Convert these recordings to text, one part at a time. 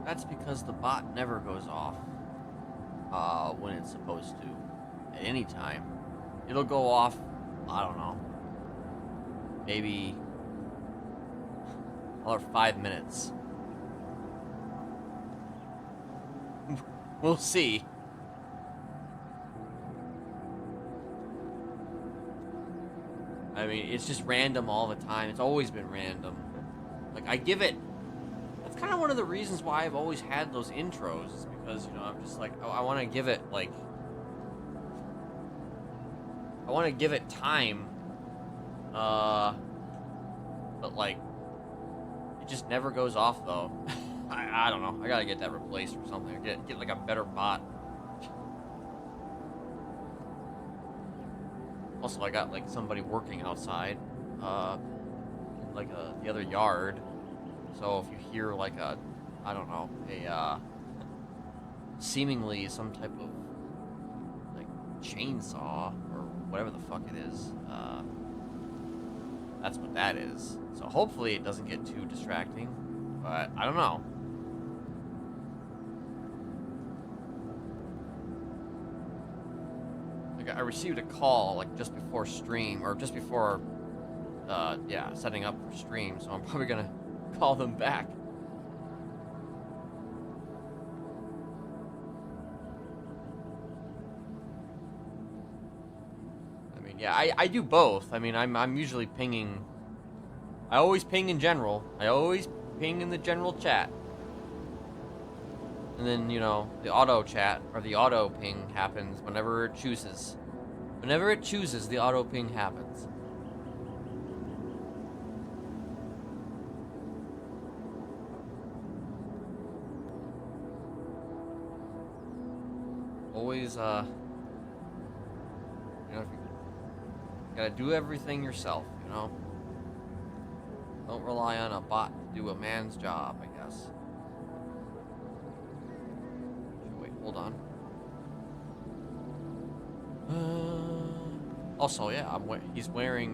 That's because the bot never goes off when it's supposed to at any time. It'll go off, I don't know, maybe another 5 minutes. We'll see. I mean, it's just random all the time. It's always been random. Like, I give it... That's kind of one of the reasons why I've always had those intros, is because, you know, I'm just like, I want to give it, like... I want to give it time. But, like, it just never goes off, though. I don't know. I gotta get that replaced or something. Get like, a better bot. Also, I got, like, somebody working outside, in, like, the other yard. So if you hear, like, I don't know, seemingly some type of, like, chainsaw, or whatever the fuck it is, that's what that is. So hopefully it doesn't get too distracting, but I don't know. I received a call, like, just before stream, or just before, yeah, setting up for stream, so I'm probably gonna call them back. I mean, yeah, I do both. I mean, I'm usually pinging... I always ping in general. I always ping in the general chat. And then, you know, the auto chat, or the auto ping happens whenever it chooses. Whenever it chooses, the auto ping happens. Always, you know, if you gotta do everything yourself, you know? Don't rely on a bot to do a man's job, I guess. Wait, hold on. Also, yeah, he's wearing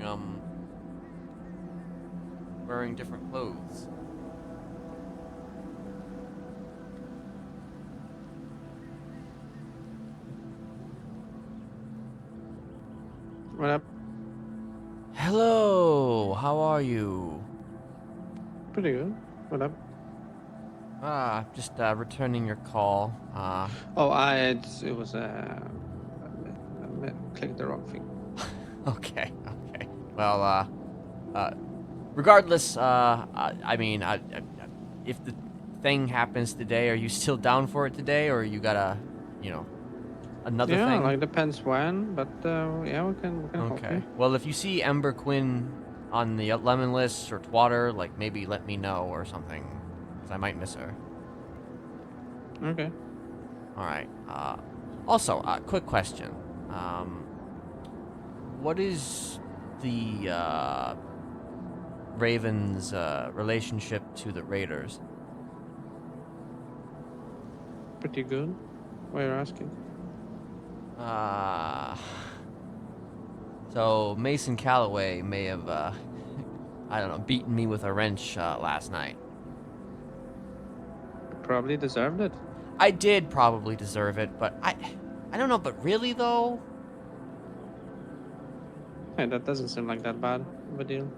different clothes. What up? Hello, how are you? Pretty good. What up? Just returning your call. It was I clicked the wrong thing. Okay. Well, regardless, I mean, if the thing happens today, are you still down for it today, or you gotta, you know, another Yeah, thing? like depends when, but yeah, we can help Okay. you. Well, if you see Ember Quinn on the lemon list or Twatter, like, maybe let me know or something, because I might miss her. Okay. All right. Also, quick question. What is the Ravens' relationship to the Raiders? Pretty good. Why are you asking? So Mason Calloway may have, I don't know, beaten me with a wrench last night. You probably deserved it. I did probably deserve it, but I don't know. But really, though, Hey, that doesn't seem like that bad of a deal.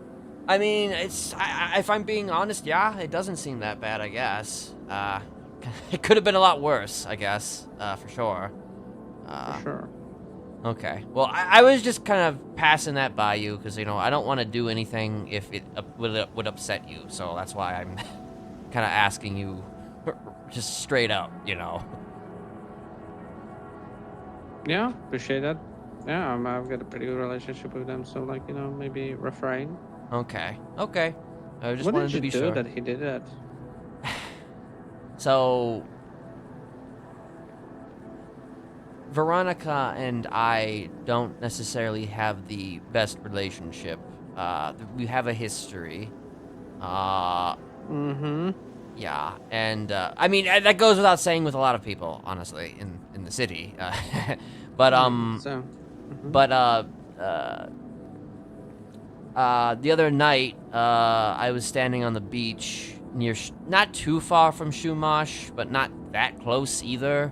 I mean, if I'm being honest, yeah, it doesn't seem that bad, I guess. It could have been a lot worse, I guess, for sure. For sure. Okay. Well, I was just kind of passing that by you because, you know, I don't want to do anything if it would upset you. So that's why I'm kind of asking you just straight up, you know. Yeah, appreciate that. Yeah, I've got a pretty good relationship with them, so like, you know, maybe refrain. Okay. I just What wanted did to you be do sure. that he did that? So, Veronica and I don't necessarily have the best relationship. We have a history. Mm-hmm. Yeah, and I mean that goes without saying with a lot of people, honestly, in the city. But I guess so. Mm-hmm. but the other night, I was standing on the beach near, not too far from Shumash, but not that close either.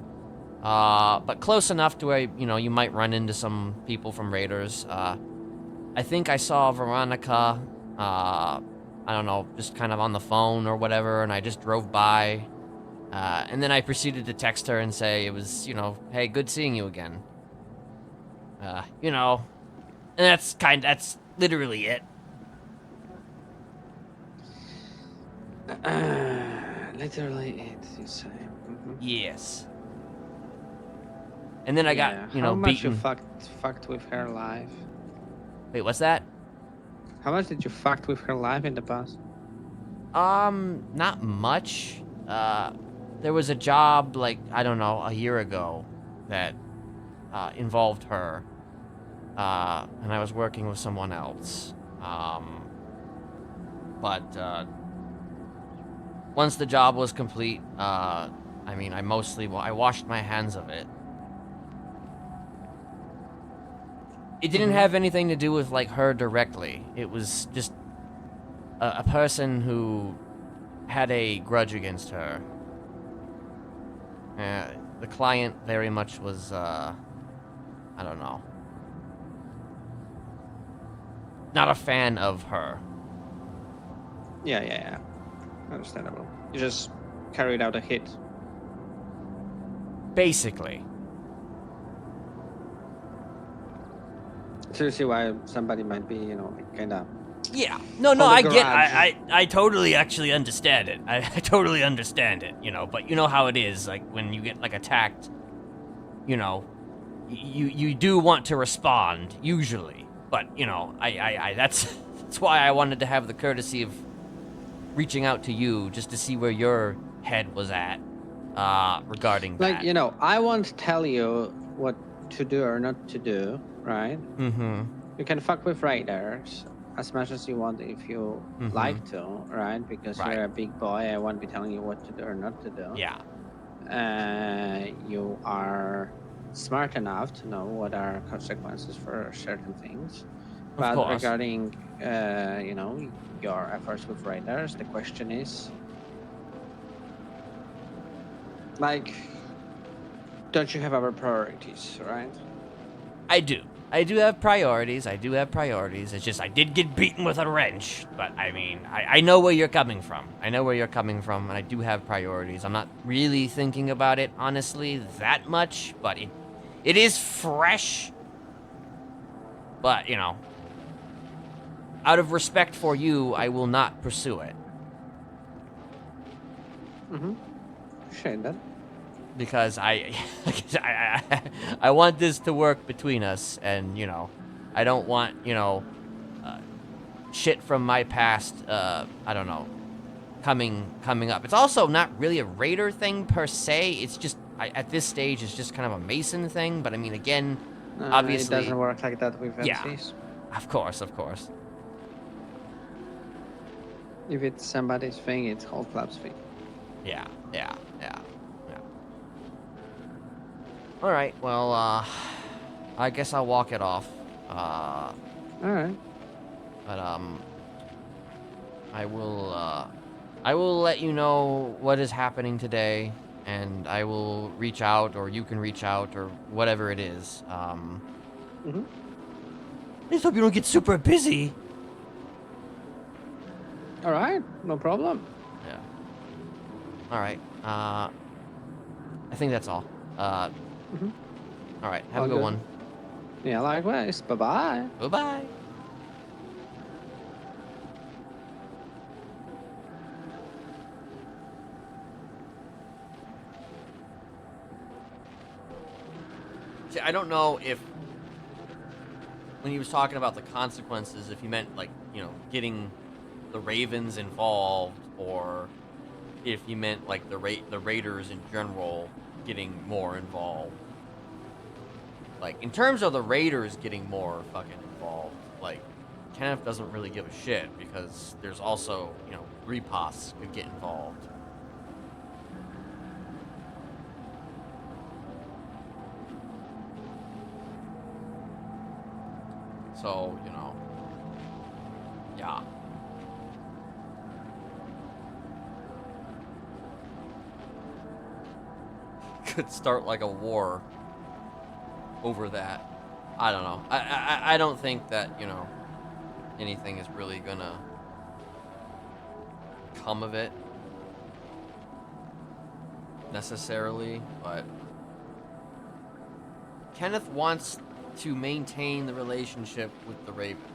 But close enough to where, you know, you might run into some people from Raiders. I think I saw Veronica, I don't know, just kind of on the phone or whatever, and I just drove by. And then I proceeded to text her and say it was, you know, hey, good seeing you again. You know, and that's literally it. Literally it, you say. Yes. And then I got, Yeah. you How know, much you beaten. fucked with her life? Wait, what's that? How much did you fucked with her life in the past? Not much. There was a job, like, I don't know, a year ago that, involved her. And I was working with someone else. But, once the job was complete, I mean, I washed my hands of it. It didn't have anything to do with, like, her directly. It was just a person who had a grudge against her. The client very much was, I don't know, not a fan of her. Yeah. Understandable. You just carried out a hit. Basically. So you see why somebody might be, you know, like, kind of. Yeah. No, Hold a I get, grudge. I totally actually understand it. I totally understand it, you know, but you know how it is, like, when you get, like, attacked, you know, you do want to respond, usually. But, you know, that's why I wanted to have the courtesy of reaching out to you, just to see where your head was at, regarding Like, that. you know, I won't tell you what to do or not to do, right? Mm-hmm. You can fuck with raiders as much as you want if you like to, right? Because Right. you're a big boy, I won't be telling you what to do or not to do. Yeah. You are smart enough to know what are consequences for certain things. Of But course. regarding, you know, your efforts with raiders, the question is, like, don't you have other priorities, right? I do. I do have priorities. It's just I did get beaten with a wrench. But, I mean, I know where you're coming from. And I do have priorities. I'm not really thinking about it, honestly, that much. But it is fresh. But, you know, out of respect for you, I will not pursue it. Appreciate that. Because I want this to work between us, and, you know, I don't want, you know, shit from my past, I don't know, coming up. It's also not really a raider thing per se. It's just, at this stage, it's just kind of a Mason thing. But I mean, again, It obviously, doesn't work like that with yeah, MCs. of course. If it's somebody's thing, it's whole club's thing. Yeah. All right, well, I guess I'll walk it off. All right. But I will let you know what is happening today, and I will reach out, or you can reach out, or whatever it is. I just hope you don't get super busy. All right. No problem. Yeah. All right. I think that's all. All right. Have All a good good. one. Yeah, likewise. Bye-bye. Bye-bye. See, I don't know if, when he was talking about the consequences, if he meant, like, you know, getting the Ravens involved, or if he meant, like, the Raiders in general getting more involved. Like, in terms of the Raiders getting more fucking involved, like, Kenneth doesn't really give a shit, because there's also, you know, Repas could get involved. So, you know, yeah. could start like a war over that. I don't know. I don't think that, you know, anything is really gonna come of it necessarily, but Kenneth wants to maintain the relationship with the Ravens.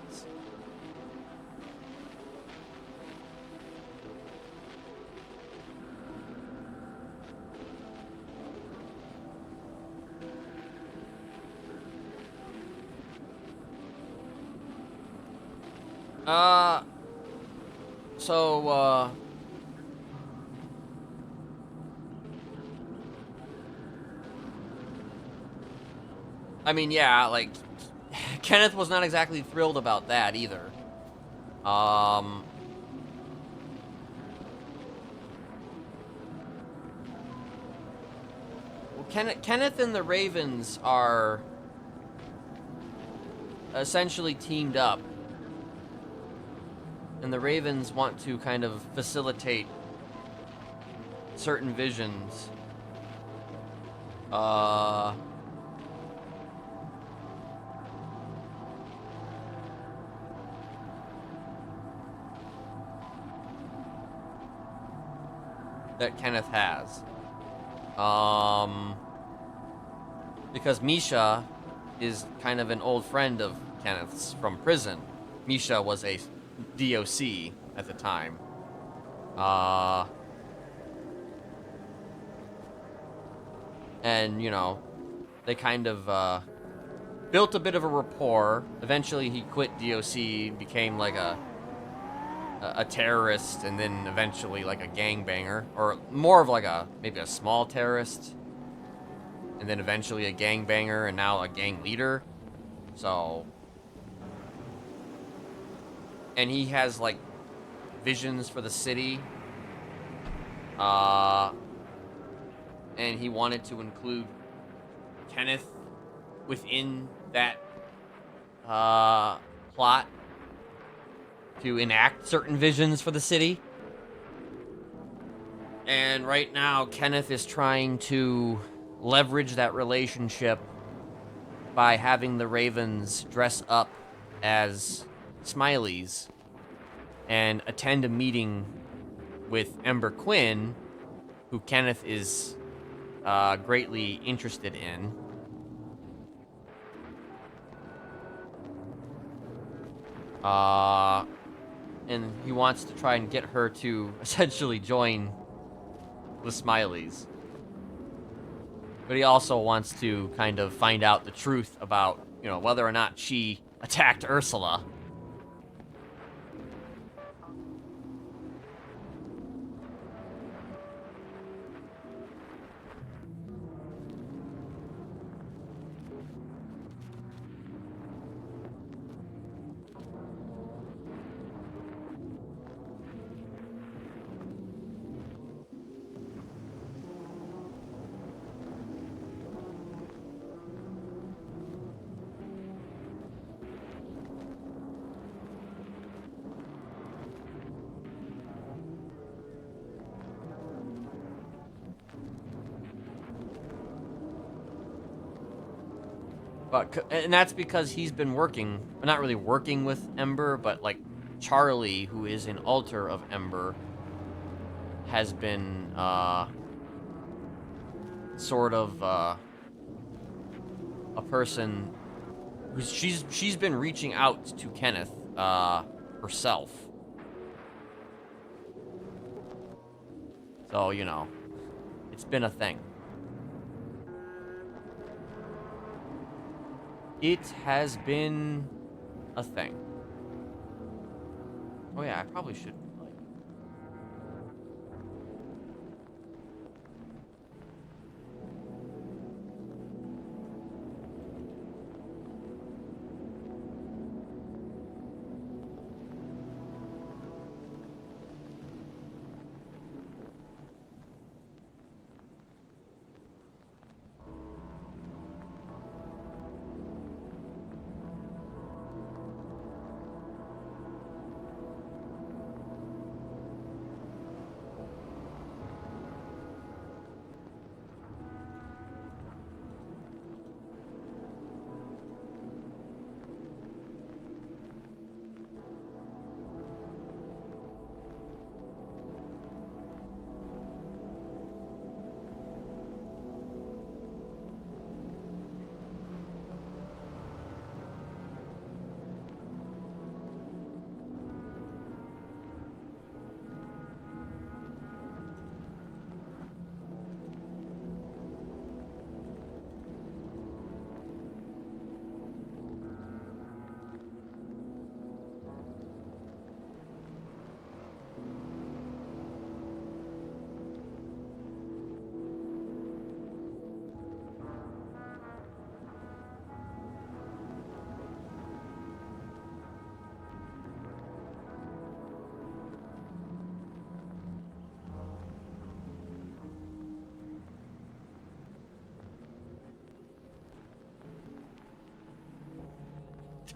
So, I mean, yeah, like, Kenneth was not exactly thrilled about that either. Well, Kenneth and the Ravens are essentially teamed up. And the Ravens want to kind of facilitate certain visions. That Kenneth has. Because Misha is kind of an old friend of Kenneth's from prison. Misha was a DOC at the time. And, you know, they kind of built a bit of a rapport. Eventually he quit DOC, became like a terrorist, and then eventually like a gangbanger, or more of like maybe a small terrorist, and then eventually a gangbanger, and now a gang leader. So, and he has like visions for the city, and he wanted to include Kenneth within that plot to enact certain visions for the city. And right now, Kenneth is trying to leverage that relationship by having the Ravens dress up as Smileys and attend a meeting with Ember Quinn, who Kenneth is greatly interested in. And he wants to try and get her to essentially join the Smileys. But he also wants to kind of find out the truth about, you know, whether or not she attacked Ursula. And that's because he's been working, not really working with Ember, but like Charlie, who is an alter of Ember, has been sort of a person who's she's been reaching out to Kenneth herself. So, you know, it's been a thing. It has been a thing. Oh yeah, I probably should, like...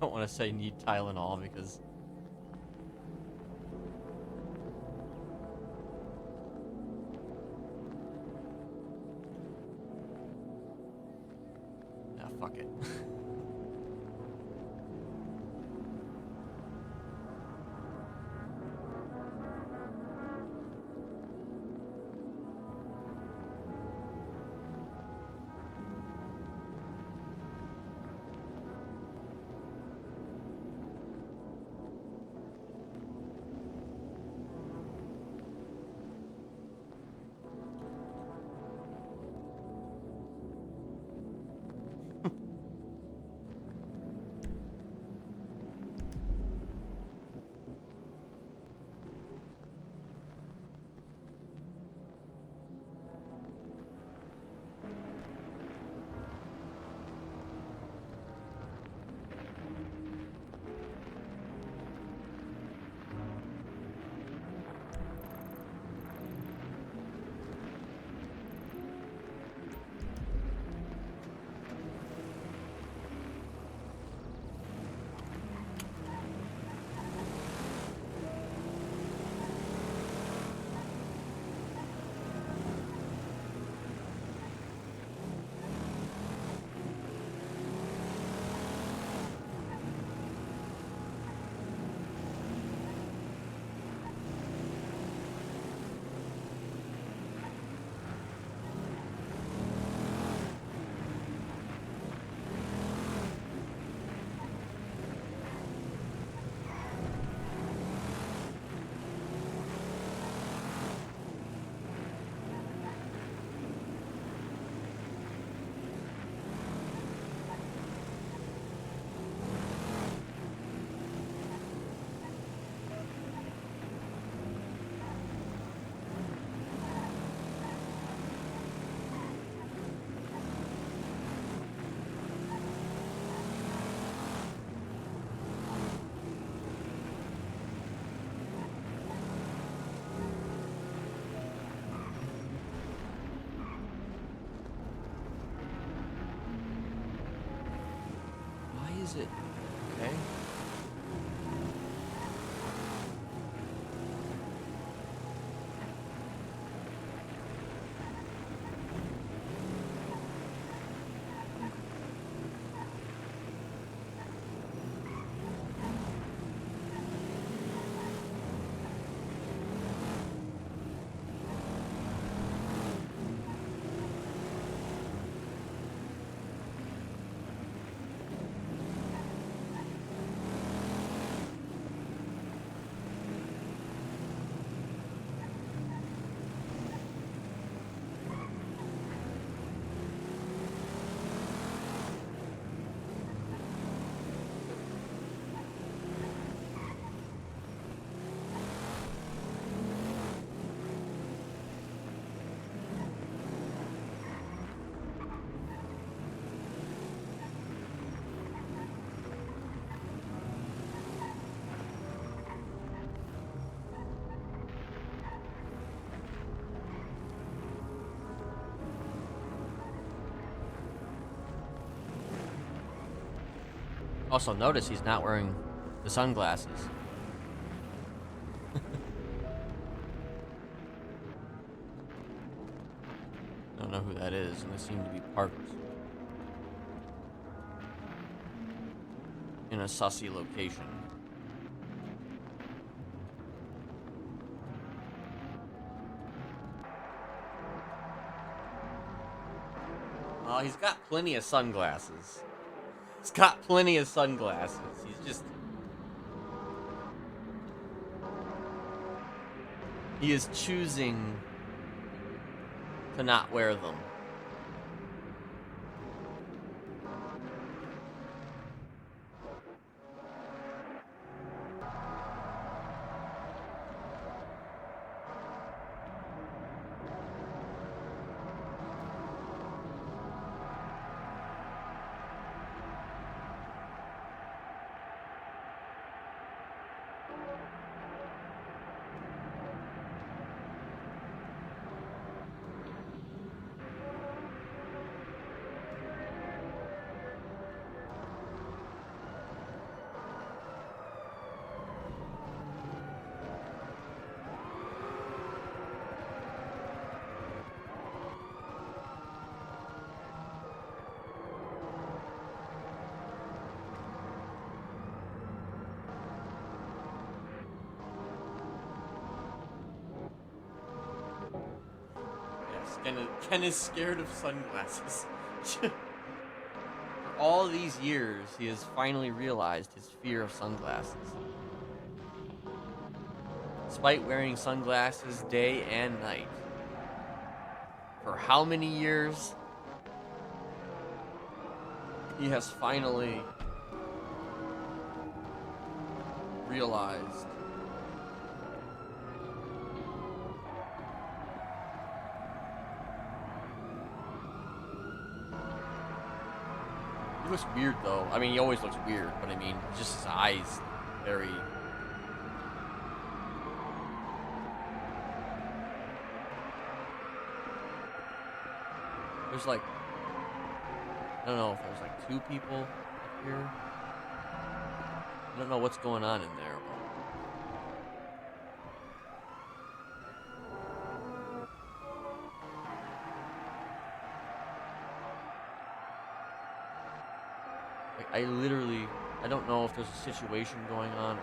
don't want to say need Tylenol because... Nah, fuck it. Is it? Okay. Also, notice he's not wearing the sunglasses. Don't know who that is, and they seem to be parked in a sussy location. Oh, he's got plenty of sunglasses. He's got plenty of sunglasses. He's just... He is choosing to not wear them. Ken is scared of sunglasses. For all these years, he has finally realized his fear of sunglasses. Despite wearing sunglasses day and night. For how many years? He has finally realized he looks weird though. I mean, he always looks weird, but I mean, just his eyes very. There's like, I don't know if there's like 2 people up here. I don't know what's going on in there, but like, I don't know if there's a situation going on or.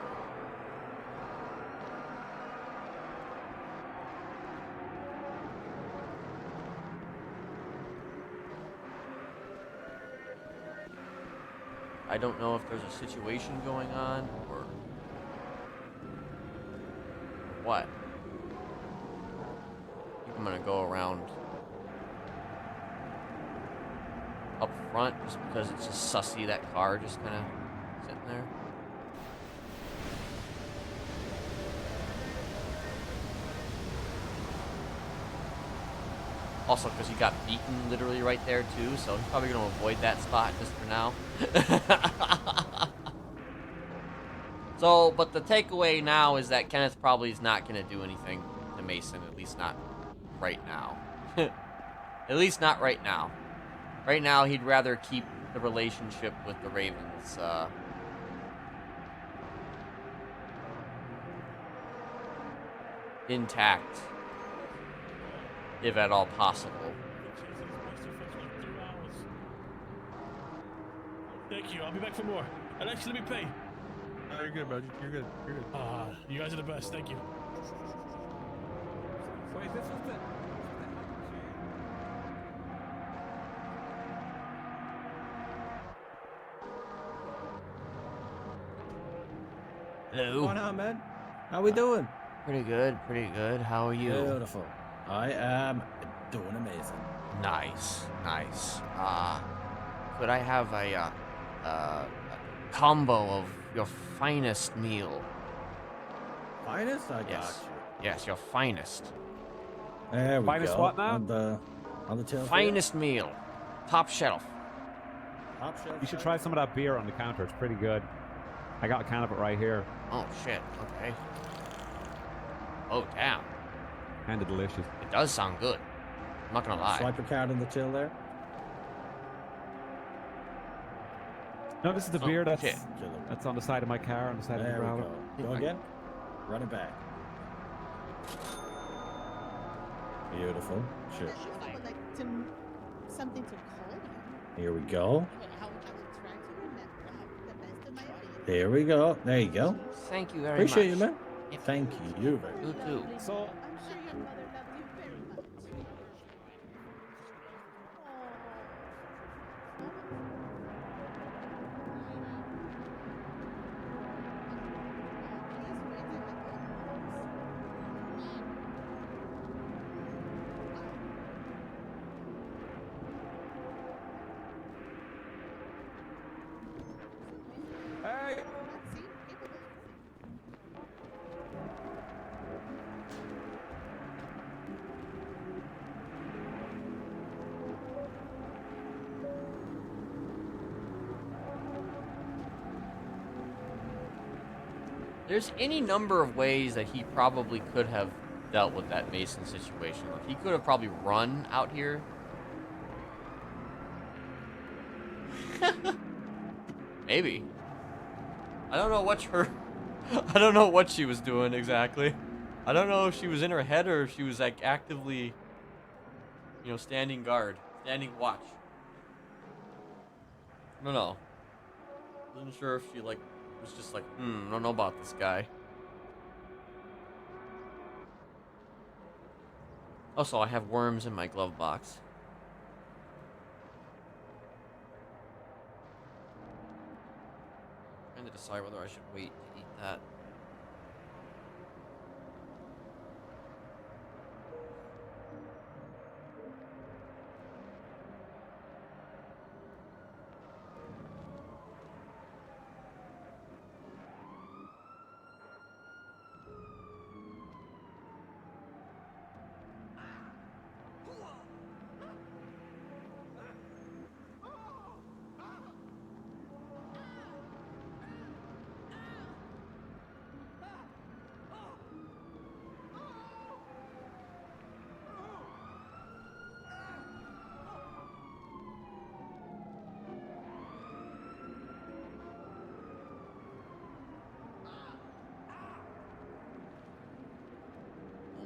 I don't know if there's a situation going on or what. I think I'm gonna go around up front just because it's just sussy, that car just kind of sitting there. Also, because he got beaten literally right there, too, so he's probably going to avoid that spot just for now. So, but the takeaway now is that Kenneth probably is not going to do anything to Mason, at least not right now. At least not right now. Right now, he'd rather keep the relationship with the Ravens, intact. If at all possible. Thank you. I'll be back for more. And actually, let me pay. You're good, bro. You're good. You're good. You guys are the best. Thank you. Wait, this was the. Hello. What's going on, man? How we doing? Pretty good, pretty good. How are you? Beautiful. I am doing amazing. Nice, nice. Could I have a combo of your finest meal? Finest? I got Yes. you. Yes, your finest. There we Finest go. what now? On the tail. Finest meal. Top shelf. Top shelf. You should try some of that beer on the counter. It's pretty good. I got a can of it right here. Oh, shit. Okay. Oh, damn. Kinda delicious. It does sound good. I'm not gonna lie. Swipe your card on the till there. No, this is the Oh, beer shit. that's on the side of my car, on the side of the There we growler. go. Go again. Run it back. Beautiful. Sure. I would like to, something to call you. Here we go. I don't know how I will try to remember the best of my audience. There we go. There you go. Thank you very Appreciate you, much. man. Yep. Thank you very You much. too. So, I'm sure your mother loved you very much. hey, There's any number of ways that he probably could have dealt with that Mason situation. Like, he could have probably run out here. Maybe. I don't know what her... I don't know what she was doing exactly. I don't know if she was in her head or if she was like actively, you know, standing guard, standing watch. I don't know. Wasn't sure if she like was just like, I don't know about this guy. Also, I have worms in my glove box. Trying to decide whether I should wait to eat that.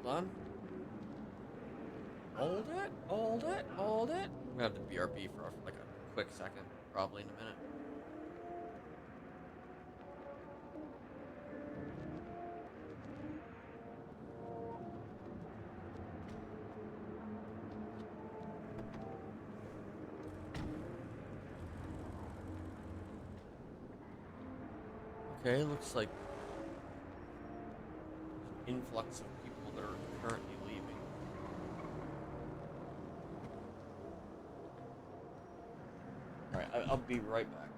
Hold on. Hold it, hold it, hold it. I'm gonna have to BRB for like a quick second, probably in a minute. Okay, looks like an influx of people that are currently leaving. Alright, I'll be right back.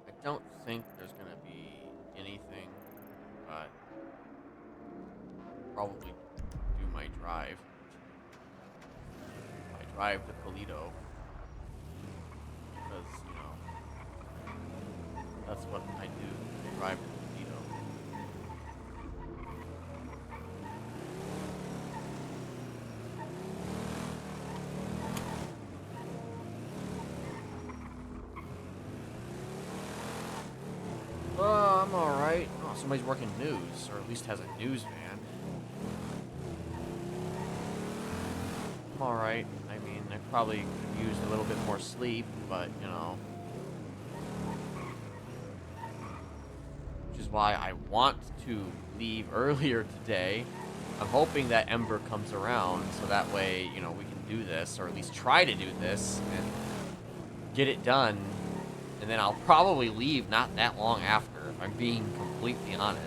I don't think there's gonna be anything, but probably do my drive. My drive to Polito. Because, you know, that's what I do. Drive to Polito. Oh, I'm alright. Oh, somebody's working news, or at least has a news van. I'm alright. I mean, I probably could have used a little bit more sleep, but, you know. Which is why I want to leave earlier today. I'm hoping that Ember comes around, so that way, you know, we can do this, or at least try to do this, and get it done. And then I'll probably leave not that long after, if I'm being completely honest.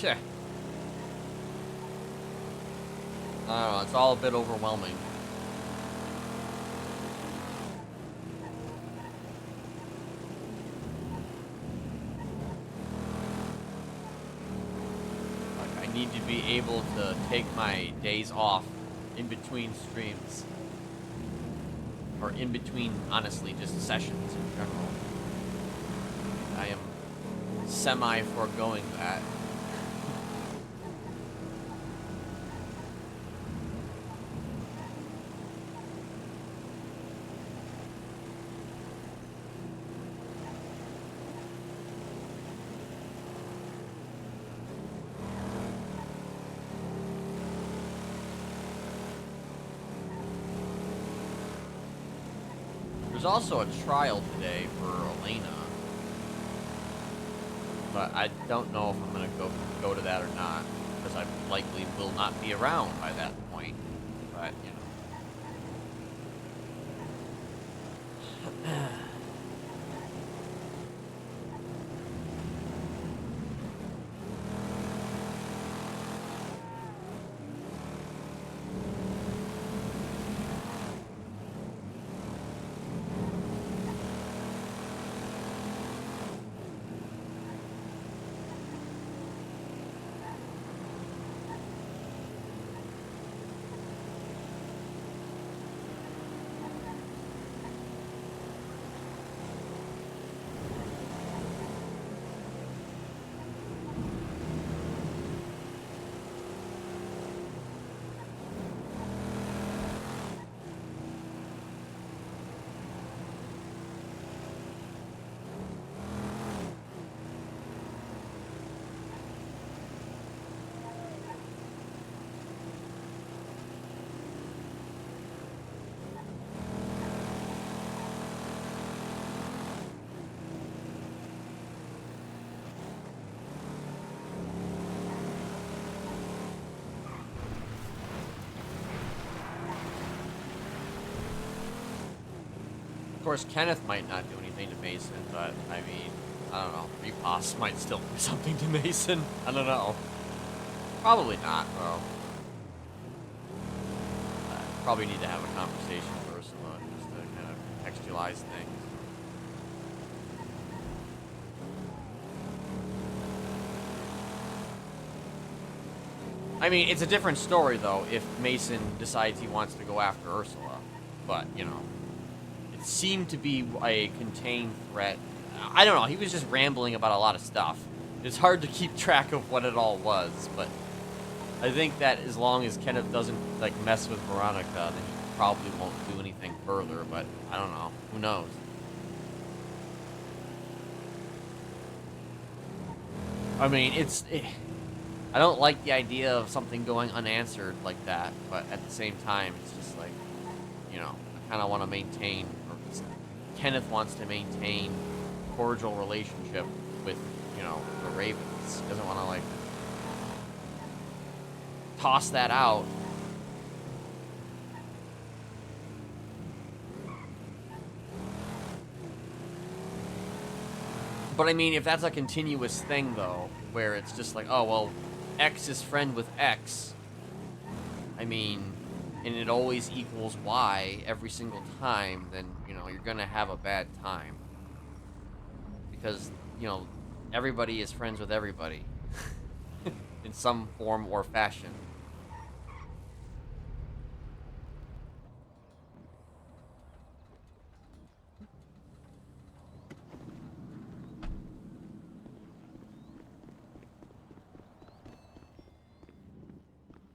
I don't know, it's all a bit overwhelming. Like, I need to be able to take my days off in between streams. Or in between, honestly, just sessions in general. I am semi-foregoing that. There's also a trial today for Elena, but I don't know if I'm gonna go to that or not, because I likely will not be around by that point. But you know. Of course, Kenneth might not do anything to Mason, but, I mean, I don't know. Repos might still do something to Mason. I don't know. Probably not, though. Probably need to have a conversation with Ursula just to kind of contextualize things. I mean, it's a different story, though, if Mason decides he wants to go after Ursula. But, you know. Seemed to be a contained threat. I don't know, he was just rambling about a lot of stuff. It's hard to keep track of what it all was, but I think that as long as Kenneth doesn't, like, mess with Veronica, then he probably won't do anything further, but I don't know. Who knows? I mean, I don't like the idea of something going unanswered like that, but at the same time, it's just like, you know, I kind of want to maintain, or Kenneth wants to maintain a cordial relationship with, you know, the Ravens. He doesn't want to, like, toss that out. But I mean, if that's a continuous thing, though, where it's just like, oh, well, X is friend with X, I mean, and it always equals Y every single time, then, you know, you're gonna have a bad time. Because, you know, everybody is friends with everybody. In some form or fashion.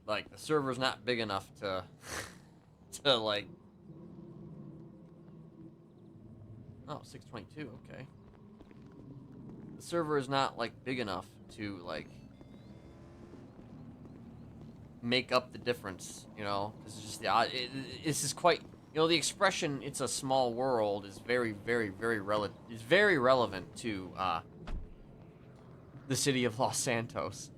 Like, the server's not big enough to, like... Oh, 622, okay. The server is not, like, big enough to, like, make up the difference, you know? This is just this is quite... You know, the expression, it's a small world, is very, very, very relevant to, the city of Los Santos.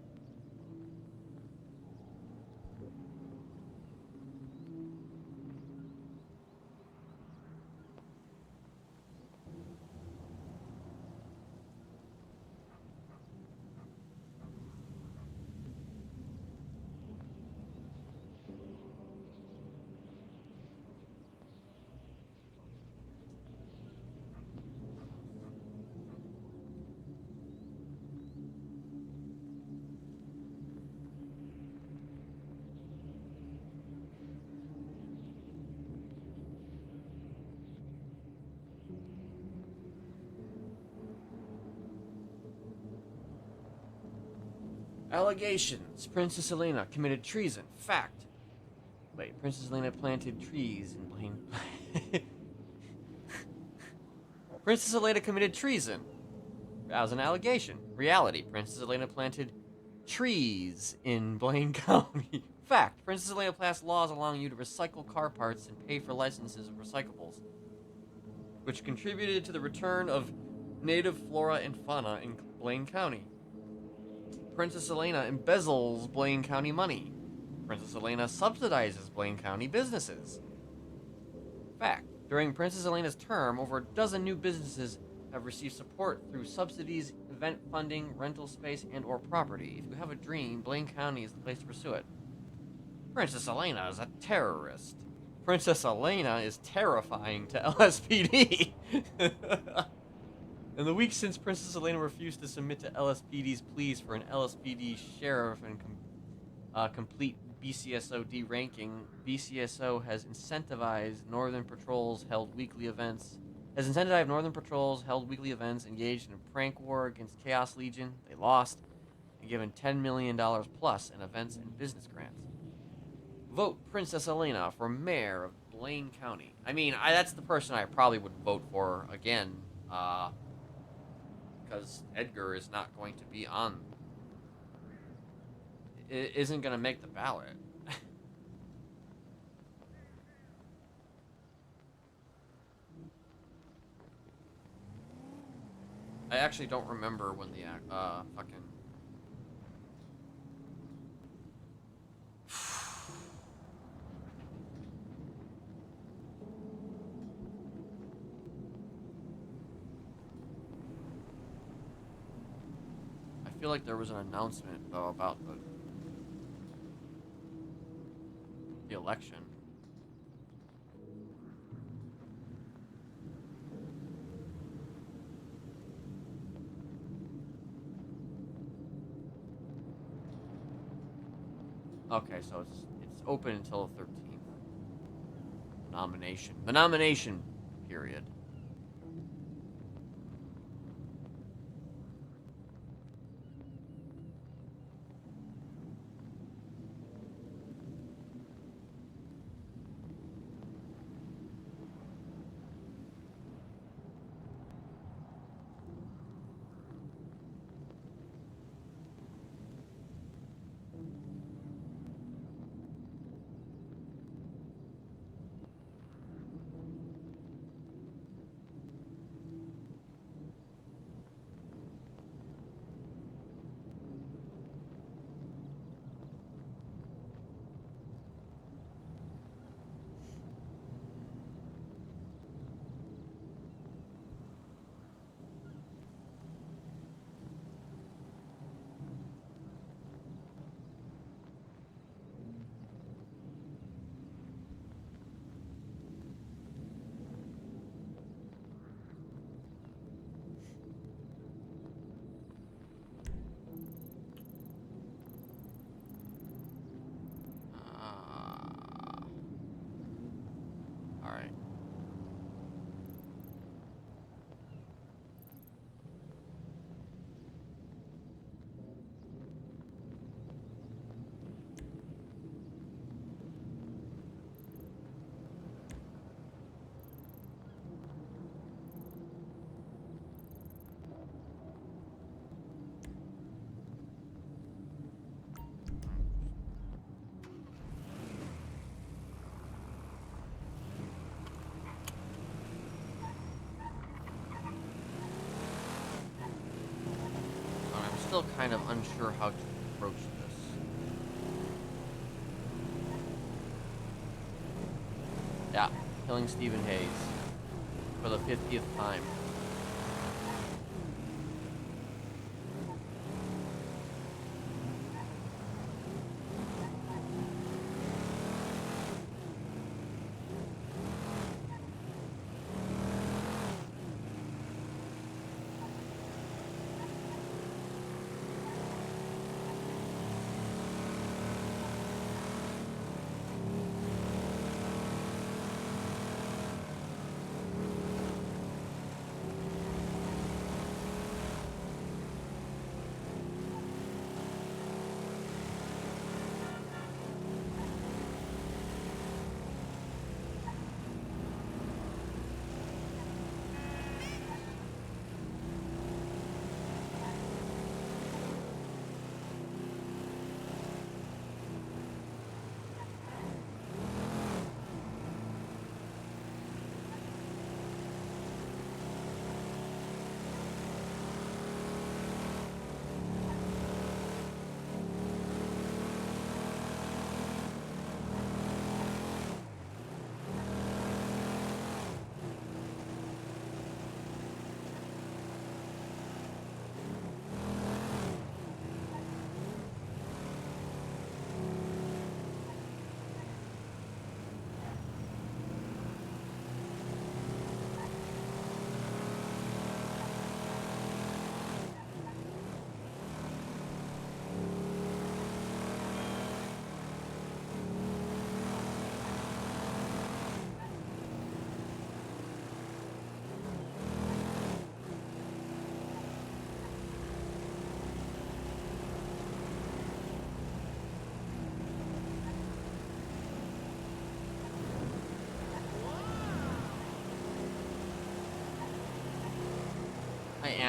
Allegations. Princess Elena committed treason. Fact. Wait, Princess Elena planted trees in Blaine. Princess Elena committed treason. That was an allegation. Reality. Princess Elena planted trees in Blaine County. Fact. Princess Elena passed laws allowing you to recycle car parts and pay for licenses of recyclables, which contributed to the return of native flora and fauna in Blaine County. Princess Elena embezzles Blaine County money. Princess Elena subsidizes Blaine County businesses. Fact. During Princess Elena's term, over a dozen new businesses have received support through subsidies, event funding, rental space, and or property. If you have a dream, Blaine County is the place to pursue it. Princess Elena is a terrorist. Princess Elena is terrifying to LSPD. In the weeks since Princess Elena refused to submit to LSPD's pleas for an LSPD sheriff and complete BCSO ranking, BCSO has incentivized Northern Patrols held weekly events, engaged in a prank war against Chaos Legion. They lost, and given $10 million plus in events and business grants. Vote Princess Elena for mayor of Blaine County. I mean, that's the person I probably would vote for again, because Edgar is not going to be on. It isn't going to make the ballot. I actually don't remember when the fucking. I feel like there was an announcement though about the election. Okay, so it's open until the 13th. The nomination period. All right. I'm still kind of unsure how to approach this. Yeah, killing Stephen Hayes for the 50th time.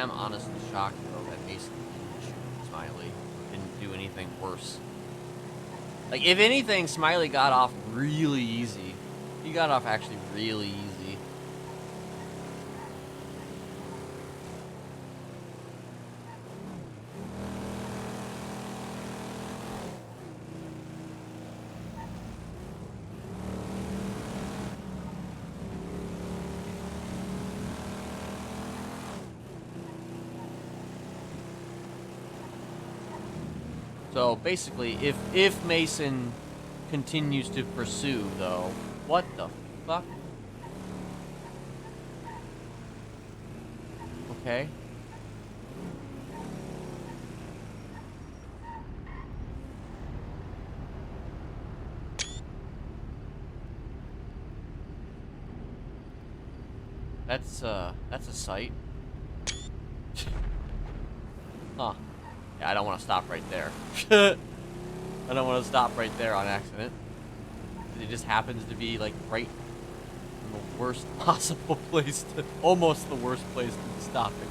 am honestly shocked, though, that Mason didn't shoot Smiley. Didn't do anything worse. Like, if anything, Smiley got off really easy. He got off actually really easy. So basically, if Mason continues to pursue, though, what the fuck? Okay. That's a sight. Huh. Yeah, I don't want to stop right there. I don't want to stop right there on accident. It just happens to be, like, right in the worst possible place to... Almost the worst place to be stopping.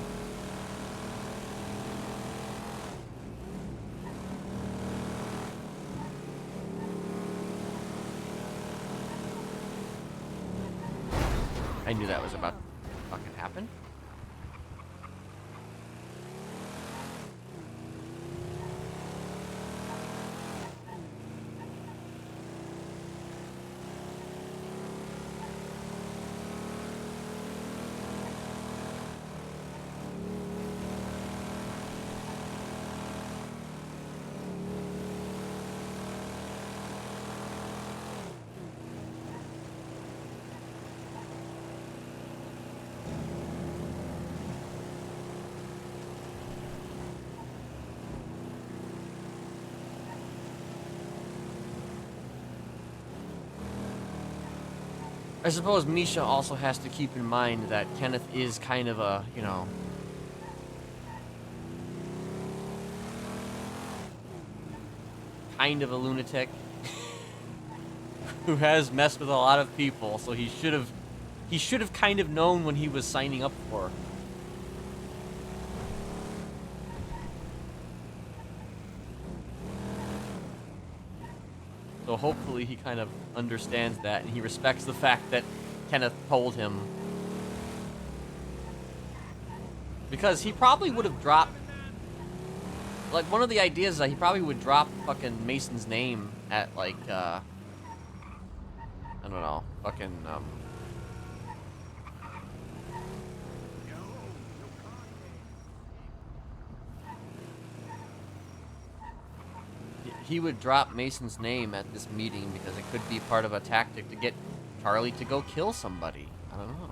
I knew that was about to fucking happen. I suppose Misha also has to keep in mind that Kenneth is kind of a, you know... kind of a lunatic. Who has messed with a lot of people, so he should have kind of known when he was signing up for. So hopefully he kind of understands that, and he respects the fact that Kenneth told him. Because he probably would have dropped... Like, one of the ideas is that he probably would drop fucking Mason's name at, like, I don't know, fucking, He would drop Mason's name at this meeting because it could be part of a tactic to get Charlie to go kill somebody. I don't know.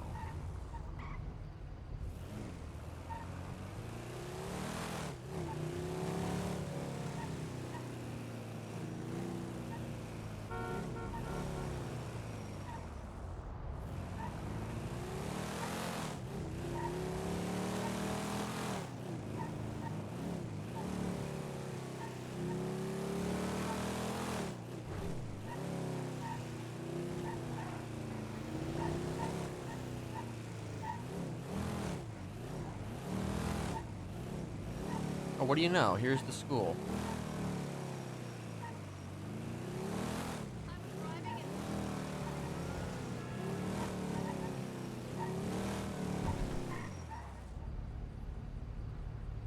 Oh, what do you know? Here's the school.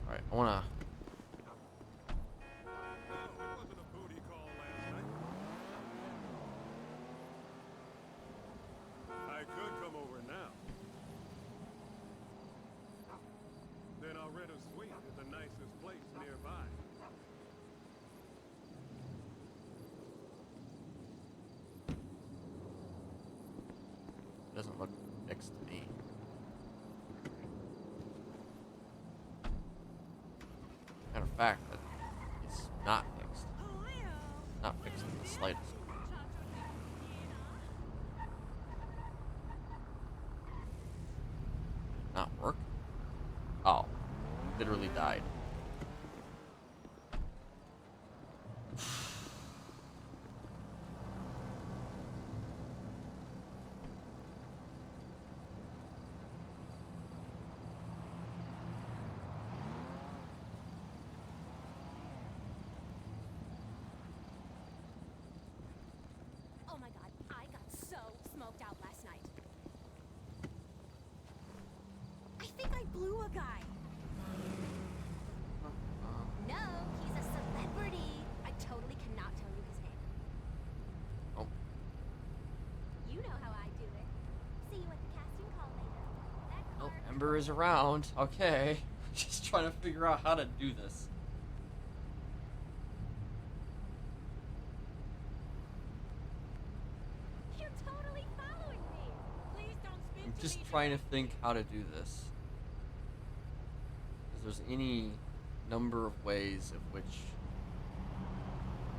Alright, I wanna... I could come over now. Then I'll rent a suite at the nicest place nearby. Doesn't look fixed to me. Matter of fact, that it's not fixed. Not fixed in the slightest. Not work? Oh. Literally died. a guy. No, he's a celebrity. I totally cannot tell you his name. Oh. You know how I do it. See you at the casting call later. That Oh, car- Ember is around. Okay. Just trying to figure out how to do this. You're totally following me. Please don't spin I'm to just me, trying to Jack. think how to do this. If there's any number of ways of which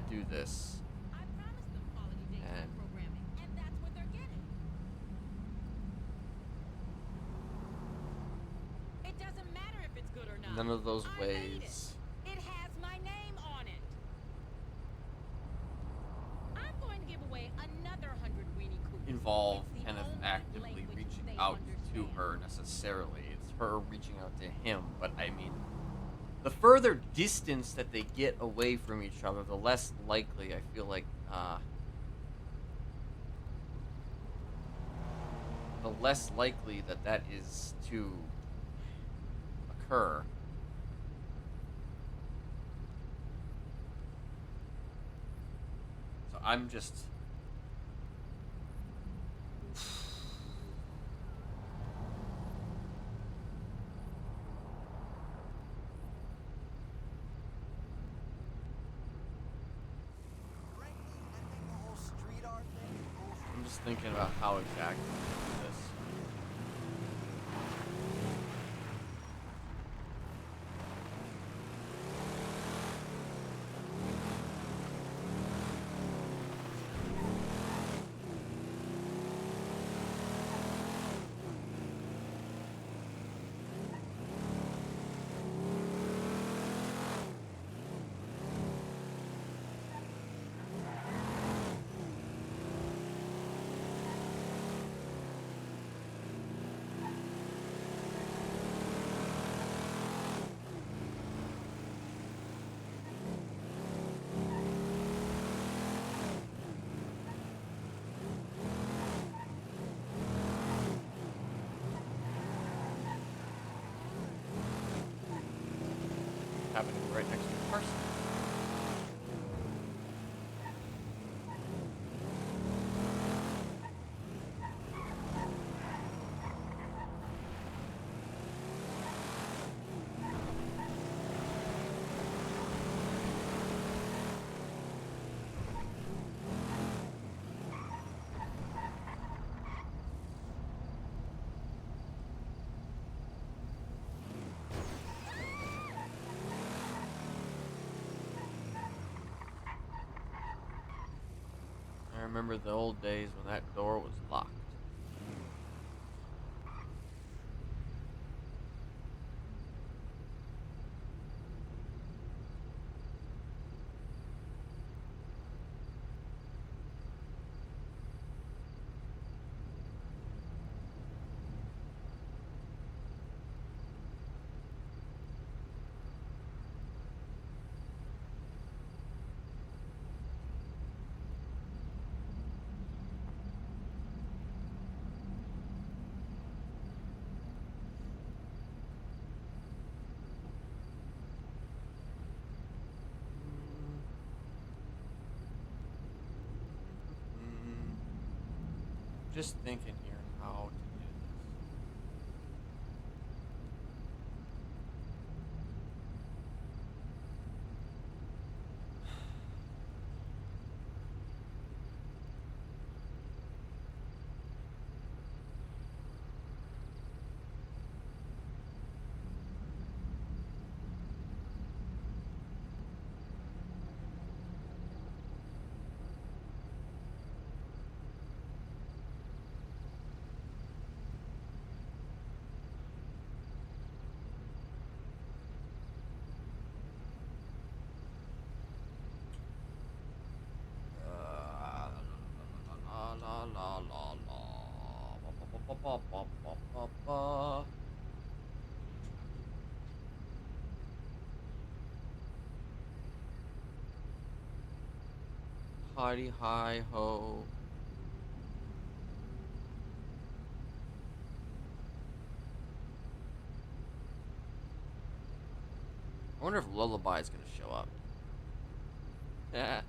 to do this. I promised them quality daytime And- programming, and that's what they're getting. It doesn't matter if it's good or not. None of those I made ways it. It has my name on it. I'm going to give away another 100 weenie coupons. involve It's the Kenneth only actively language reaching they out to understand. her necessarily. It's her reaching out to him, but I mean, the further distance that they get away from each other, the less likely I feel like, the less likely that that is to occur. So I'm just... I'm just thinking about how exactly to do this. Happening right next to the person. I remember the old days when that door was locked. Just thinking here how to do this. La la la la la. Ba, ba, ba, ba, ba, ba, ba. Hidey hi ho. I wonder if Lullaby is gonna show up. Yeah.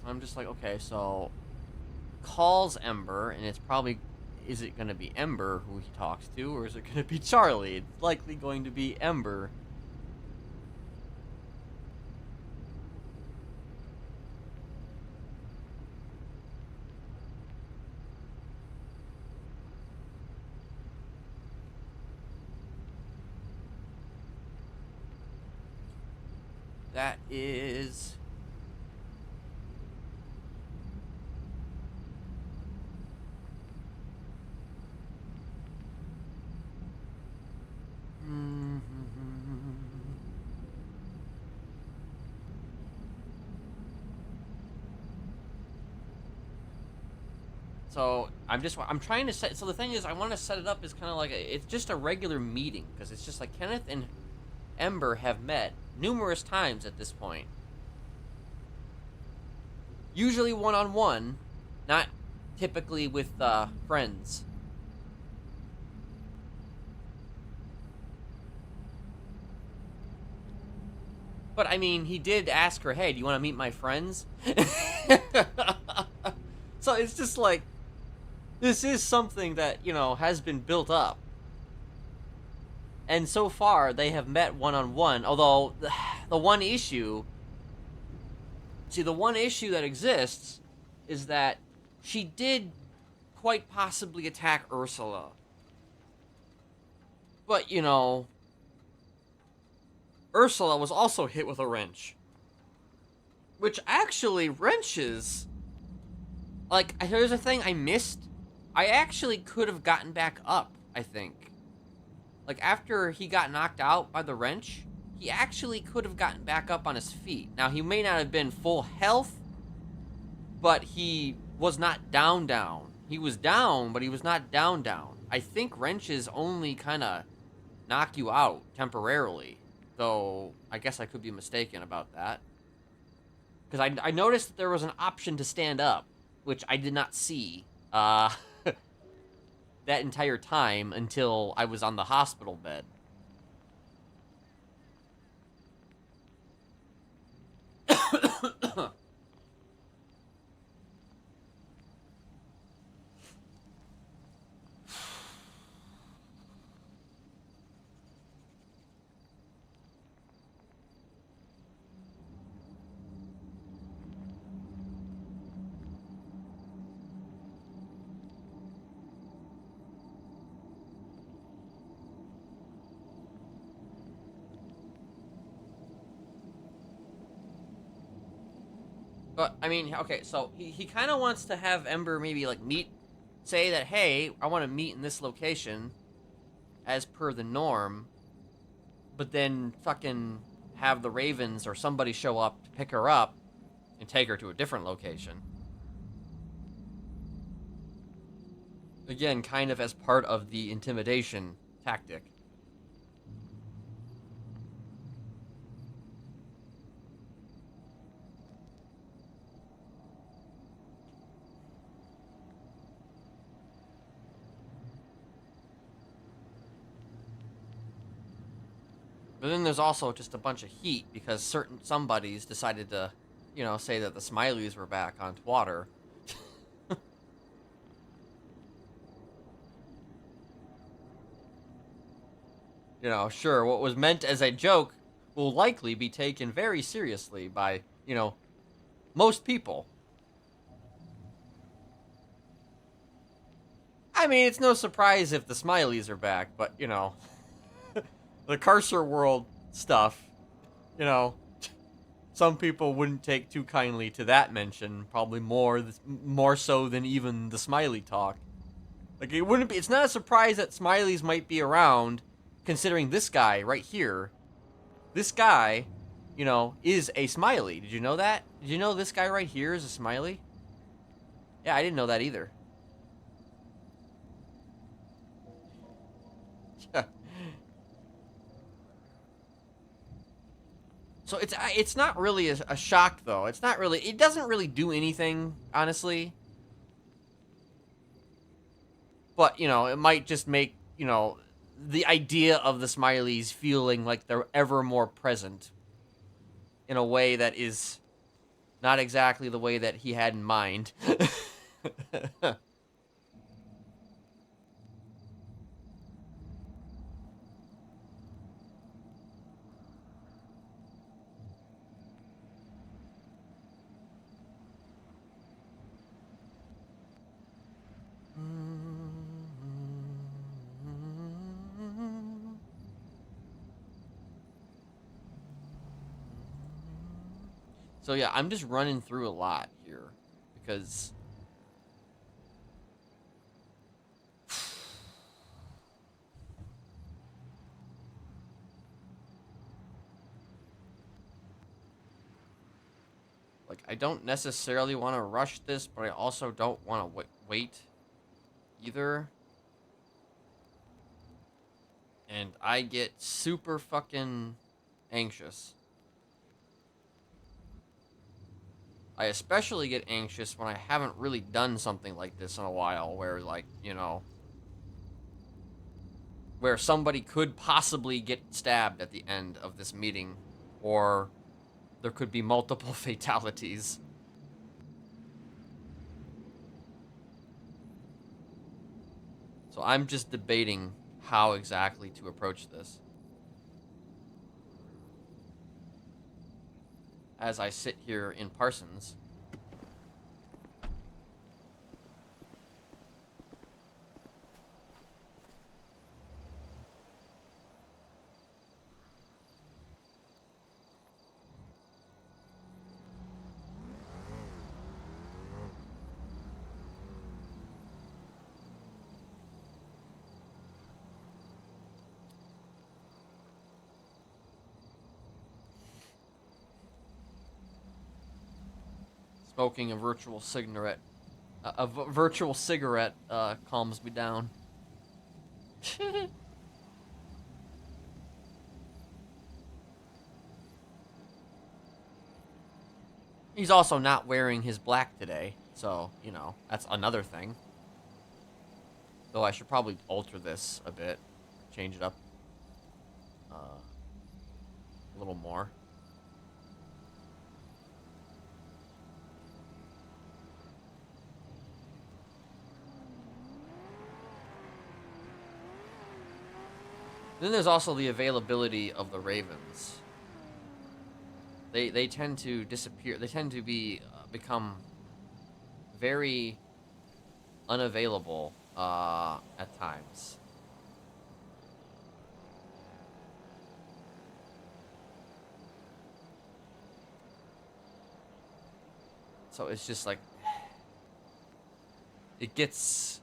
I'm just like, okay, so calls Ember, and it's probably, is it going to be Ember who he talks to, or is it going to be Charlie? It's likely going to be Ember. That is... So I'm trying to set. So the thing is, I want to set it up as kind of like it's just a regular meeting, because it's just like Kenneth and Ember have met numerous times at this point. Usually one-on-one, not typically with friends. But I mean, he did ask her, "Hey, do you want to meet my friends?" So it's just like, this is something that, you know, has been built up. And so far, they have met one-on-one, although the one issue... See, the one issue that exists is that she did quite possibly attack Ursula. But, you know, Ursula was also hit with a wrench. Which actually, wrenches... Like, here's a thing I missed. I actually could have gotten back up, I think. Like, after he got knocked out by the wrench, he actually could have gotten back up on his feet. Now, he may not have been full health, but he was not down. He was down, but he was not down. I think wrenches only kind of knock you out temporarily. Though, I guess I could be mistaken about that. Because I noticed that there was an option to stand up, which I did not see that entire time until I was on the hospital bed. But, I mean, okay, so he kind of wants to have Ember maybe, like, say that, hey, I want to meet in this location, as per the norm, but then fucking have the Ravens or somebody show up to pick her up and take her to a different location. Again, kind of as part of the intimidation tactic. But then there's also just a bunch of heat because somebodies decided to, you know, say that the Smileys were back on water. You know, sure, what was meant as a joke will likely be taken very seriously by, you know, most people. I mean, it's no surprise if the Smileys are back, but, you know... The Carcer World stuff, you know, some people wouldn't take too kindly to that mention, probably more so than even the Smiley talk. Like, it's not a surprise that Smileys might be around, considering this guy right here. This guy, you know, is a Smiley. Did you know that? Did you know this guy right here is a Smiley? Yeah, I didn't know that either. So it's not really a shock though. It's not really. It doesn't really do anything, honestly. But you know, it might just make the idea of the Smileys feeling like they're ever more present in a way that is not exactly the way that he had in mind. So yeah, I'm just running through a lot here because like I don't necessarily want to rush this, but I also don't want to wait either. And I get super fucking anxious. I especially get anxious when I haven't really done something like this in a while, where like, where somebody could possibly get stabbed at the end of this meeting, or there could be multiple fatalities. So I'm just debating how exactly to approach this as I sit here in Parsons. Smoking a virtual cigarette, virtual cigarette, calms me down. He's also not wearing his black today, so, that's another thing. Though I should probably alter this a bit, change it up a little more. Then there's also the availability of the Ravens. They tend to disappear. They tend to become very unavailable at times. So it's just like it gets.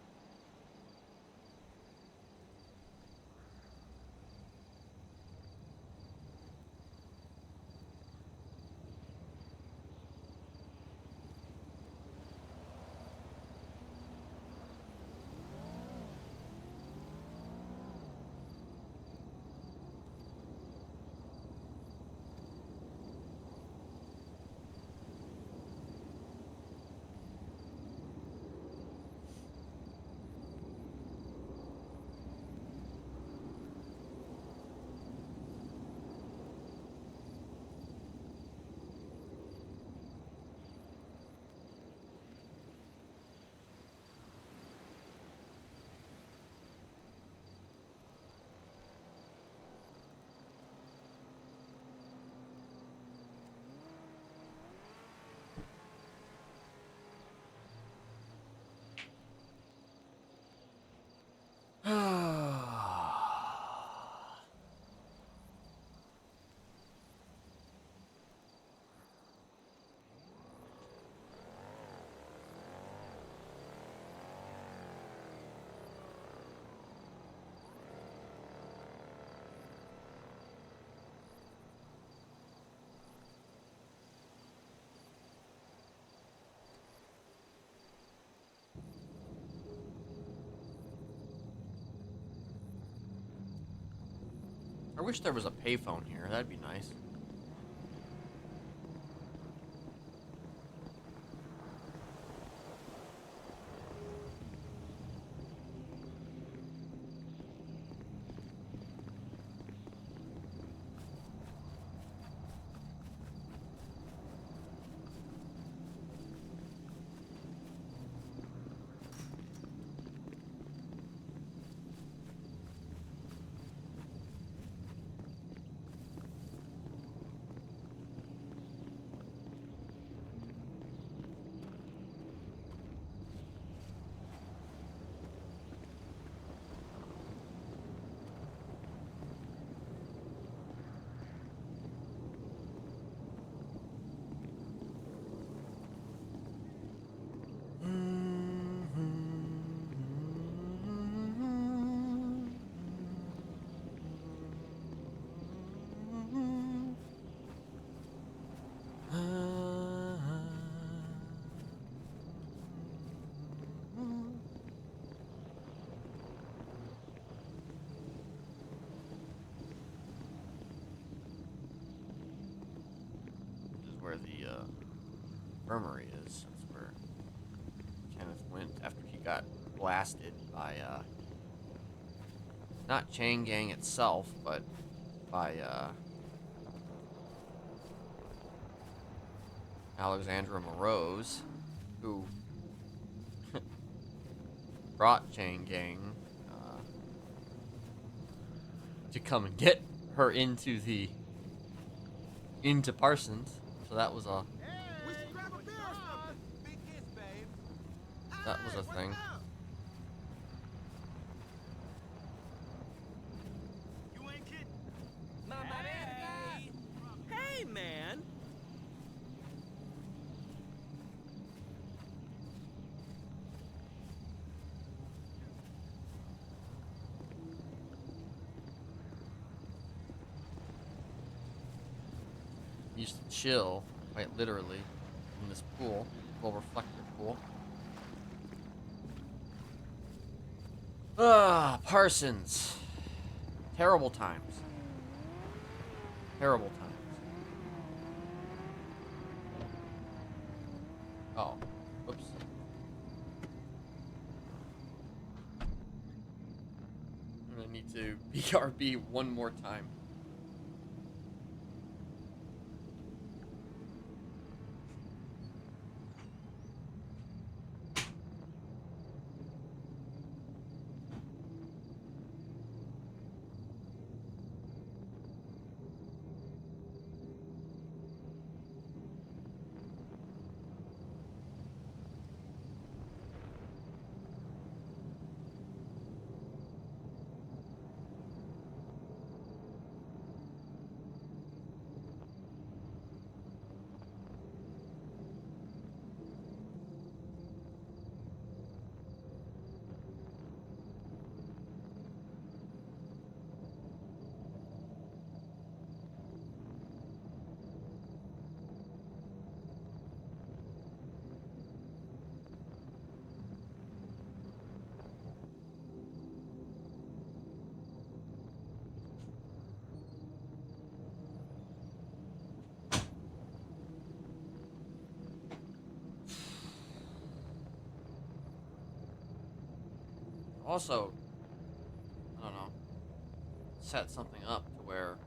I wish there was a payphone here. That'd be nice. the infirmary is. That's where Kenneth went after he got blasted by not Chain Gang itself, but by Alexandra Morose, who brought Chain Gang to come and get her into Parsons. So that was a thing. You ain't kidding. Hey, man. Used to chill, quite literally, in this pool, reflector pool. Parsons. Terrible times. Terrible times. Oh, whoops. I'm gonna need to BRB one more time. Also, I don't know, set something up to where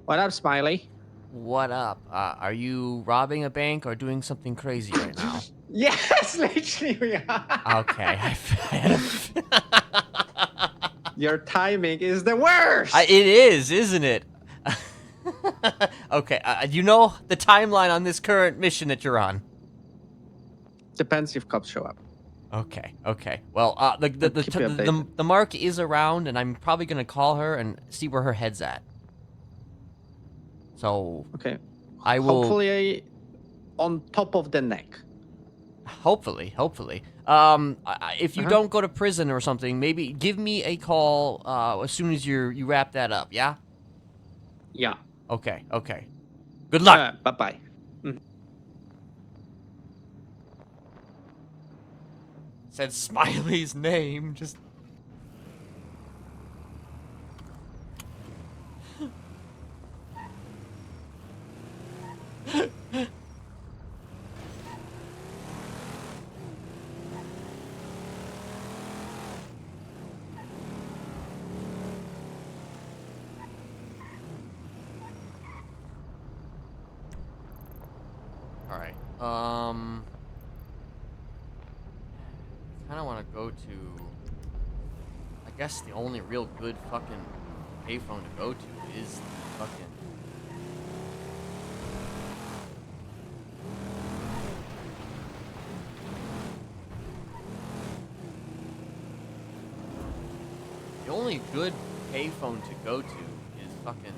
What up, Smiley? what up? Are you robbing a bank or doing something crazy right now? Yes, literally we are. Okay, Your timing is the worst. it is, isn't it? Okay, you know the timeline on this current mission that you're on. Depends if cops show up. Okay. Well, I'll keep you updated. the mark is around, and I'm probably gonna call her and see where her head's at. So. Okay. I will. Hopefully, on top of the neck. Hopefully. If you Uh-huh. don't go to prison or something, maybe give me a call as soon as you wrap that up. Yeah. Yeah. Okay. Good luck. Bye bye. Said Smiley's name. Just. All right. Kind of want to go to. I guess the only real good fucking payphone to go to is the fucking. The only good payphone to go to is fucking.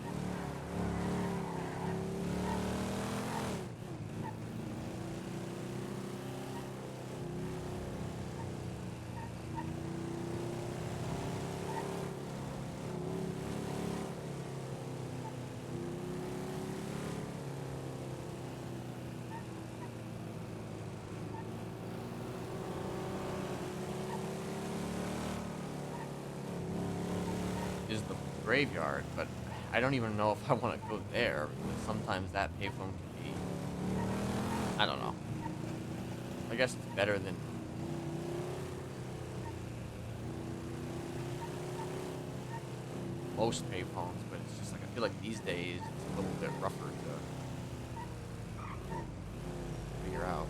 Is the graveyard, but I don't even know if I want to go there because sometimes that payphone can be. I don't know. I guess it's better than. Most payphones, but it's just like I feel like these days it's a little bit rougher to figure out.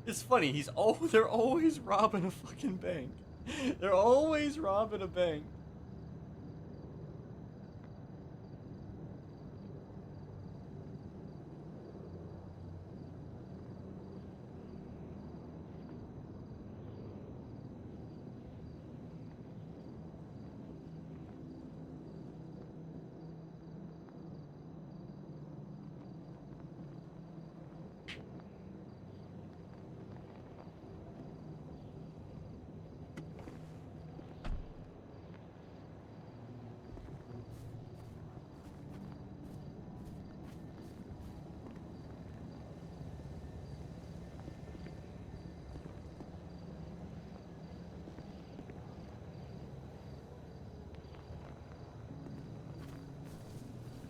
It's funny, they're always robbing a fucking bank. They're always robbing a bank.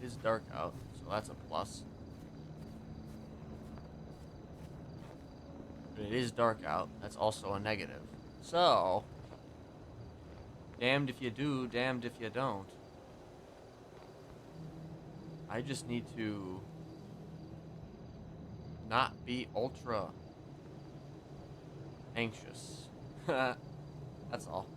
It is dark out, so that's a plus. But it is dark out, that's also a negative. So, damned if you do, damned if you don't. I just need to not be ultra anxious. That's all.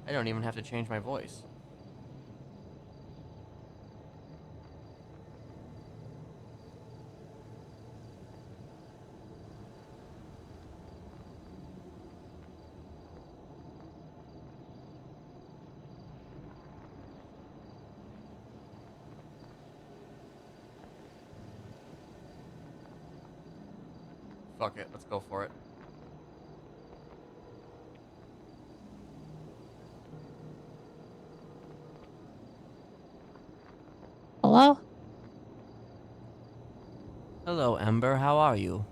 I don't even have to change my voice. Fuck it, let's go for it. Hello? Hello, Ember. How are you?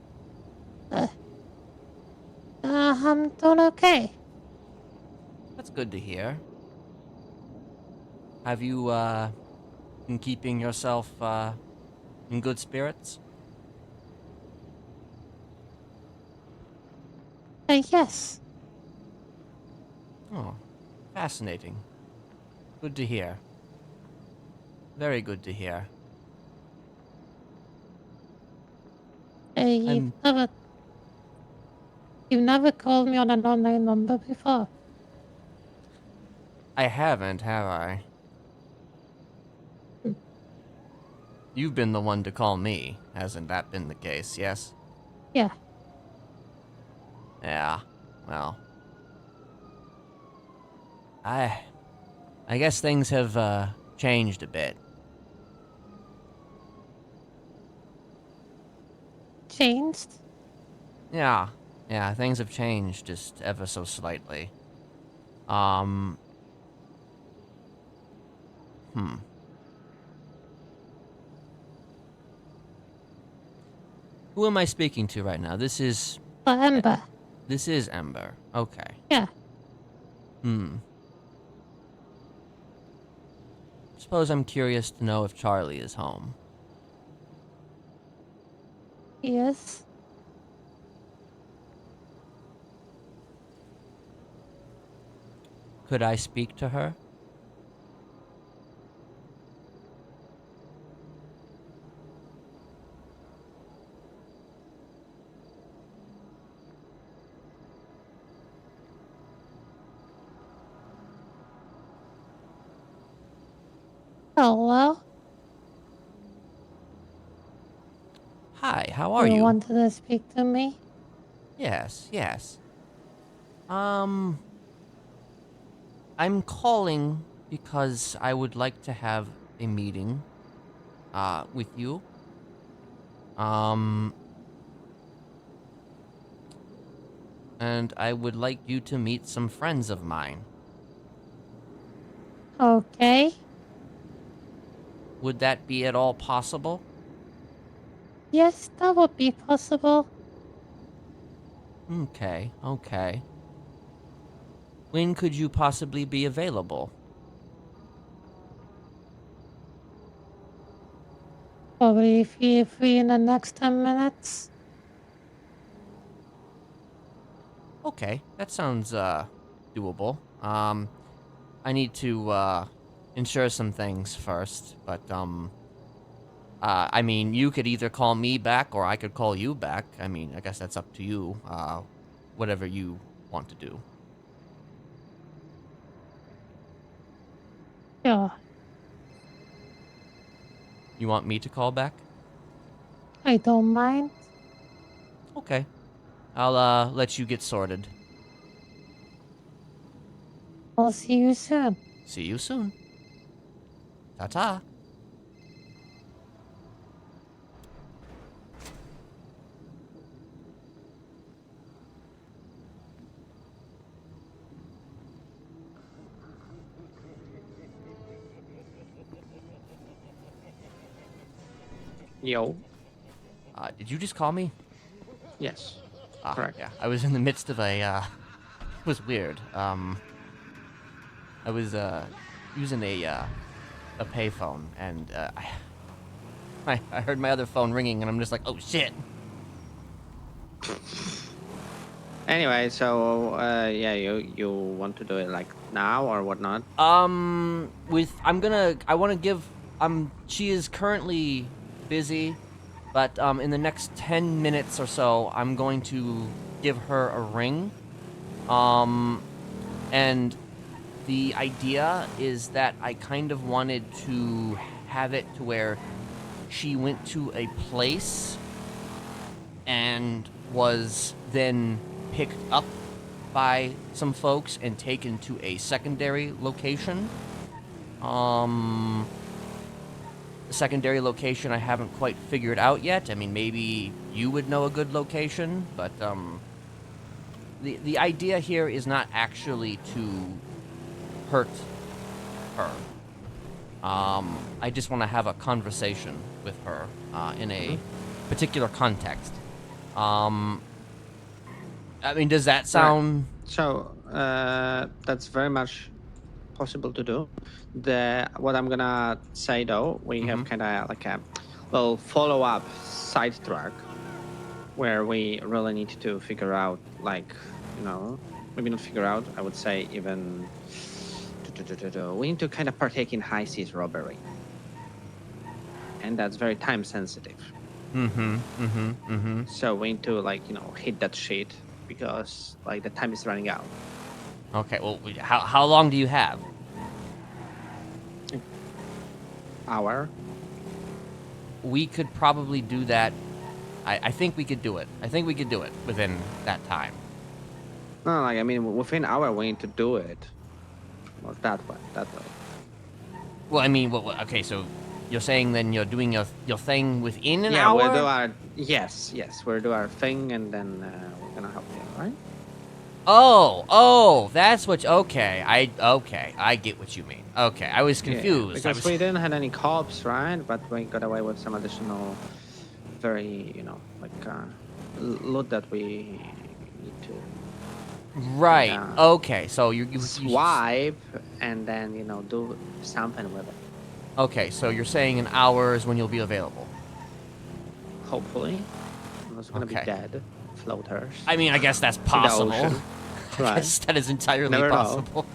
I'm doing okay. That's good to hear. Have you, been keeping yourself, in good spirits? Yes. Oh, fascinating. Good to hear. Very good to hear. You've I'm- never... You've never called me on an unknown number before. I haven't, have I? You've been the one to call me. Hasn't that been the case, yes? Yeah. Yeah, well. I guess things have, changed a bit. Changed? Yeah, things have changed just ever so slightly. Who am I speaking to right now? This is Ember. Ember. Okay. Yeah. Suppose I'm curious to know if Charlie is home. Yes. Could I speak to her? Hello? Hi, how are you? wanted to speak to me? Yes. I'm calling because I would like to have a meeting, with you. And I would like you to meet some friends of mine. Okay. Would that be at all possible? Yes, that would be possible. Okay. When could you possibly be available? Probably if you're free in the next 10 minutes. Okay, that sounds, doable. I need to, ensure some things first, but, I mean, you could either call me back or I could call you back. I mean, I guess that's up to you, whatever you want to do. Yeah, You want me to call back? I don't mind. Okay. I'll, let you get sorted. I'll see you soon. See you soon. Ta-ta. Yo. Did you just call me? Yes. Ah, Correct. yeah. I was in the midst of a, it was weird. I was, using a payphone, and, I heard my other phone ringing, and I'm just like, oh, shit. Anyway, so yeah, you want to do it like now or whatnot? I want to give, she is currently busy, but, in the next 10 minutes or so, I'm going to give her a ring. And the idea is that I kind of wanted to have it to where she went to a place and was then picked up by some folks and taken to a secondary location. The secondary location I haven't quite figured out yet. I mean, maybe you would know a good location, but the idea here is not actually to hurt her. I just want to have a conversation with her in a particular context. I mean, does that sound... So that's very much possible to do. What I'm gonna say though, we have kind of like a little follow-up side track where we really need to figure out, like, you know, maybe not figure out, I would say even we need to kind of partake in high seas robbery, and that's very time sensitive. So we need to, like, you know, hit that shit because like the time is running out. Okay, well, how long do you have? Hour. We could probably do that. I think we could do it. I think we could do it within that time. No, like, I mean, within hour we need to do it. Well, that way. Well, I mean, okay, so you're saying then you're doing your thing within an yeah, hour? we'll do our we'll do our thing, and then we're gonna help you, right? Oh, that's what. Okay, I get what you mean. Okay, I was confused. Yeah, because we didn't have any cops, right? But we got away with some additional, very, you know, like loot that we need to. Right. Okay. So you swipe and then, you know, do something with it. Okay. So you're saying in hours when you'll be available. Hopefully, unless we're gonna be Okay. dead, floaters. I mean, I guess that's possible. ocean. I Right. guess that is entirely Never know. possible.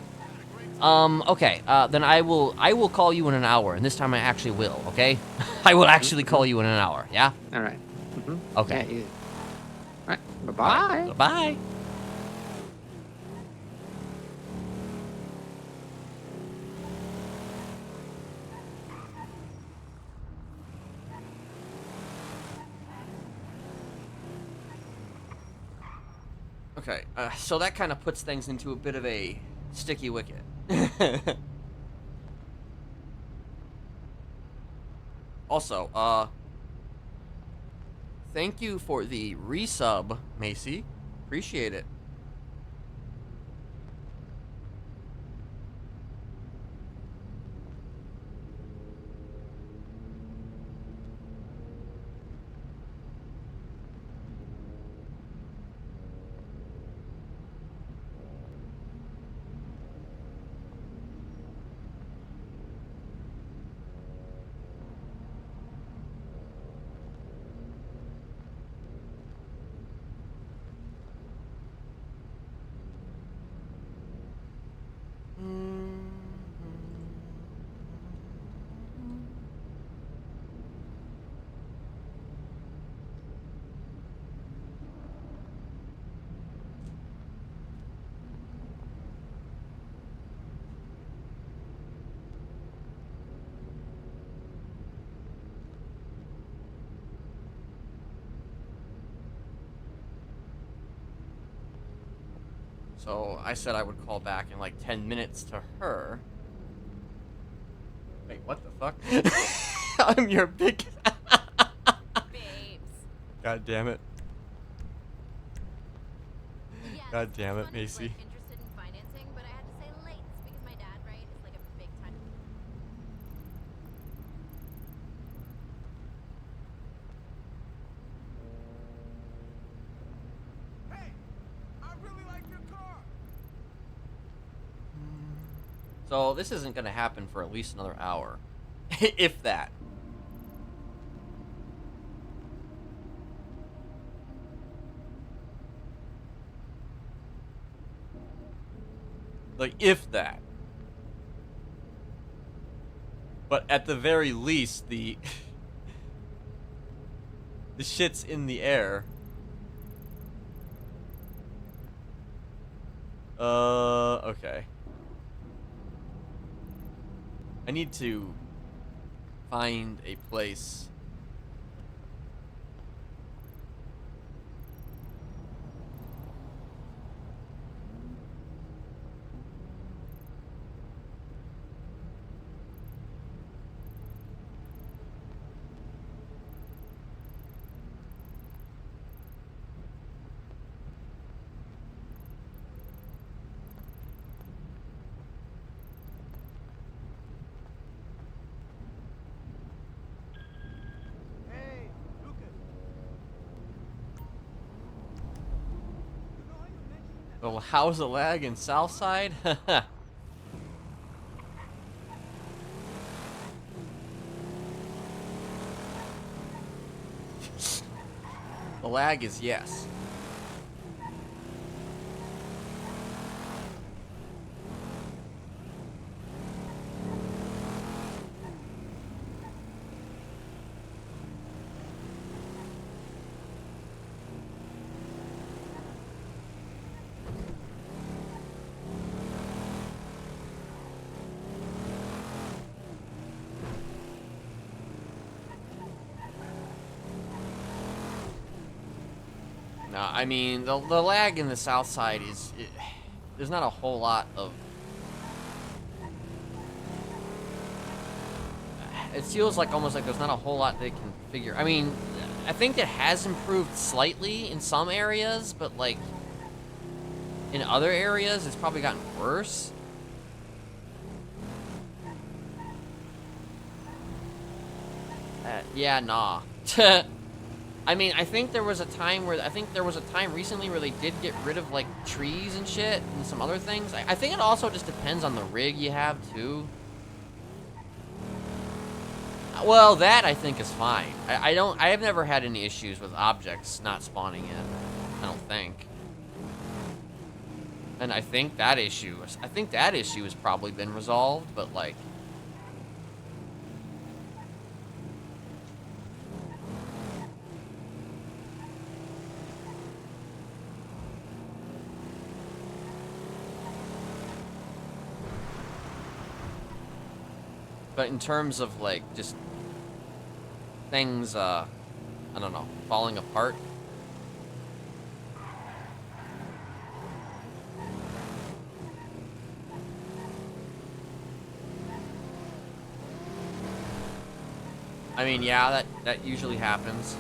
Okay. Then I will call you in an hour, and this time I actually will. Okay. I will actually call you in an hour. Yeah. All right. Okay. Yeah, easy. All right. Bye-bye. Bye. Okay, so that kind of puts things into a bit of a sticky wicket. Also, thank you for the resub, Macy. Appreciate it. So I said I would call back in like 10 minutes to her. Wait, what the fuck? I'm your big... Babes. God damn it. Yeah, God damn it, Sonny's, Macy. like, interested in financing, but I had to say late because my dad, right, is like a big time. Hey, I really like your car. So this isn't gonna happen for at least another hour. If that. Like, if that. But at the very least, the the shit's in the air. Okay. I need to find a place. Well, how's the lag in Southside? The lag is yes. No, I mean, the lag in the south side is... there's not a whole lot of... It feels like almost like there's not a whole lot they can figure... I mean, I think it has improved slightly in some areas, but, like, in other areas, it's probably gotten worse. Yeah, nah. I mean, I think there was a time recently where they did get rid of, like, trees and shit and some other things. I think it also just depends on the rig you have, too. Well, that I think is fine. I have never had any issues with objects not spawning in. I don't think. And I think that issue has probably been resolved, but, like... But in terms of, like, just things, I don't know, falling apart. I mean, yeah, that usually happens.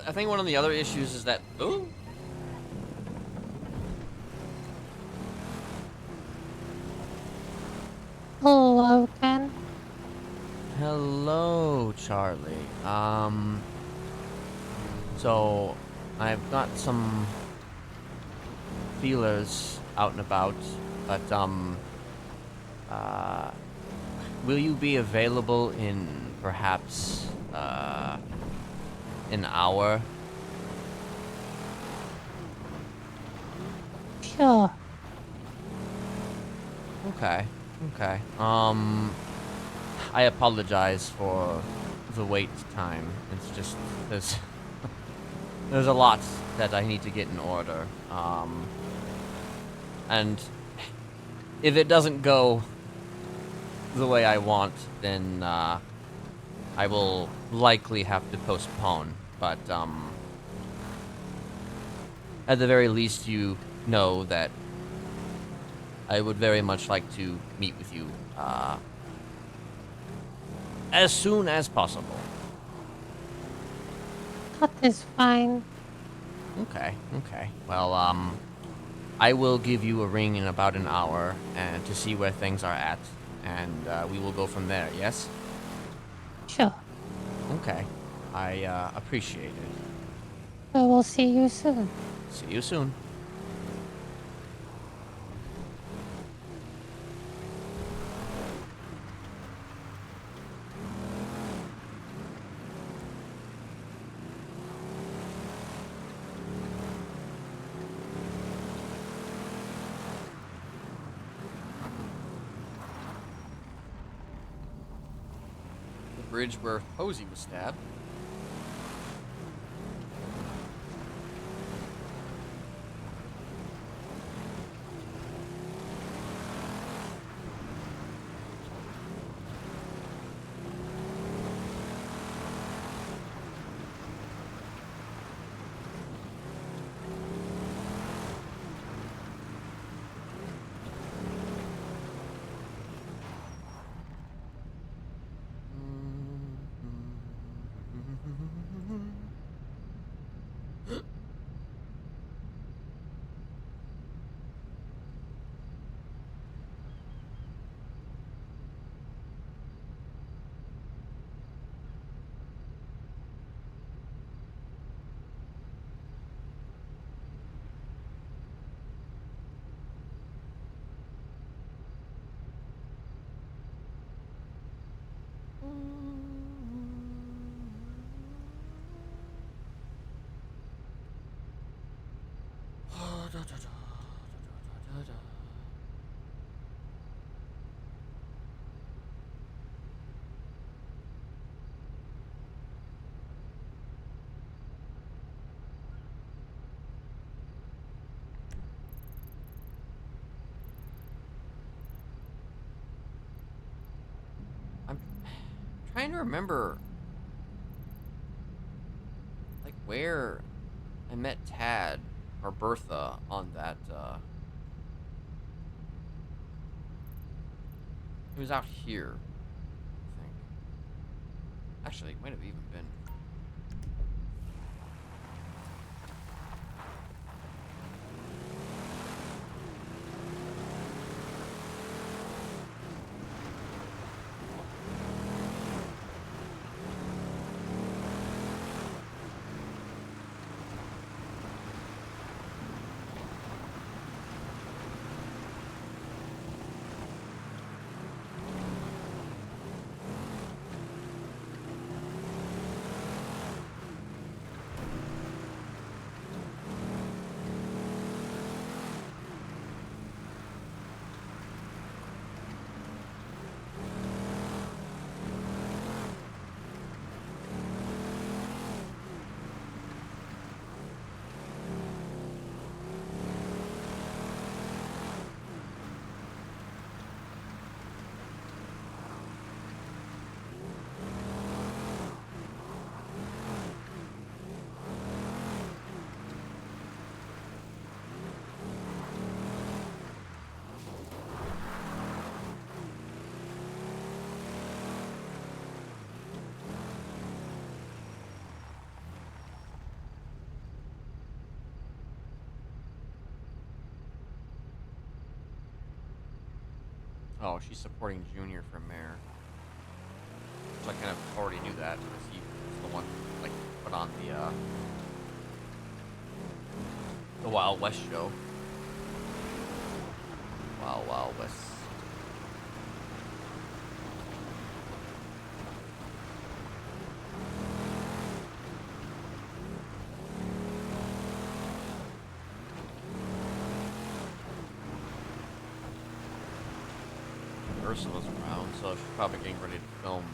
I think one of the other issues is that... Ooh! Hello, Ken. Hello, Charlie. So I've got some feelers out and about, but, will you be available in perhaps, an hour? Sure. Okay. I apologize for the wait time. It's just, there's a lot that I need to get in order. And if it doesn't go the way I want, then, I will likely have to postpone. But, at the very least, you know that I would very much like to meet with you, as soon as possible. That is fine. Okay. Well, I will give you a ring in about an hour and to see where things are at, and we will go from there, yes? Sure. Okay. I appreciate it. We will see you soon. See you soon. bridge where Posey was stabbed. I'm trying to remember, like, where I met Tad or Bertha on that, it was out here, I think. Actually, it might have even been. Oh, she's supporting Junior for mayor. So I kind of already knew that because he was the one, like, put on the Wild West show. Wild Wild West. Ursula's around, so she's probably getting ready to film.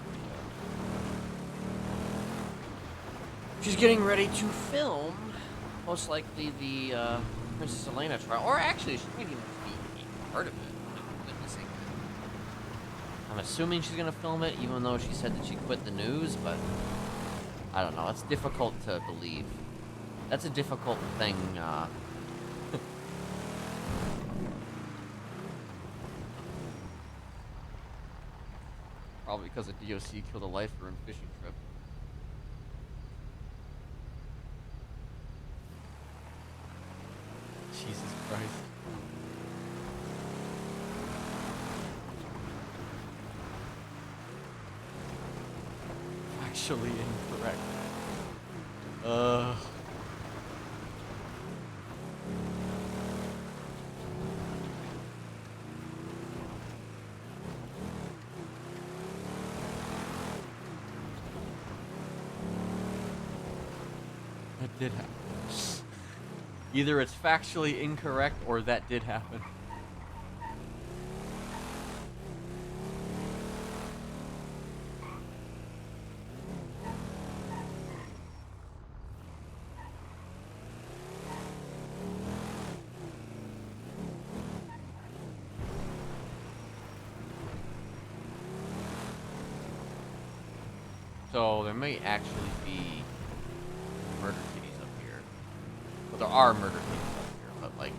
She's getting ready to film, most likely, the Princess Elena trial. Or actually, she might even be part of it, like witnessing it. I'm assuming she's going to film it, even though she said that she quit the news, but I don't know. It's difficult to believe. That's a difficult thing, probably because a DOC killed a lifer in fishing trip. Jesus Christ. Actually incorrect. That did happen. Either it's factually incorrect or that did happen. So there may actually be murder kitties up here. Well, there are murder kitties up here, but like,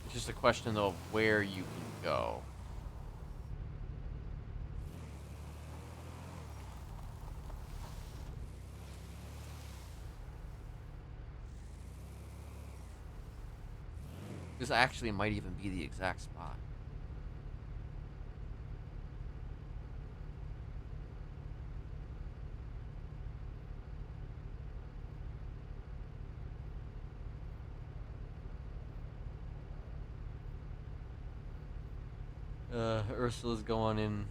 it's just a question though of where you can go. This actually might even be the exact spot. Ursula's going in.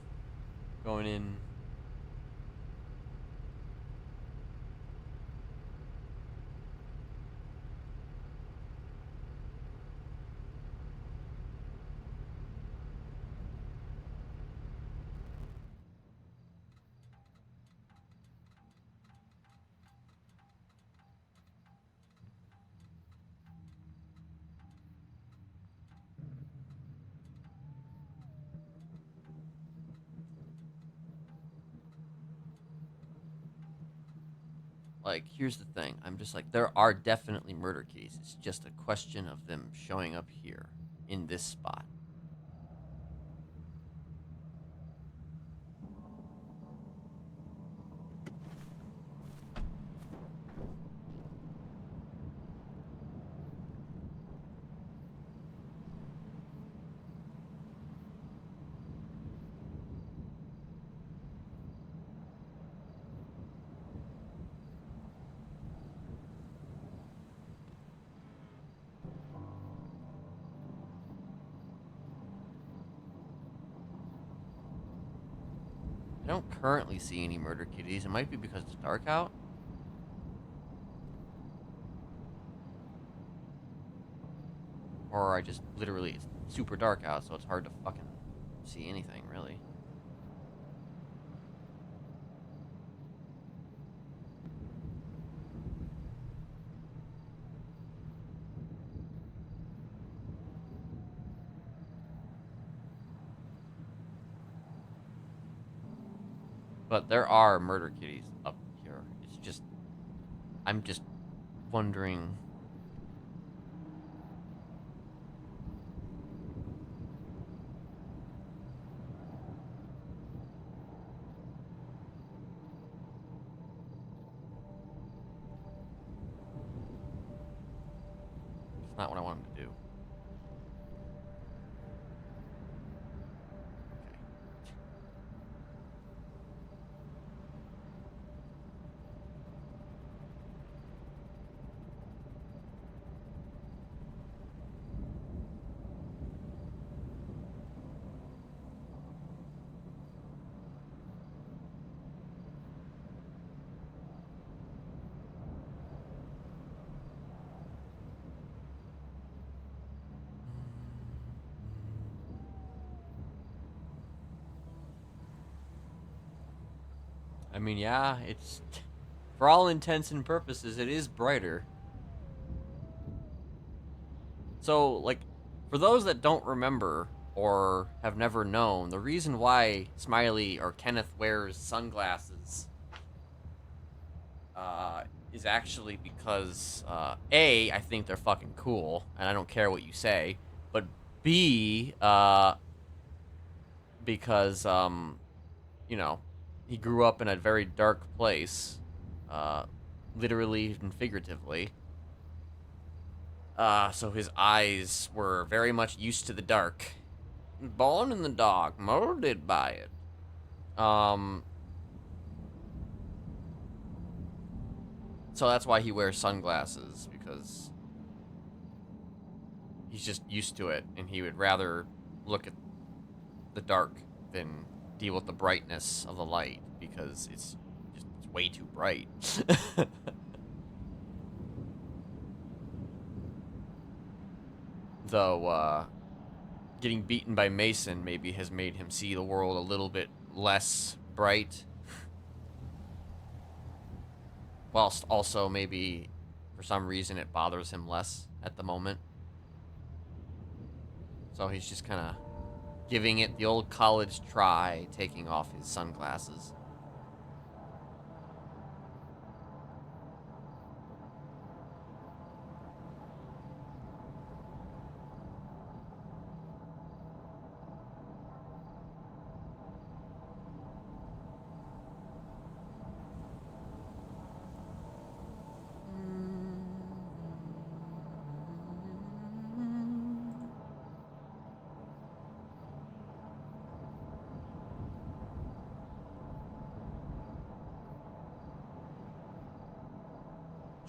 Like, here's the thing. I'm just like, there are definitely murder kitties. It's just a question of them showing up here in this spot. I don't currently see any murder kitties. It might be because it's dark out. Or I just literally, it's super dark out, so it's hard to fucking see anything, really. But there are murder kitties up here. It's just, I'm just wondering. It's not what I want him to do. I mean, yeah, it's, for all intents and purposes, it is brighter. So, like, for those that don't remember or have never known, the reason why Smiley or Kenneth wears sunglasses is actually because, A, I think they're fucking cool, and I don't care what you say, but B, because, you know, he grew up in a very dark place, literally and figuratively. So his eyes were very much used to the dark. Born in the dark, molded by it. So that's why he wears sunglasses, because he's just used to it, and he would rather look at the dark than deal with the brightness of the light, because it's way too bright. Though, getting beaten by Mason maybe has made him see the world a little bit less bright. Whilst also maybe, for some reason, it bothers him less at the moment. So he's just kind of giving it the old college try, taking off his sunglasses.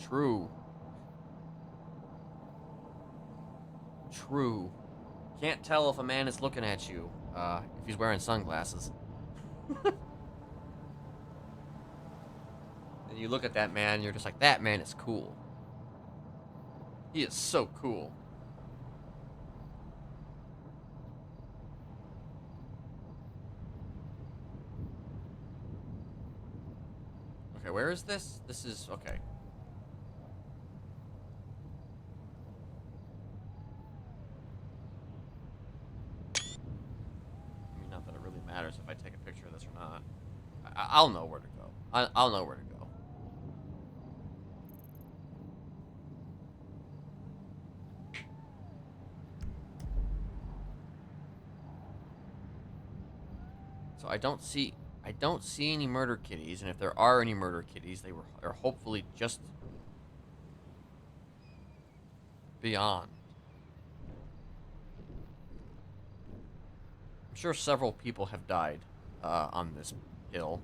True. True. Can't tell if a man is looking at you, if he's wearing sunglasses. And you look at that man, you're just like, that man is cool. He is so cool. Okay, where is this? This is, okay. I mean, not that it really matters if I take a picture of this or not. I'll know where to go. I'll know where to go. So I don't see any murder kitties, and if there are any murder kitties, they're hopefully just beyond. I'm sure several people have died on this hill.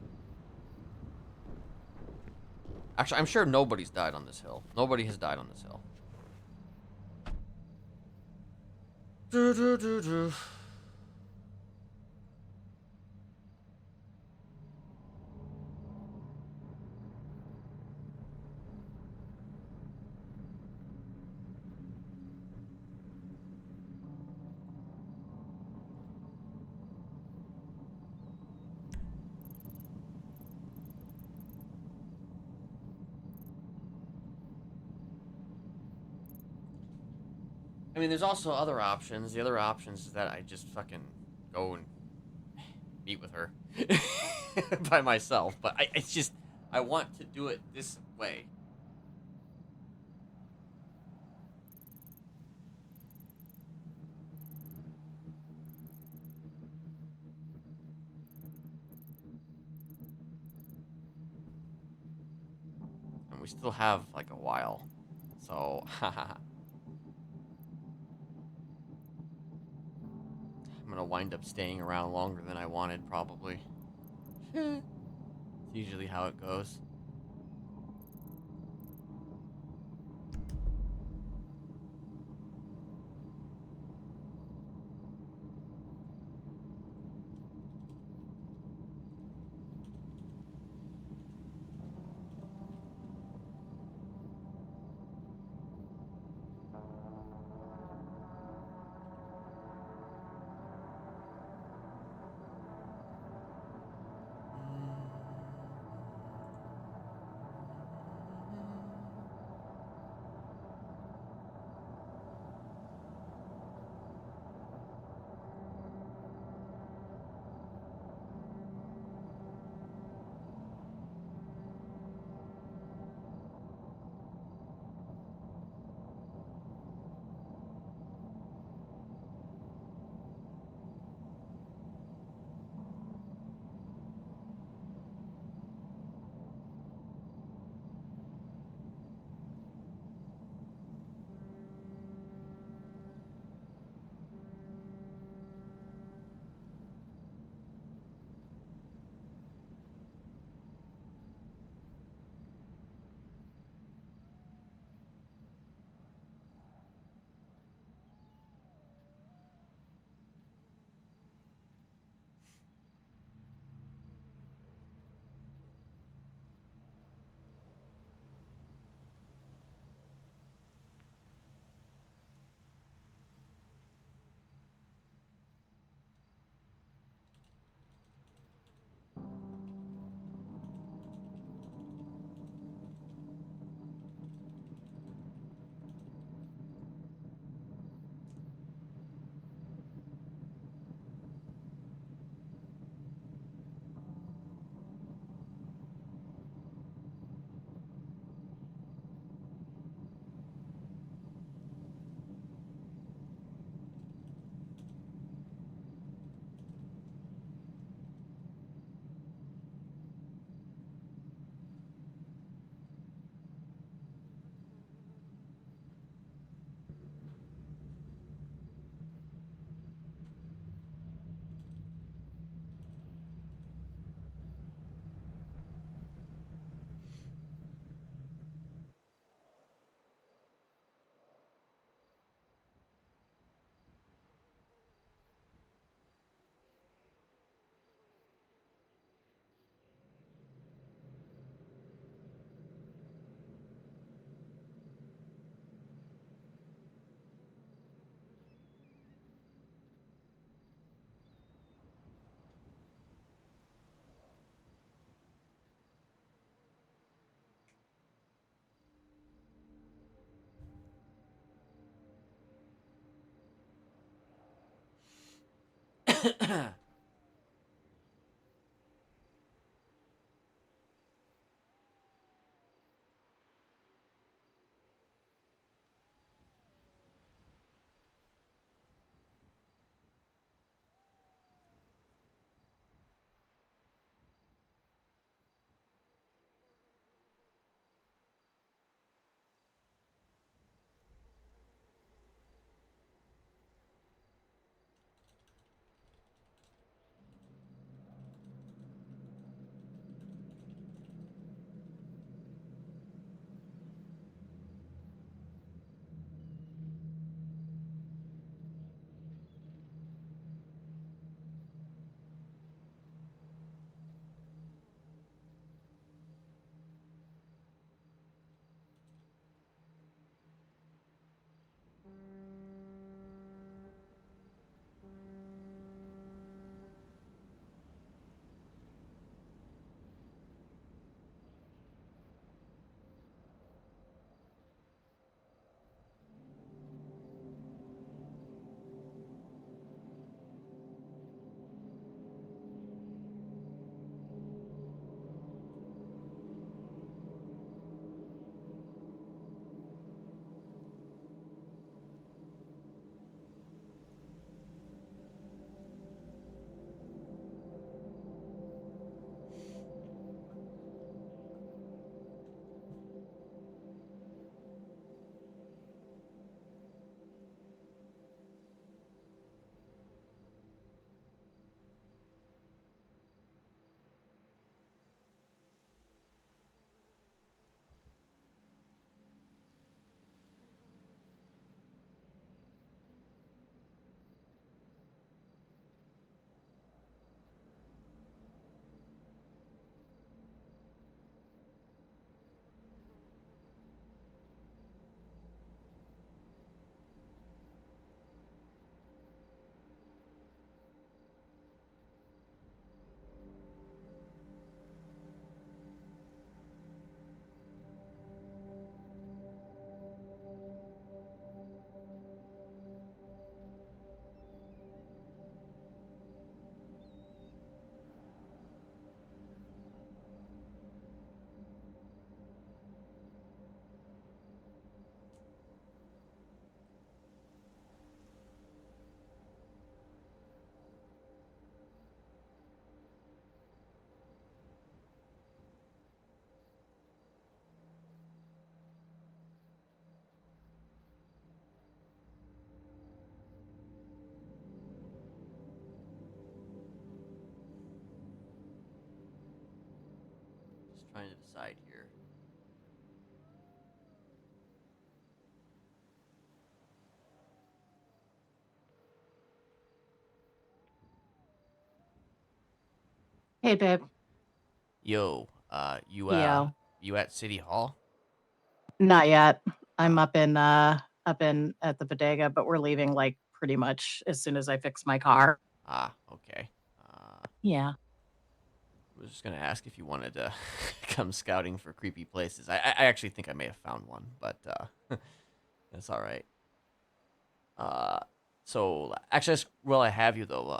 Actually, I'm sure nobody's died on this hill. Nobody has died on this hill. I mean, there's also other options. The other options is that I just fucking go and meet with her by myself. But it's just, I want to do it this way. And we still have, like, a while. So, haha. I'm gonna wind up staying around longer than I wanted, probably. It's usually how it goes. Just trying to decide here. Hey, babe. Yo, you Yo. you at City Hall? Not yet. I'm up in at the bodega, but we're leaving like pretty much as soon as I fix my car. Ah, okay. Yeah. I was just gonna ask if you wanted to come scouting for creepy places. I actually think I may have found one, but that's all right. So actually, well, I have you though.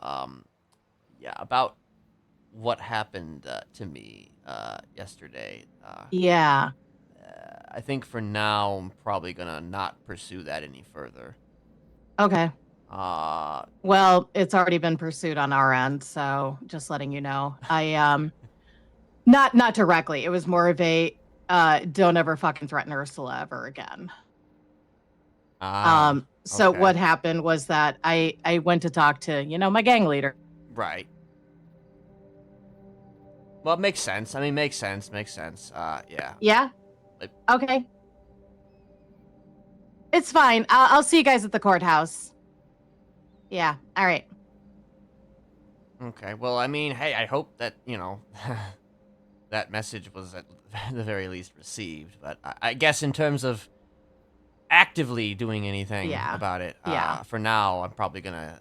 Yeah, about what happened to me yesterday. Yeah. I think for now, I'm probably gonna not pursue that any further. Okay. Uh, Well, it's already been pursued on our end, so just letting you know. I not directly. It was more of a don't ever fucking threaten Ursula ever again. So okay. what happened was that I went to talk to, my gang leader. Right. Well, it makes sense. I mean, makes sense. Yeah. Yeah? Like- Okay. It's fine. I'll see you guys at the courthouse. Yeah. All right. Okay. Well, I mean, hey, I hope that that message was at the very least received. But I guess in terms of actively doing anything Yeah. about it, Yeah. for now, I'm probably gonna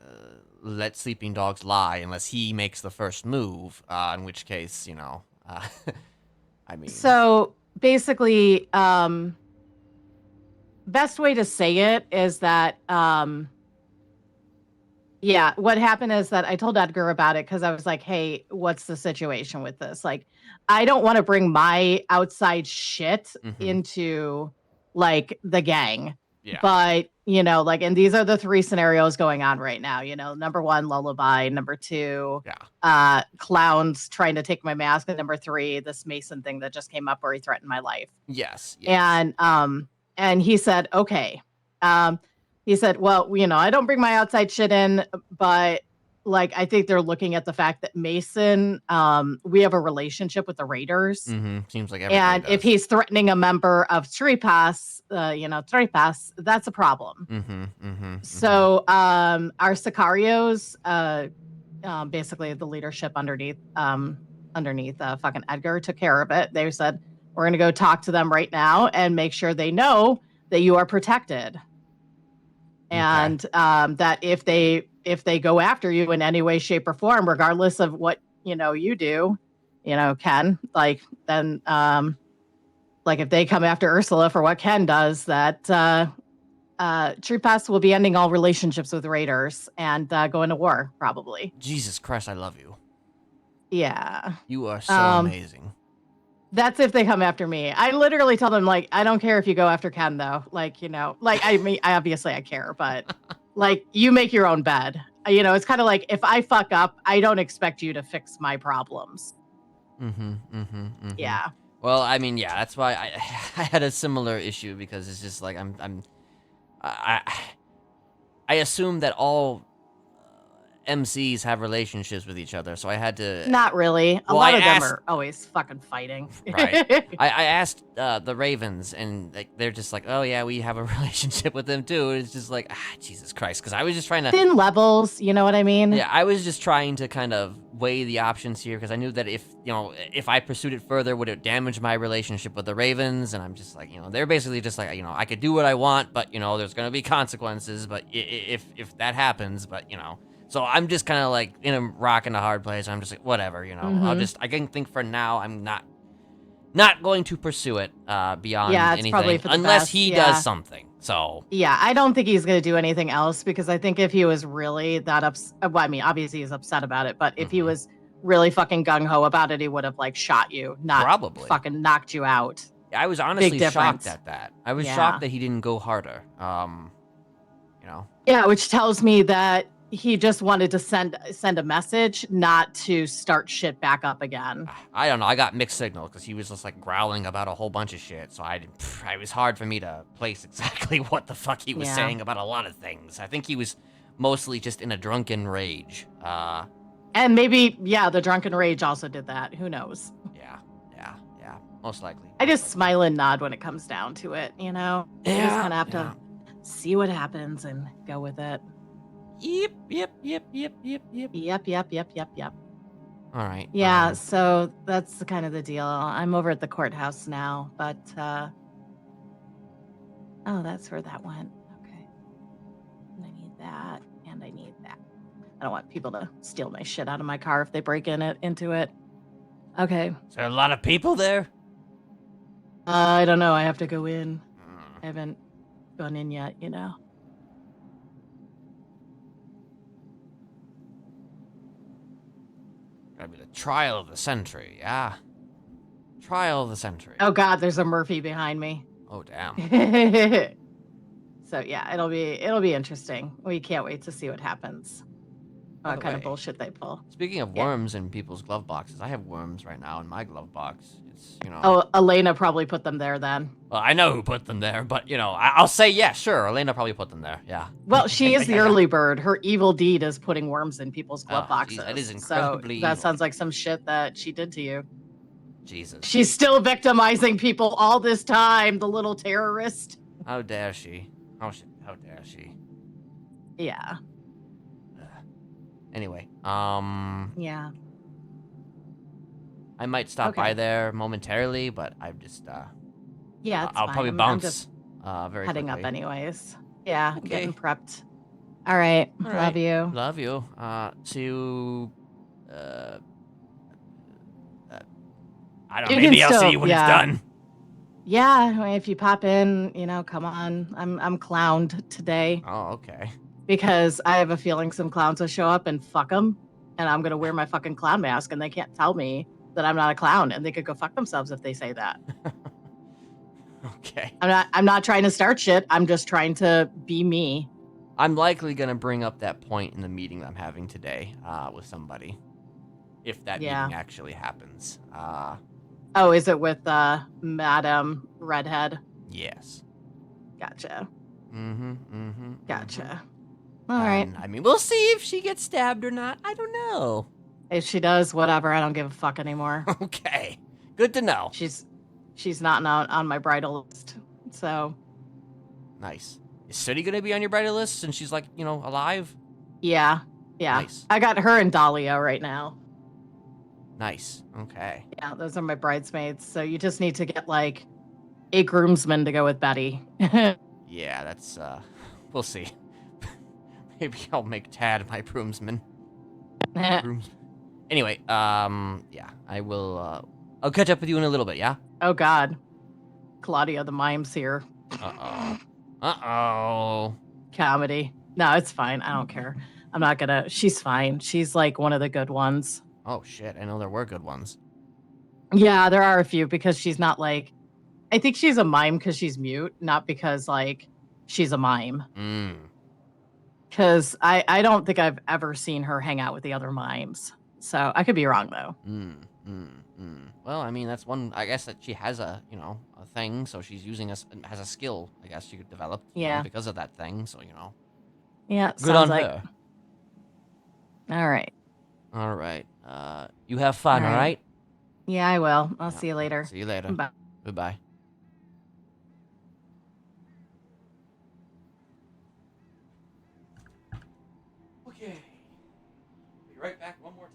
let sleeping dogs lie unless he makes the first move. In which case, I mean, So basically, best way to say it is that Yeah, what happened is that I told Edgar about it because I was like, hey, what's the situation with this? Like, I don't want to bring my outside shit into like the gang. Yeah. But, like, and these are the 3 scenarios going on right now. Number 1, lullaby. Number 2, clowns trying to take my mask. And number 3, this Mason thing that just came up where he threatened my life. Yes. And he said, okay. He said, well, I don't bring my outside shit in, but like, I think they're looking at the fact that Mason, we have a relationship with the Raiders. Seems like everybody And does. if he's threatening a member of Tripas, Tripas, that's a problem. So our Sicarios, basically the leadership underneath fucking Edgar took care of it. They said, we're going to go talk to them right now and make sure they know that you are protected. And that if they go after you in any way, shape, or form, regardless of what you do, Ken, like then like if they come after Ursula for what Ken does, that Tripas will be ending all relationships with Raiders and going to war, probably. Jesus Christ, I love you. Yeah. You are so amazing. That's if they come after me. I literally tell them, like, I don't care if you go after Ken, though. Like, like, I mean, obviously I care, but like, you make your own bed. It's kind of like, if I fuck up, I don't expect you to fix my problems. Yeah. Well, I mean, yeah, that's why I had a similar issue, because it's just like, I assume that all MCs have relationships with each other, so I had to... Not really. A lot of them are always fucking fighting. Right. I asked the Ravens, and they're just like, oh yeah, we have a relationship with them too. It's just like, Jesus Christ, because I was just trying to... Thin levels, you know what I mean? Yeah, I was just trying to kind of weigh the options here, because I knew that if I pursued it further, would it damage my relationship with the Ravens? And I'm just like, they're basically just like, I could do what I want, but, there's going to be consequences, but if that happens, but, So I'm just kind of like in a rock and a hard place. I'm just like, whatever, I can think for now I'm not going to pursue it beyond anything unless he does something. So yeah, I don't think he's going to do anything else, because I think if he was really that upset, well, I mean, obviously he's upset about it, but if he was really fucking gung-ho about it, he would have like shot you, not probably fucking knocked you out. I was honestly shocked at that. I was shocked that he didn't go harder. Yeah, which tells me that he just wanted to send a message, not to start shit back up again. I don't know. I got mixed signal because he was just like growling about a whole bunch of shit. So it was hard for me to place exactly what the fuck he was saying about a lot of things. I think he was mostly just in a drunken rage. And maybe, the drunken rage also did that. Who knows? Yeah. Most likely. I just smile and nod when it comes down to it, You Yeah. You just kind of have to see what happens and go with it. Yep. All right. Yeah, so that's kind of the deal. I'm over at the courthouse now, but that's where that went. Okay. And I need that, and I need that. I don't want people to steal my shit out of my car if they break into it. Okay. Is there a lot of people there? I don't know. I have to go in. I haven't gone in yet, Gotta be the trial of the century, yeah. Trial of the century. Oh God, there's a Murphy behind me. Oh damn. So yeah, it'll be interesting. We can't wait to see what happens. What kind of bullshit they pull. Speaking of worms in people's glove boxes, I have worms right now in my glove box. It's Oh, Elena probably put them there then. Well, I know who put them there, but I'll say yeah, sure. Elena probably put them there. Yeah. Well, she is the early bird. Her evil deed is putting worms in people's glove boxes. Geez, that is incredibly So that evil. sounds like some shit that she did to you. Jesus. She's still victimizing people all this time, the little terrorist. How dare she? How dare she? Yeah. Anyway, Yeah. I might stop by there momentarily, but I'm just Yeah, it's I'll fine. probably I'm bounce just very heading quickly. up anyways. Yeah, Okay. getting prepped. All right. All Love right. you. Love you. See you. I don't know. You Maybe can I'll see still- you when yeah. it's done. Yeah, if you pop in, come on. I'm clowned today. Oh, okay. because I have a feeling some clowns will show up and fuck them, and I'm gonna wear my fucking clown mask, and they can't tell me that I'm not a clown, and they could go fuck themselves if they say that. Okay. I'm not trying to start shit. I'm just trying to be me. I'm likely gonna bring up that point in the meeting I'm having today with somebody, if that meeting actually happens. Oh, is it with Madam Redhead? Yes. Gotcha. Mm-hmm. Gotcha. All right. I mean, we'll see if she gets stabbed or not. I don't know. If she does, whatever. I don't give a fuck anymore. Okay. Good to know. She's not on my bridal list. So. Nice. Is Sooty gonna be on your bridal list since she's like, alive? Yeah. Nice. I got her and Dahlia right now. Nice. Okay. Yeah, those are my bridesmaids. So you just need to get like a groomsman to go with Betty. Yeah, that's we'll see. Maybe I'll make Tad my groomsman. Anyway, yeah, I will I'll catch up with you in a little bit, yeah? Oh god. Claudia the mime's here. Uh-oh. Comedy. No, it's fine. I don't care. I'm not gonna. She's fine. She's like one of the good ones. Oh shit, I know there were good ones. Yeah, there are a few because she's not like. I think she's a mime because she's mute, not because like she's a mime. Because I don't think I've ever seen her hang out with the other mimes. So I could be wrong though. Well, I mean that's one. I guess that she has a a thing, so she's using has a skill. I guess she could develop. Because of that thing. So Yeah. Good on her. All right. All right. You have fun. All right. Yeah, I will. I'll see you later. See you later. Bye. Goodbye. Okay. Be right back one more time.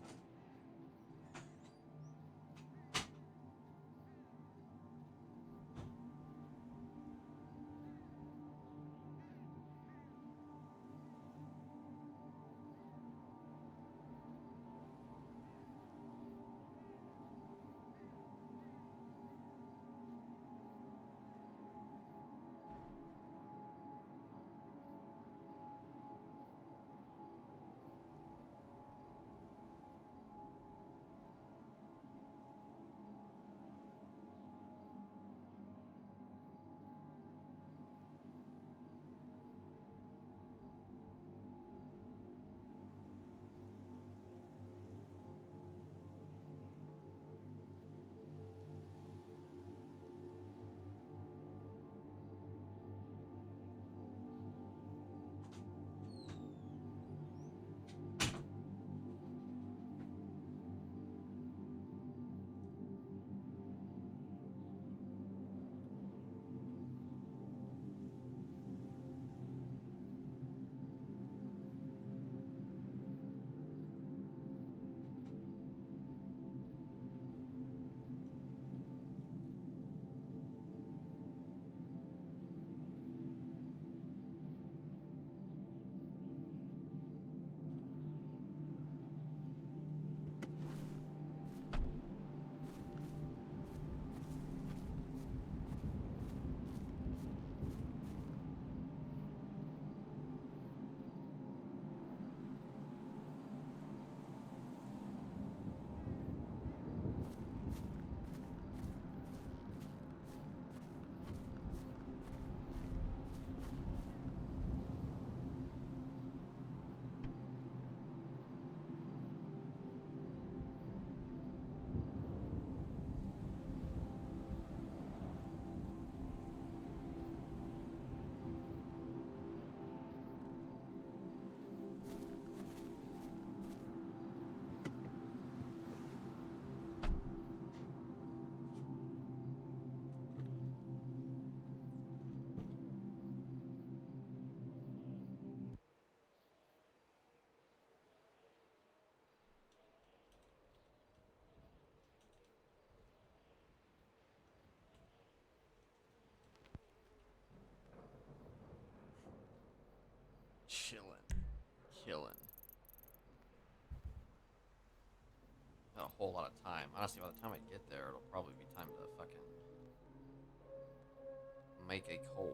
Killing. Not a whole lot of time. Honestly, by the time I get there, it'll probably be time to fucking make a coal.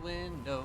window.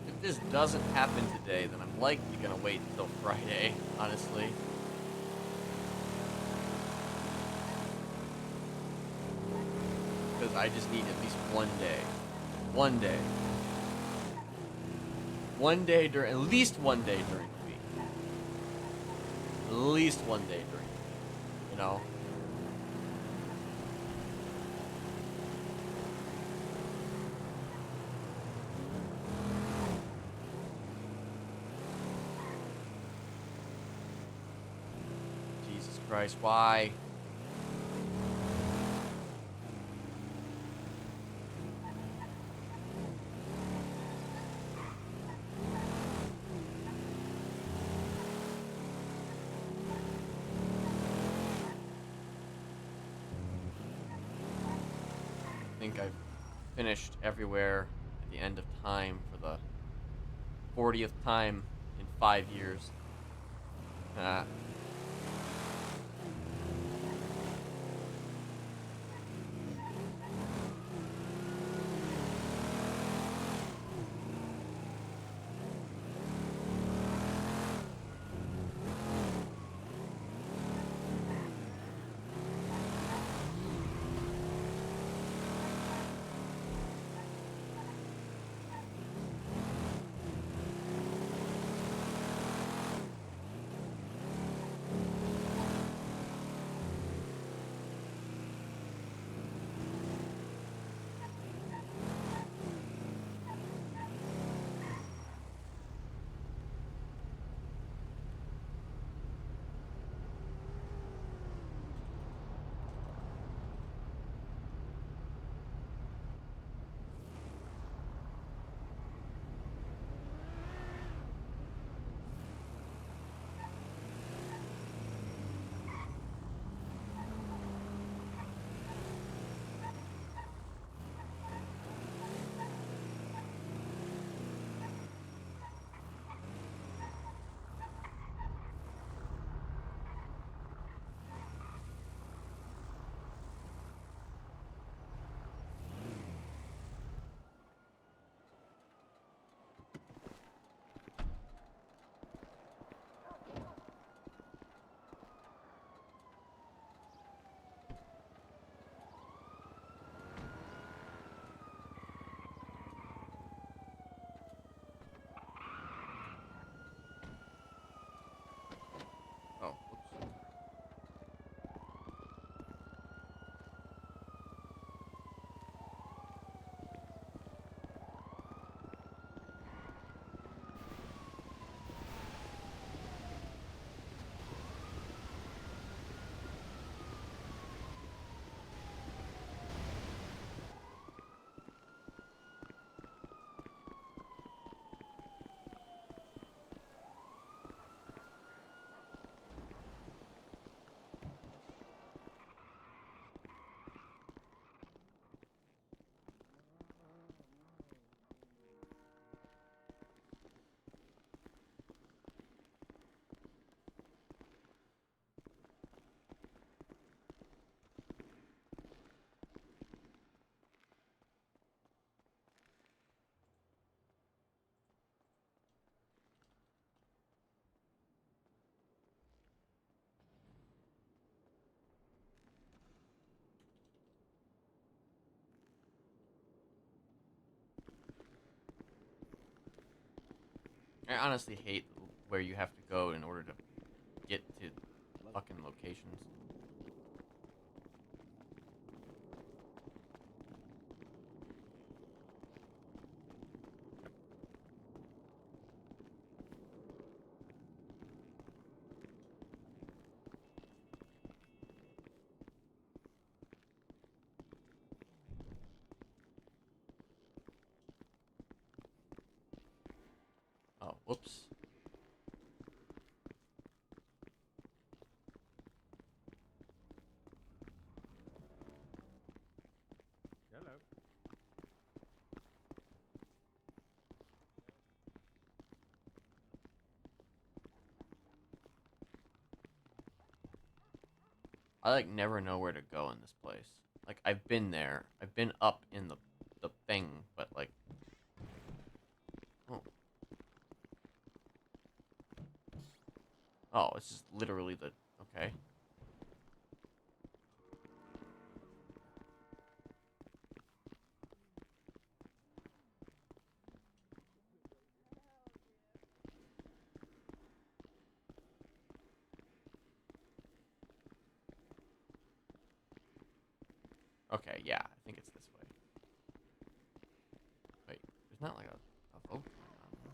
If this doesn't happen today, then I'm likely gonna wait until Friday, honestly. Because I just need at least one day. One day. One day during, at least one day during the week. At least one day during the week, you know? Jesus Christ, why? I think I've finished everywhere at the end of time for the 40th time in 5 years. I honestly hate where you have to go in order to get to fucking locations. Oh, whoops. Hello. I like never know where to go in this place. Like I've been there. I've been up in the thing, but like oh. Oh, it's just literally the okay. Okay, yeah, I think it's this way. Wait, there's not like a vote going on there.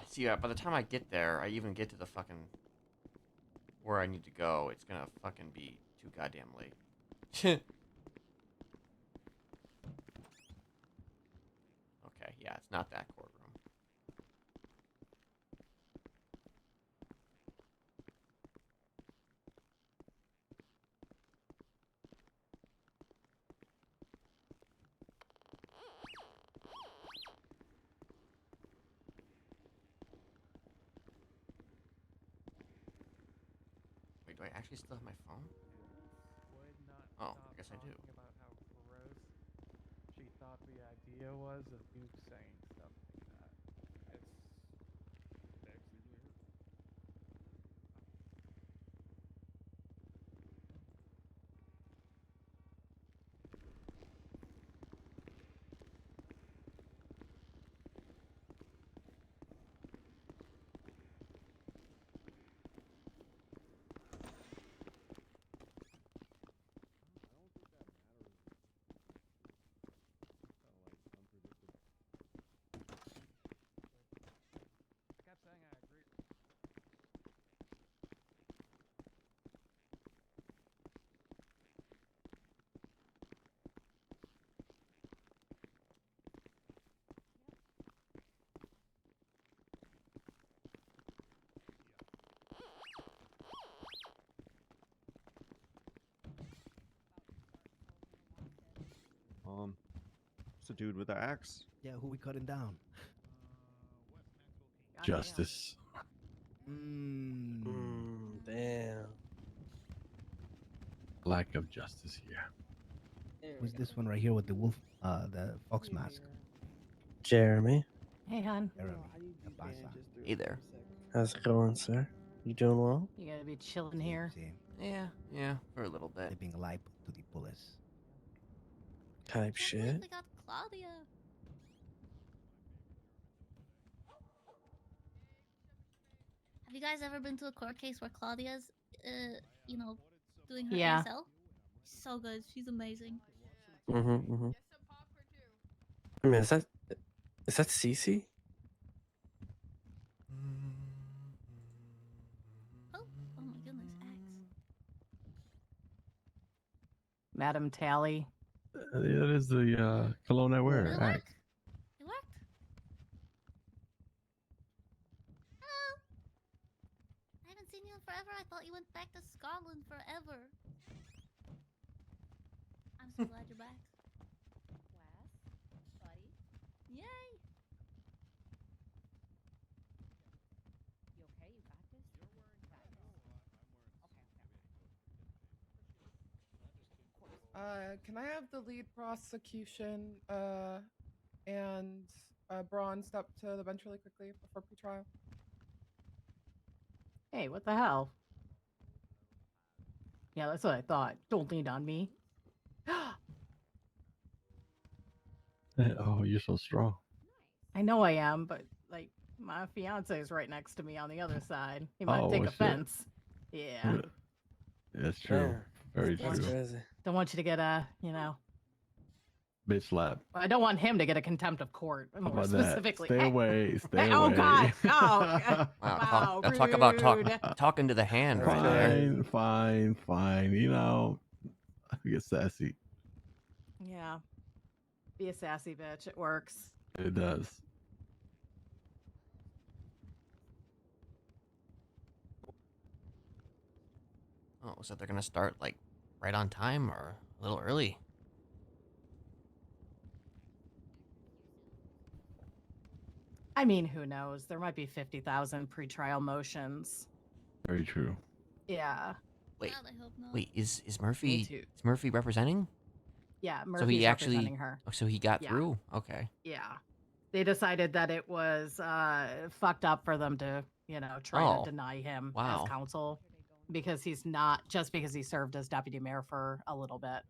See, by the time I get there, I even get to the fucking where I need to go, it's gonna fucking be too goddamn late. Okay, yeah, it's not that courtroom. Wait, do I actually still have my phone? Oh, I guess I do. About how gross she thought the idea was of you saying stuff like that. It's actually weird. I kept saying I agree. It's the dude with the axe. Yeah, who we cutting down? Justice. Damn. Lack of justice here. Who's this one right here with the wolf, the fox mask? Jeremy. Hey, hon. Jeremy. ¿Qué pasa? Hey there. How's it going, sir? You doing well? You gotta be chilling here. Yeah, for a little bit. Living life to the fullest. Type shit. We got Claudia. Have you guys ever been to a court case where Claudia's, doing her Yeah. ASL? So good. She's amazing. Mm-hmm. I mean, is that Cece? Oh my goodness, Axe. Madam Tally. That is the cologne I wear. It Axe. worked. It worked. Hello. I haven't seen you in forever. I thought you went back to Scotland forever. I'm so glad you're back. Can I have the lead prosecution and Braun step to the bench really quickly before pretrial? Hey, what the hell? Yeah, that's what I thought. Don't lean on me. Oh, you're so strong. I know I am, but like my fiance is right next to me on the other side. He might Oh, take well, shit. offense. Yeah. That's true. Yeah, Very that's true. crazy. Don't want you to get a, Bitch slap. I don't want him to get a contempt of court. How More about specifically. that? Stay away. Stay Oh away. God! Oh, Wow, wow! talk about Rude. talking to the hand right there. Fine. You know, I get sassy. Yeah. Be a sassy bitch. It works. It does. Oh, so they're gonna start like right on time or a little early? I mean, who knows? There might be 50,000 pretrial motions. Very true. Yeah. Wait, God, I hope not. wait, is Me Murphy too. is Murphy representing? Yeah, So Murphy's he actually, representing her. oh, so he got Yeah. through. Okay. Yeah. They decided that it was fucked up for them to, try Oh, to deny him wow. as counsel because he's not, just because he served as deputy mayor for a little bit.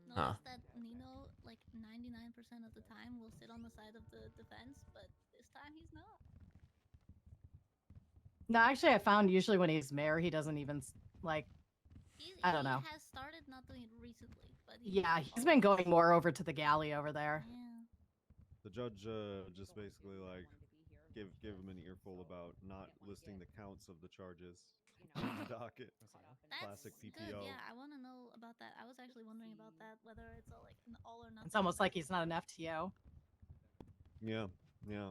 Notice that Nino, like 99% of the time, will sit on the side of the defense, but this time he's not. No, actually, I found usually when he's mayor, he doesn't even, I don't know. He has started not doing it recently, but Yeah, he's been going more over to the galley over there. The judge just basically like give him an earful about not listing the counts of the charges on the docket. Classic PPO. Good, yeah, I want to know about that. I was actually wondering about that, whether it's like an all or nothing. It's almost like he's not an FTO. Yeah,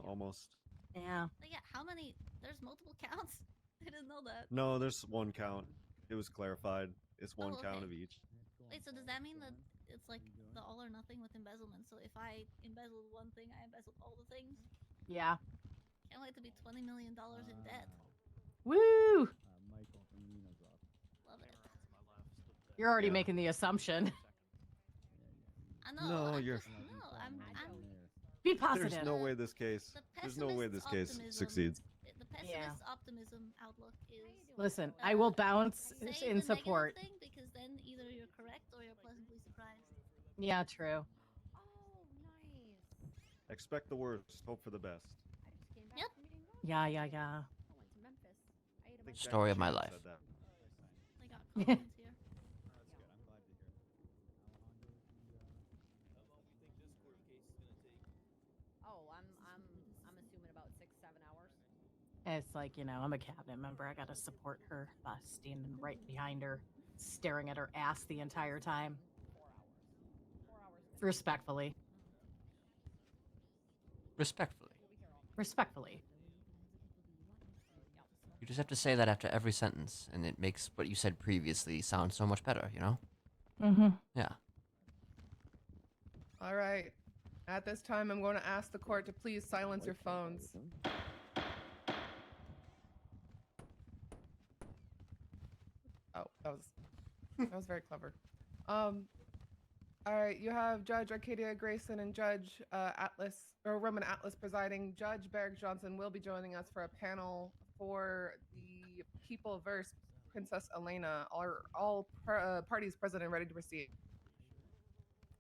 almost. Yeah. But yeah, how many? There's multiple counts? I didn't know that. No, there's one count. It was clarified. It's one count okay. of each. Wait, so does that mean that it's like the all or nothing with embezzlement? So if I embezzled one thing, I embezzled all the things? Yeah. Can't wait to be $20 million in debt. Woo! Love it. You're already making the assumption. I know. No, you're. I'm Be positive. There's no way this case. There's no way this case succeeds. The pessimist optimism outlook is. Listen, I will bounce say in the support. negative thing, because then either you're correct or you're pleasantly surprised. Yeah, true. Expect the worst. Hope for the best. Yep. Yeah. I think Story of my Jackie life. Chan said that. I got comments here. Oh, I'm assuming about 6-7 hours. It's like, I'm a cabinet member. I gotta support her by standing right behind her, staring at her ass the entire time. 4 hours. Respectfully. Respectfully. You just have to say that after every sentence, and it makes what you said previously sound so much better, you know? Mm-hmm. Yeah. All right. At this time, I'm going to ask the court to please silence your phones. Oh, that was very clever. All right, you have Judge Arcadia Grayson and Judge Roman Atlas presiding. Judge Barrick Johnson will be joining us for a panel for the People versus Princess Elena. Are all parties present and ready to proceed?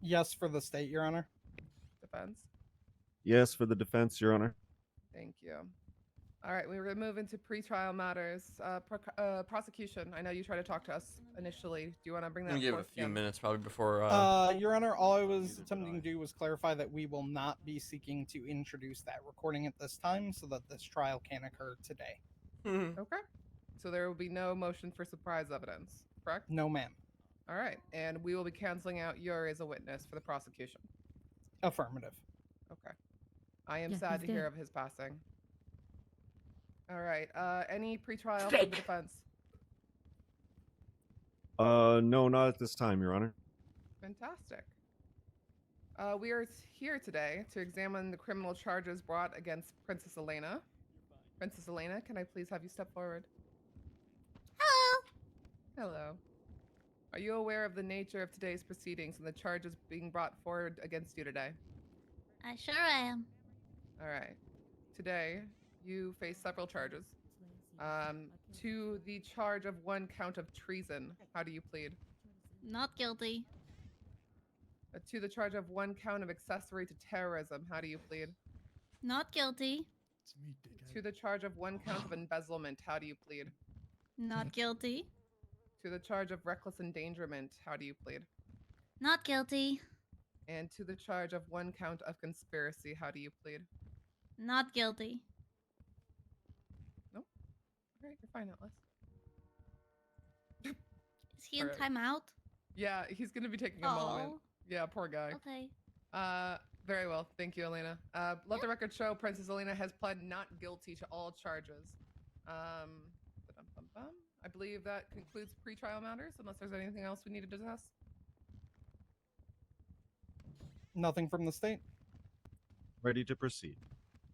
Yes, for the state, Your Honor. Defense. Yes, for the defense, Your Honor. Thank you. All right, we're going to move into pretrial matters. Prosecution, I know you tried to talk to us initially. Do you want to bring that give a forth few again? minutes probably before. Your Honor, all I was attempting to do was clarify that we will not be seeking to introduce that recording at this time so that this trial can occur today. Okay. So there will be no motion for surprise evidence, correct? No, ma'am. All right, and we will be canceling out Yuri as a witness for the prosecution. Affirmative. Okay. I am Yeah, sad he's to hear dead. of his passing. All right. Any pretrial for the defense? No, not at this time, Your Honor. Fantastic. We are here today to examine the criminal charges brought against Princess Elena. Princess Elena, can I please have you step forward? Hello. Hello. Are you aware of the nature of today's proceedings and the charges being brought forward against you today? I sure am. All right. Today, you face several charges. To the charge of 1 count of treason, how do you plead? Not guilty. To the charge of 1 count of accessory to terrorism, how do you plead? Not guilty. To the charge of 1 count of embezzlement, how do you plead? Not guilty. To the charge of reckless endangerment, how do you plead? Not guilty. And to the charge of 1 count of conspiracy, how do you plead? Not guilty. Nope. All right, you're fine, Atlas. Is he in Alright. timeout? Yeah, he's gonna be taking a moment. Oh. Yeah, poor guy. Okay. Very well. Thank you, Elena. Let the record show Princess Elena has pled not guilty to all charges. Ba-dum-bum-bum. I believe that concludes pre-trial matters, unless there's anything else we need to discuss. Nothing from the state. Ready to proceed.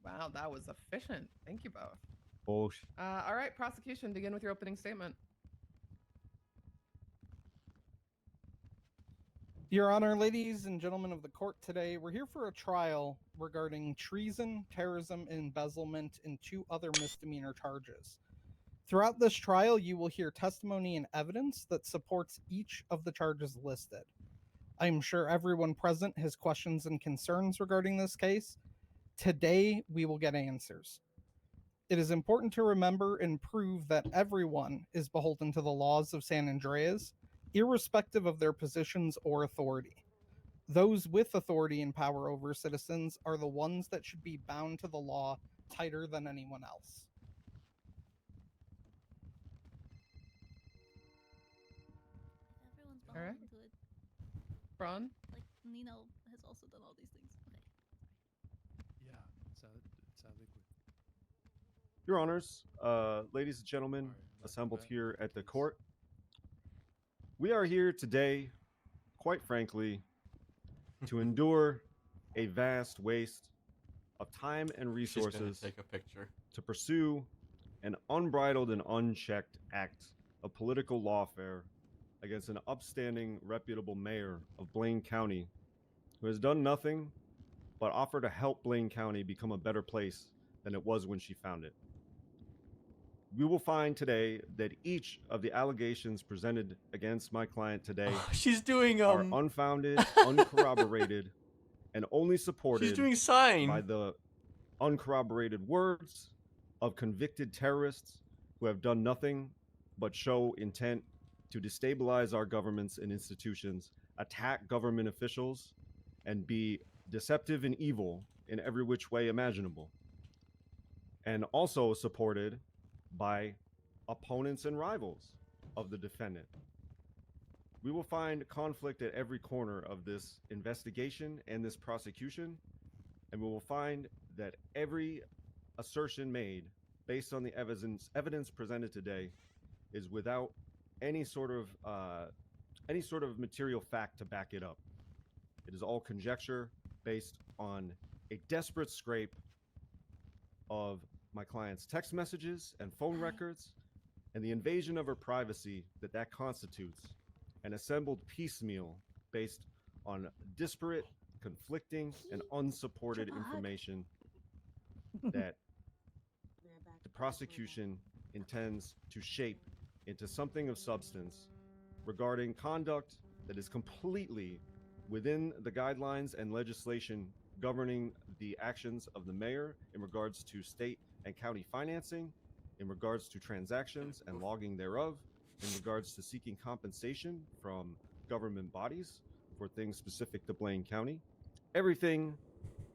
Wow, that was efficient. Thank you both. Bullshit. All right, prosecution, begin with your opening statement. Your Honor, ladies and gentlemen of the court, today we're here for a trial regarding treason, terrorism, and embezzlement, and 2 other misdemeanor charges. Throughout this trial, you will hear testimony and evidence that supports each of the charges listed. I'm sure everyone present has questions and concerns regarding this case. Today, we will get answers. It is important to remember and prove that everyone is beholden to the laws of San Andreas, irrespective of their positions or authority. Those with authority and power over citizens are the ones that should be bound to the law tighter than anyone else. Everyone's All right. beholden to it. Braun? Like, Nino has also done all these things. Okay. Yeah, it's liquid. Your Honors, ladies and gentlemen, assembled here at the court. We are here today, quite frankly, to endure a vast waste of time and She's gonna resources take a picture. to pursue an unbridled and unchecked act of political lawfare against an upstanding, reputable mayor of Blaine County who has done nothing but offer to help Blaine County become a better place than it was when she found it. We will find today that each of the allegations presented against my client today She's doing are unfounded, uncorroborated, and only supported She's doing sign by the uncorroborated words of convicted terrorists who have done nothing but show intent to destabilize our governments and institutions, attack government officials, and be deceptive and evil in every which way imaginable. And also supported by opponents and rivals of the defendant. We will find conflict at every corner of this investigation and this prosecution, and we will find that every assertion made based on the evidence presented today is without any sort of material fact to back it up. It is all conjecture based on a desperate scrape of my client's text messages and phone records, and the invasion of her privacy that constitutes, and assembled piecemeal based on disparate, conflicting, and unsupported information that the prosecution intends to shape into something of substance regarding conduct that is completely within the guidelines and legislation governing the actions of the mayor in regards to state and county financing, in regards to transactions and logging thereof, in regards to seeking compensation from government bodies for things specific to Blaine County. Everything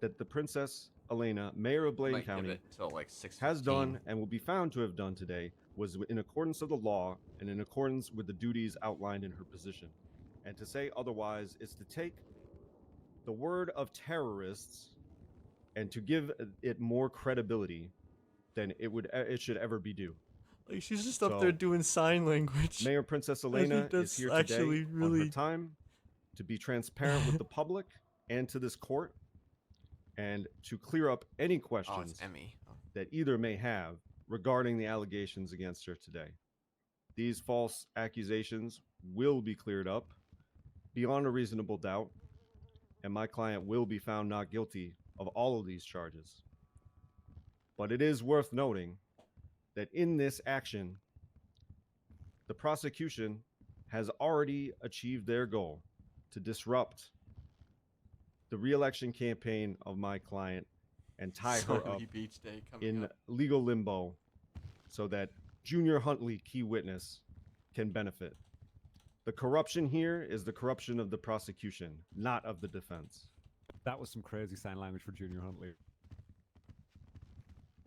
that the Princess Elena, mayor of Blaine Might give County, it till like 6:15. has done and will be found to have done today was in accordance of the law and in accordance with the duties outlined in her position. And to say otherwise is to take the word of terrorists and to give it more credibility than it should ever be due. Like, she's just up there doing sign language. Mayor Princess I Elena think that's is here actually today really on her time to be transparent with the public and to this court, and to clear up any questions Emmy. that either may have regarding the allegations against her today. these false accusations will be cleared up beyond a reasonable doubt, and my client will be found not guilty of all of these charges. But it is worth noting that in this action, the prosecution has already achieved their goal to disrupt the re-election campaign of my client and tie her up Sunny Beach Day coming in up. legal limbo so that Junior Huntley, key witness, can benefit. The corruption here is the corruption of the prosecution, not of the defense. That was some crazy sign language for Junior Huntley.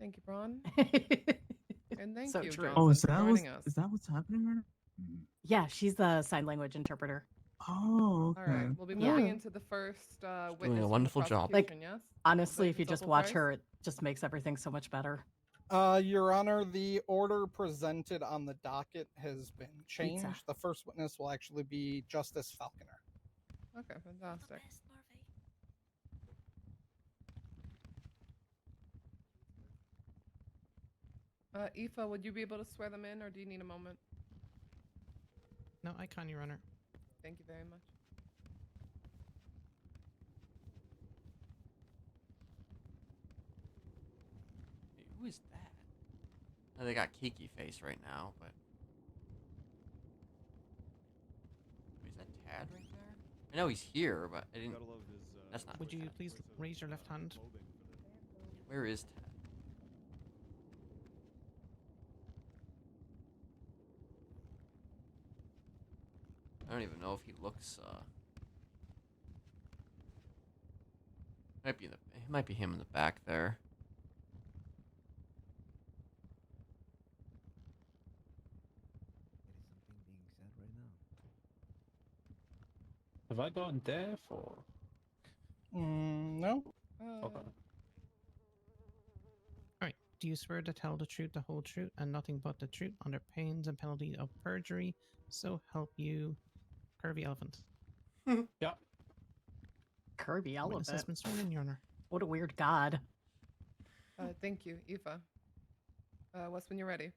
Thank you, Braun. And thank So you, true. Johnson, Oh, is for that joining us. is that what's happening right now? Yeah, she's the sign language interpreter. Oh, All okay. right, we'll be Yeah. moving into the first witness doing a from the wonderful job. prosecution, Like, yes? honestly, Is if that you just Soulful watch Price? her, it just makes everything so much better. Your Honor, the order presented on the docket has been changed. Pizza. The first witness will actually be Justice Falconer. Okay, fantastic. Aoife, would you be able to swear them in, or do you need a moment? No, I can, Your Honor. Thank you very much. Hey, who is that? Oh, they got Kiki face right now, but wait, is that Tad right there? I know he's here, but I didn't. That's not. Would you please raise your left hand? Where is Tad? I don't even know if he looks. Might be in the. It might be him in the back there. Have I gone deaf or? No. Okay. Alright, do you swear to tell the truth, the whole truth, and nothing but the truth under pains and penalty of perjury? So help you, Curvy Elephant. Yeah. Kirby Witness Elephant. has been sworn in, Your Honor. What a weird god. Thank you, Aoife. Wes, when you're ready.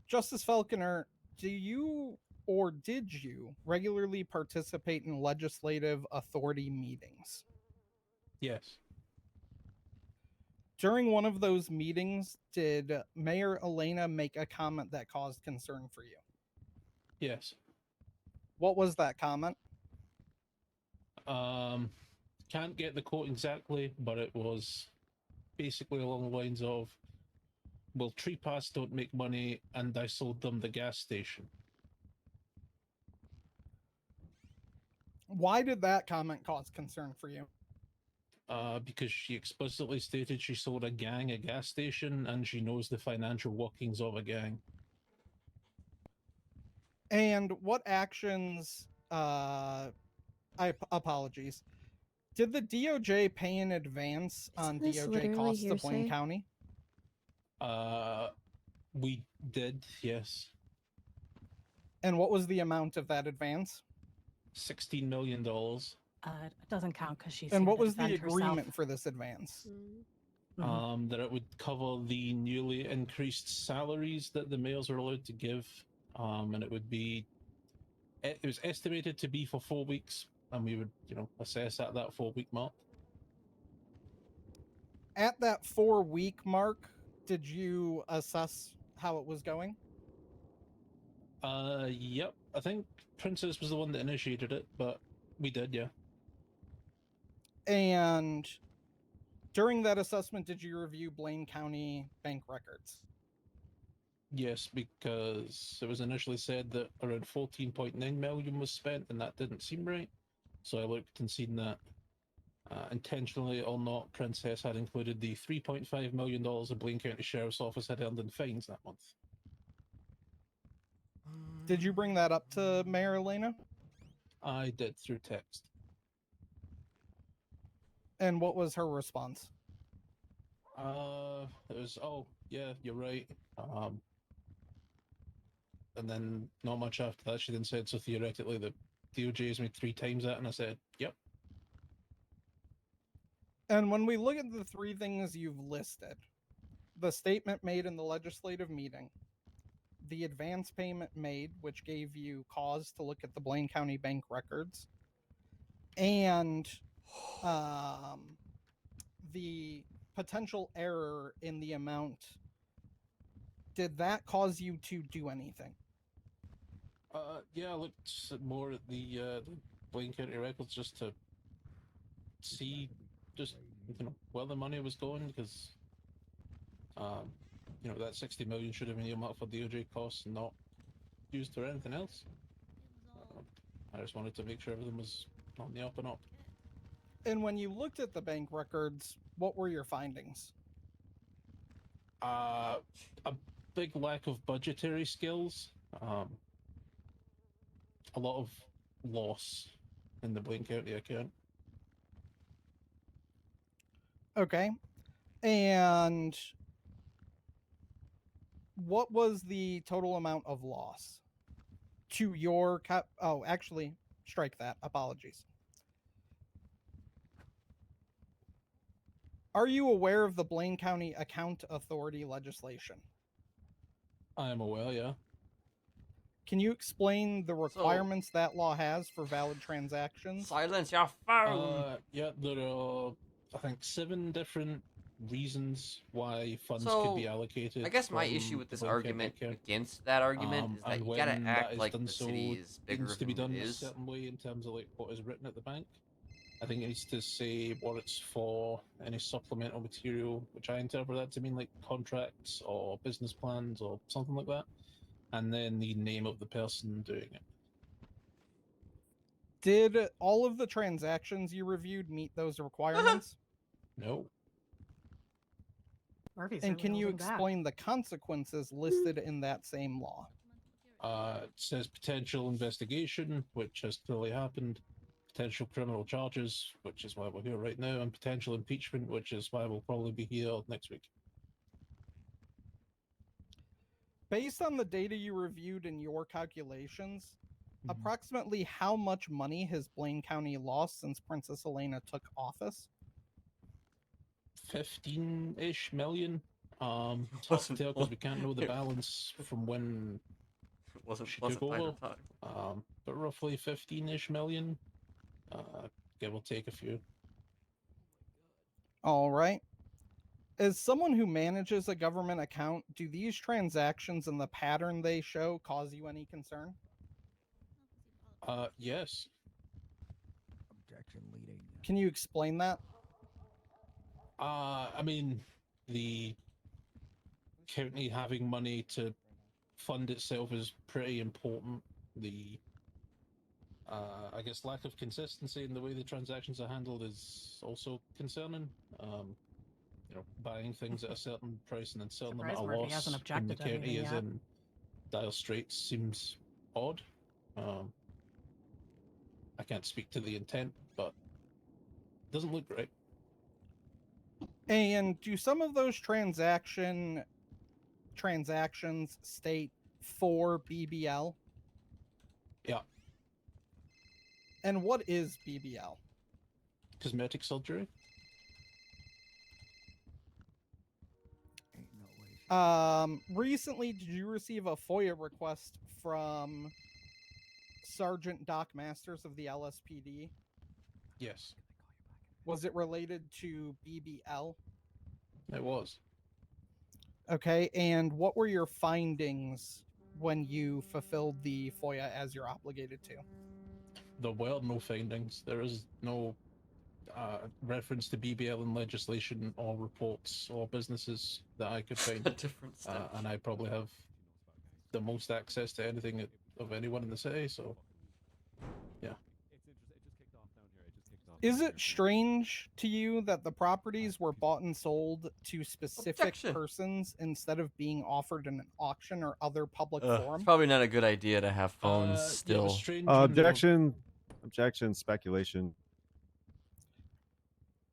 Justice Falconer, do you or did you regularly participate in legislative authority meetings? Yes. During one of those meetings, did Mayor Elena make a comment that caused concern for you? Yes. What was that comment? Can't get the quote exactly, but it was basically along the lines of, well, Tree Pass don't make money, and I sold them the gas station. Why did that comment cause concern for you? Because she explicitly stated she sold a gang a gas station, and she knows the financial workings of a gang. And what actions, apologies. Did the DOJ pay in advance on this DOJ literally costs to Blaine hearsay? County? We did, yes. And what was the amount of that advance? $16 million. It doesn't count because she's. And here what to was the defend herself. agreement for this advance? That it would cover the newly increased salaries that the mayors are allowed to give, and it would be. It was estimated to be for 4 weeks, and we would, assess at that 4-week mark. At that 4-week mark, did you assess how it was going? Yep. I think Princess was the one that initiated it, but we did, yeah. And during that assessment, did you review Blaine County bank records? Yes, because it was initially said that around 14.9 million was spent, and that didn't seem right. So I looked and seen that intentionally or not, Princess had included the $3.5 million the Blaine County Sheriff's Office had earned in fines that month. Did you bring that up to Mayor Elena? I did, through text. And what was her response? It was, oh, yeah, you're right. And then not much after that, she then said, so theoretically the DOJ has made 3 times that, and I said, yep. And when we look at the three things you've listed, the statement made in the legislative meeting, the advance payment made, which gave you cause to look at the Blaine County Bank records, and the potential error in the amount, did that cause you to do anything? Yeah, I looked more at the Blaine County records just to see where the money was going, because that 60 million should have been earmarked for DOJ costs and not used for anything else. I just wanted to make sure everything was on the up and up. And when you looked at the bank records, what were your findings? A big lack of budgetary skills. A lot of loss in the Blaine County account. Okay. And what was the total amount of loss to your actually, strike that. Apologies. Are you aware of the Blaine County Account Authority legislation? I am aware, yeah. Can you explain the requirements that law has for valid transactions? Silence your phone. Yeah, there are, I think, 7 different reasons why funds could be allocated. I guess my issue with this argument against that argument is that you gotta act like the city is bigger needs to be than done it a is. certain way in terms of like what is written at the bank. I think it needs to say what it's for, any supplemental material, which I interpret that to mean like contracts or business plans or something like that, and then the name of the person doing it. Did all of the transactions you reviewed meet those requirements? No. And can you explain the consequences listed in that same law? It says potential investigation, which has clearly happened, potential criminal charges, which is why we're here right now, and potential impeachment, which is why we'll probably be here next week. Based on the data you reviewed in your calculations, approximately how much money has Blaine County lost since Princess Elena took office? 15-ish million. It's hard to tell because we can't know the balance from when she took over. But roughly 15-ish million. Give or take a few. All right. As someone who manages a government account, do these transactions and the pattern they show cause you any concern? Yes. Objection leading. Can you explain that? I mean, the county having money to fund itself is pretty important. The I guess lack of consistency in the way the transactions are handled is also concerning. Buying things at a certain price and then selling them at a Surprised Murphy loss hasn't when the objected to county anything is yet. in dire straits seems odd. I can't speak to the intent, but it doesn't look right. And do some of those transactions state for BBL? Yeah. And what is BBL? Cosmetic surgery. Recently, did you receive a FOIA request from Sergeant Doc Masters of the LSPD? Yes. Was it related to BBL? It was. Okay, and what were your findings when you fulfilled the FOIA as you're obligated to? There were no findings. There is no reference to BBL in legislation or reports or businesses that I could find. Different stuff. And I probably have the most access to anything of anyone in the city, so yeah. Is it strange to you that the properties were bought and sold to specific persons instead of being offered in an auction or other public forum? It's probably not a good idea to have phones still. Objection, speculation.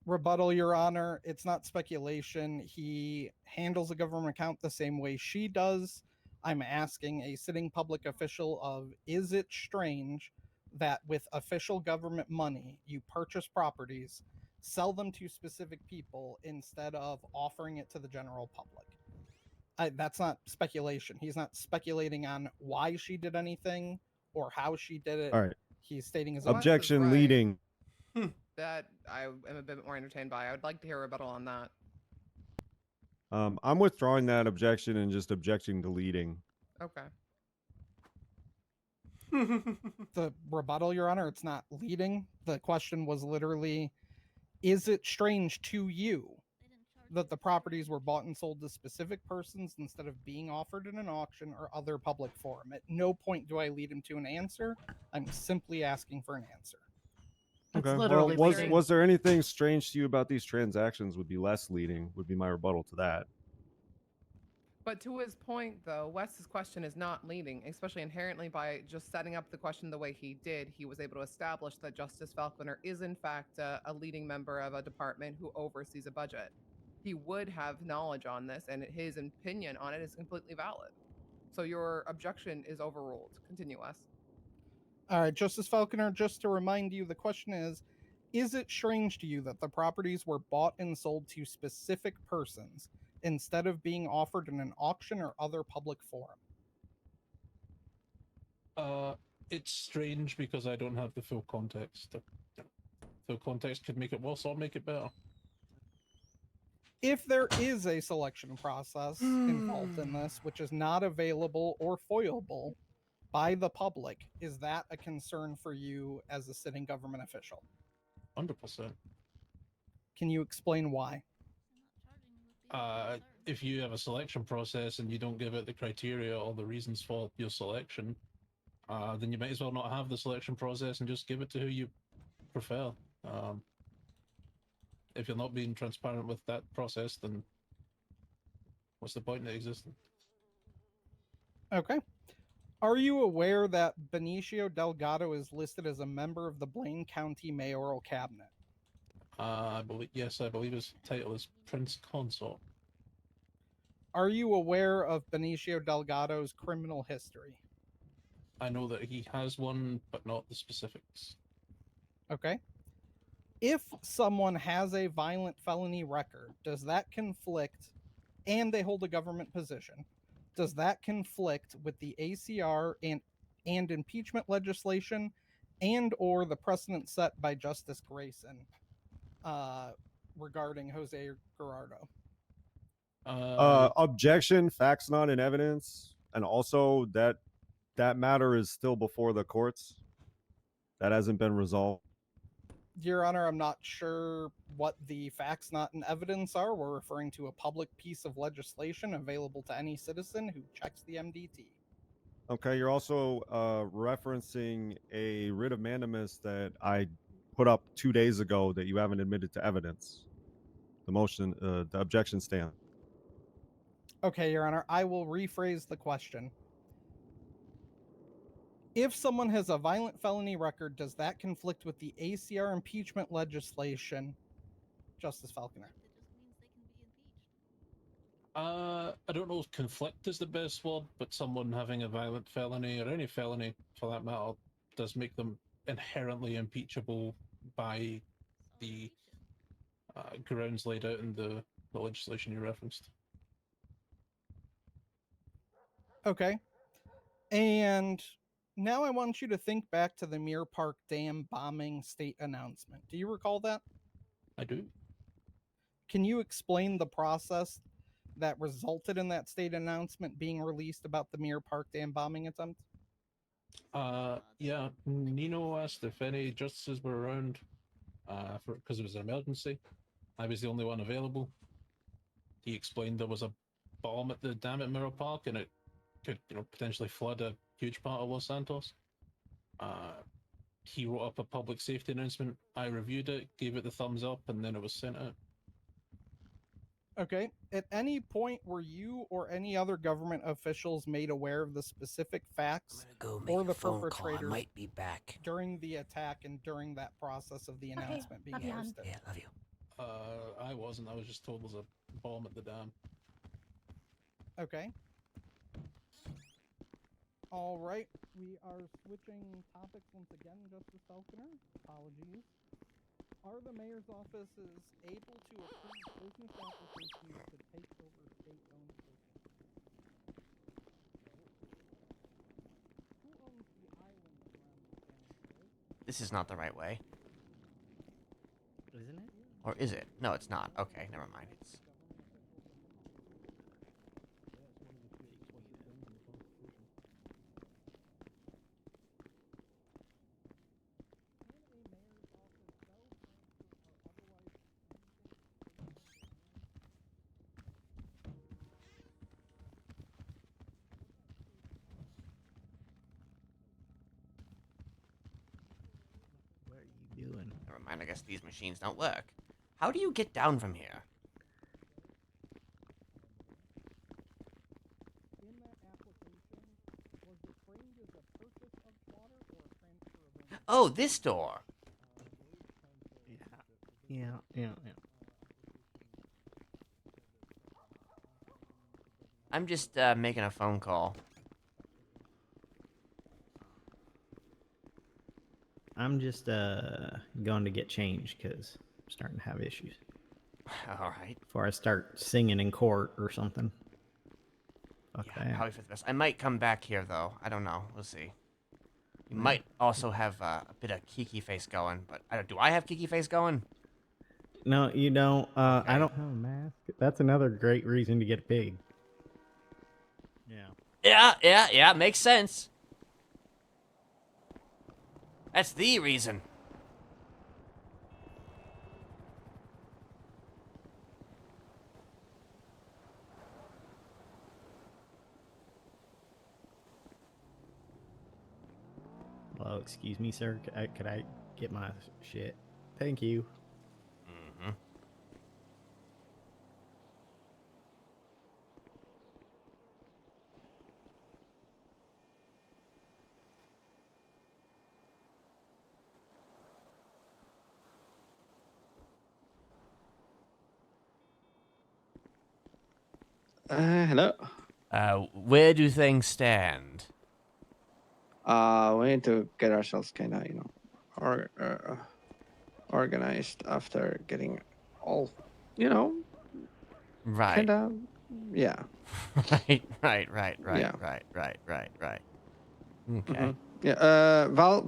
Rebuttal, Your Honor. It's not speculation. He handles a government account the same way she does. I'm asking a sitting public official of, is it strange that with official government money, you purchase properties sell them to specific people instead of offering it to the general public. That's not speculation. He's not speculating on why she did anything or how she did it. All right. He's stating his Objection right. leading. That I am a bit more entertained by. I would like to hear a rebuttal on that. I'm withdrawing that objection and just objecting to leading. Okay. The rebuttal, Your Honor, it's not leading. The question was literally, is it strange to you that the properties were bought and sold to specific persons instead of being offered in an auction or other public forum? At no point do I lead him to an answer. I'm simply asking for an answer. Okay. Well, was there anything strange to you about these transactions? Would be less leading. Would be my rebuttal to that. But to his point, though, Wes's question is not leading, especially inherently by just setting up the question the way he did. He was able to establish that Justice Falconer is, in fact, a leading member of a department who oversees a budget. He would have knowledge on this, and his opinion on it is completely valid. So your objection is overruled. Continue, Wes. All right, Justice Falconer, just to remind you, the question is it strange to you that the properties were bought and sold to specific persons instead of being offered in an auction or other public forum? It's strange because I don't have the full context. Full context could make it worse or make it better. If there is a selection process involved in this, which is not available or foilable by the public, is that a concern for you as a sitting government official? 100%. Can you explain why? If you have a selection process and you don't give it the criteria or the reasons for your selection, then you might as well not have the selection process and just give it to who you prefer. If you're not being transparent with that process, then what's the point in it existing? Okay. Are you aware that Benicio Delgado is listed as a member of the Blaine County Mayoral Cabinet? I believe his title is Prince Consort. Are you aware of Benicio Delgado's criminal history? I know that he has one, but not the specifics. Okay. If someone has a violent felony record, does that conflict, and they hold a government position, does that conflict with the ACR and impeachment legislation and or the precedent set by Justice Grayson regarding Jose Gerardo? Objection, facts not in evidence, and also that matter is still before the courts. That hasn't been resolved. Your Honor, I'm not sure what the facts not in evidence are. We're referring to a public piece of legislation available to any citizen who checks the MDT. Okay, you're also referencing a writ of mandamus that I put up 2 days ago that you haven't admitted to evidence. The motion, the objection stands. Okay, Your Honor, I will rephrase the question. If someone has a violent felony record, does that conflict with the ACR impeachment legislation, Justice Falconer? I don't know if conflict is the best word, but someone having a violent felony, or any felony for that matter, does make them inherently impeachable by the grounds laid out in the legislation you referenced. Okay. And now I want you to think back to the Muir Park Dam bombing state announcement. Do you recall that? I do. Can you explain the process that resulted in that state announcement being released about the Muir Park Dam bombing attempt? Yeah, Nino asked if any justices were around because it was an emergency. I was the only one available. He explained there was a bomb at the dam at Mirror Park and it could, potentially flood a huge part of Los Santos. He wrote up a public safety announcement. I reviewed it, gave it the thumbs up, and then it was sent out. Okay. At any point were you or any other government officials made aware of the specific facts or the perpetrator might be back during the attack and during that process of the announcement being posted? Yeah, love you. I wasn't. I was just told there's a bomb at the dam. Okay. All right. We are switching topics once again, Justice Falconer. Apologies. Are the mayor's offices able to approve business applications to take over state-owned businesses? Who owns the island around the town? This is not the right way. Isn't it? Or is it? No, it's not. Okay, never mind. It's... What are you doing? Never mind, I guess these machines don't work. How do you get down from here? In that application, was it framed as a purchase of water or a transfer of ownership? Oh, this door. Yeah. I'm just making a phone call. I'm just going to get changed because I'm starting to have issues. All right. Before I start singing in court or something. Okay. Yeah, probably for the best. I might come back here though. I don't know. We'll see. You might also have a bit of Kiki face going, but do I have Kiki face going? No, you don't. I don't have a mask. That's another great reason to get a pig. Yeah. Yeah. Makes sense. That's the reason. Hello, excuse me, sir. Could I get my shit? Thank you. Mm-hmm. Hello. Where do things stand? We need to get ourselves kind of, organized after getting all, Right. kind of, yeah. right. Yeah. Right. Okay. Mhm. Yeah. Val.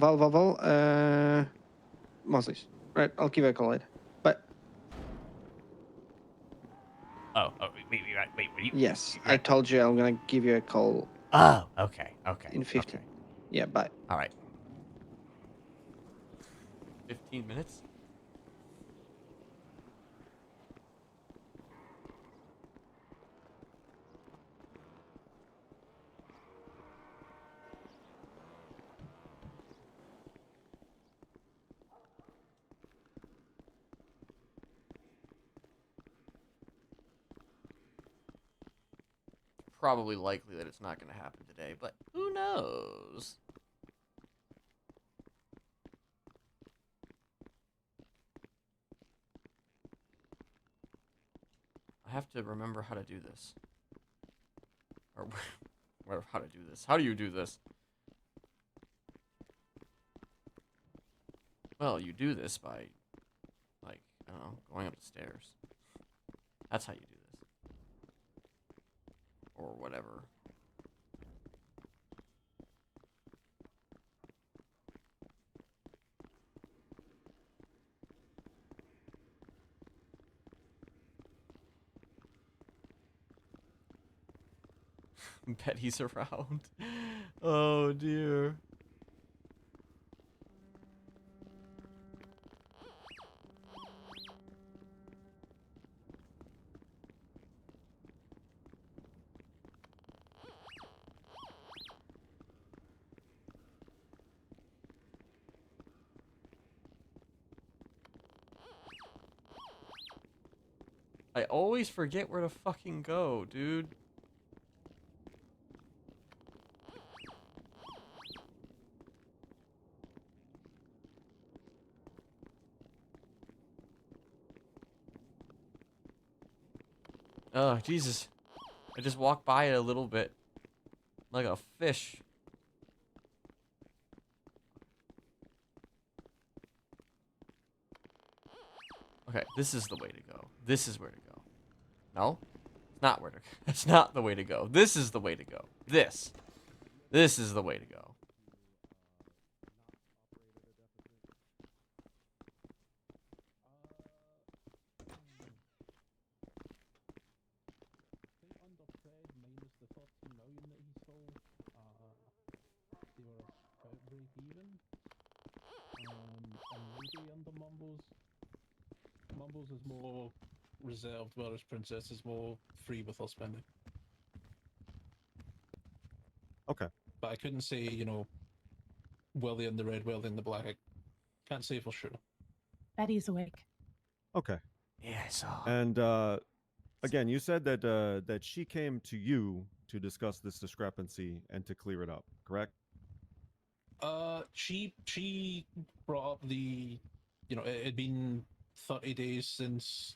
Moses. Right. I'll give you a call later. But Wait. You, yes, I told you I'm gonna give you a call. Oh, okay. In 15. Okay. Yeah. Bye. All right. 15 minutes? Probably likely that it's not going to happen today, but who knows? I have to remember how to do this. Or how to do this. How do you do this? Well, you do this by, like, I don't know, going up the stairs. That's how you do this. Or whatever. Bet he's around. Oh dear. I always forget where to fucking go, dude. Oh, Jesus. I just walked by it a little bit. Like a fish. Okay, this is the way to go. This is where to go. No? It's not where to go. It's not the way to go. This is the way to go. This. This is the way to go. Maybe under Mumbles is more reserved, whereas Princess is more free with her spending. Okay. But I couldn't say, you know, were they in the red, were they in the black. I can't say for sure. Betty's awake. Okay. Yeah, I saw. And again, you said that that she came to you to discuss this discrepancy and to clear it up, correct? She brought up the, you know, it had been 30 days since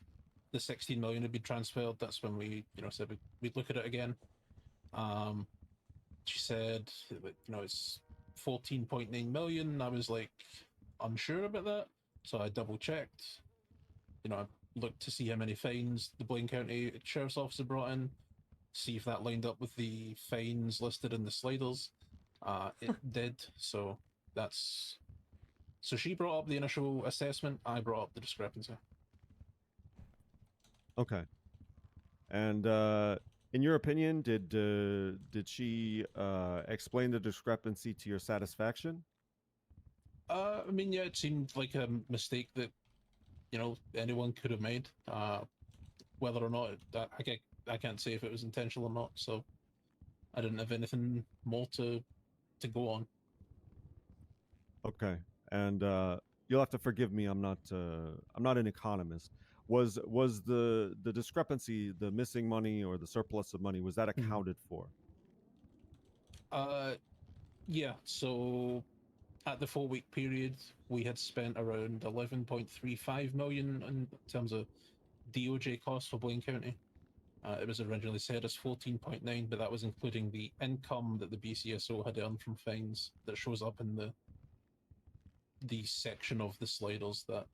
the 16 million had been transferred. That's when we, you know, said we'd look at it again. She said, you know, it's 14.9 million. I was like unsure about that, so I double checked. You know, I looked to see how many fines the Blaine County Sheriff's Office had brought in, see if that lined up with the fines listed in the sliders. It did, so that's... So she brought up the initial assessment, I brought up the discrepancy. Okay. And in your opinion, did she explain the discrepancy to your satisfaction? I mean, yeah, it seemed like a mistake that, you know, anyone could have made. Whether or not, I can't say if it was intentional or not, so I didn't have anything more to go on. Okay. And you'll have to forgive me. I'm not an economist. Was the discrepancy, the missing money or the surplus of money, was that accounted for? Yeah. So at the 4-week period, we had spent around 11.35 million in terms of DOJ costs for Blaine County. It was originally said as 14.9, but that was including the income that the BCSO had earned from fines that shows up in the section of the sliders that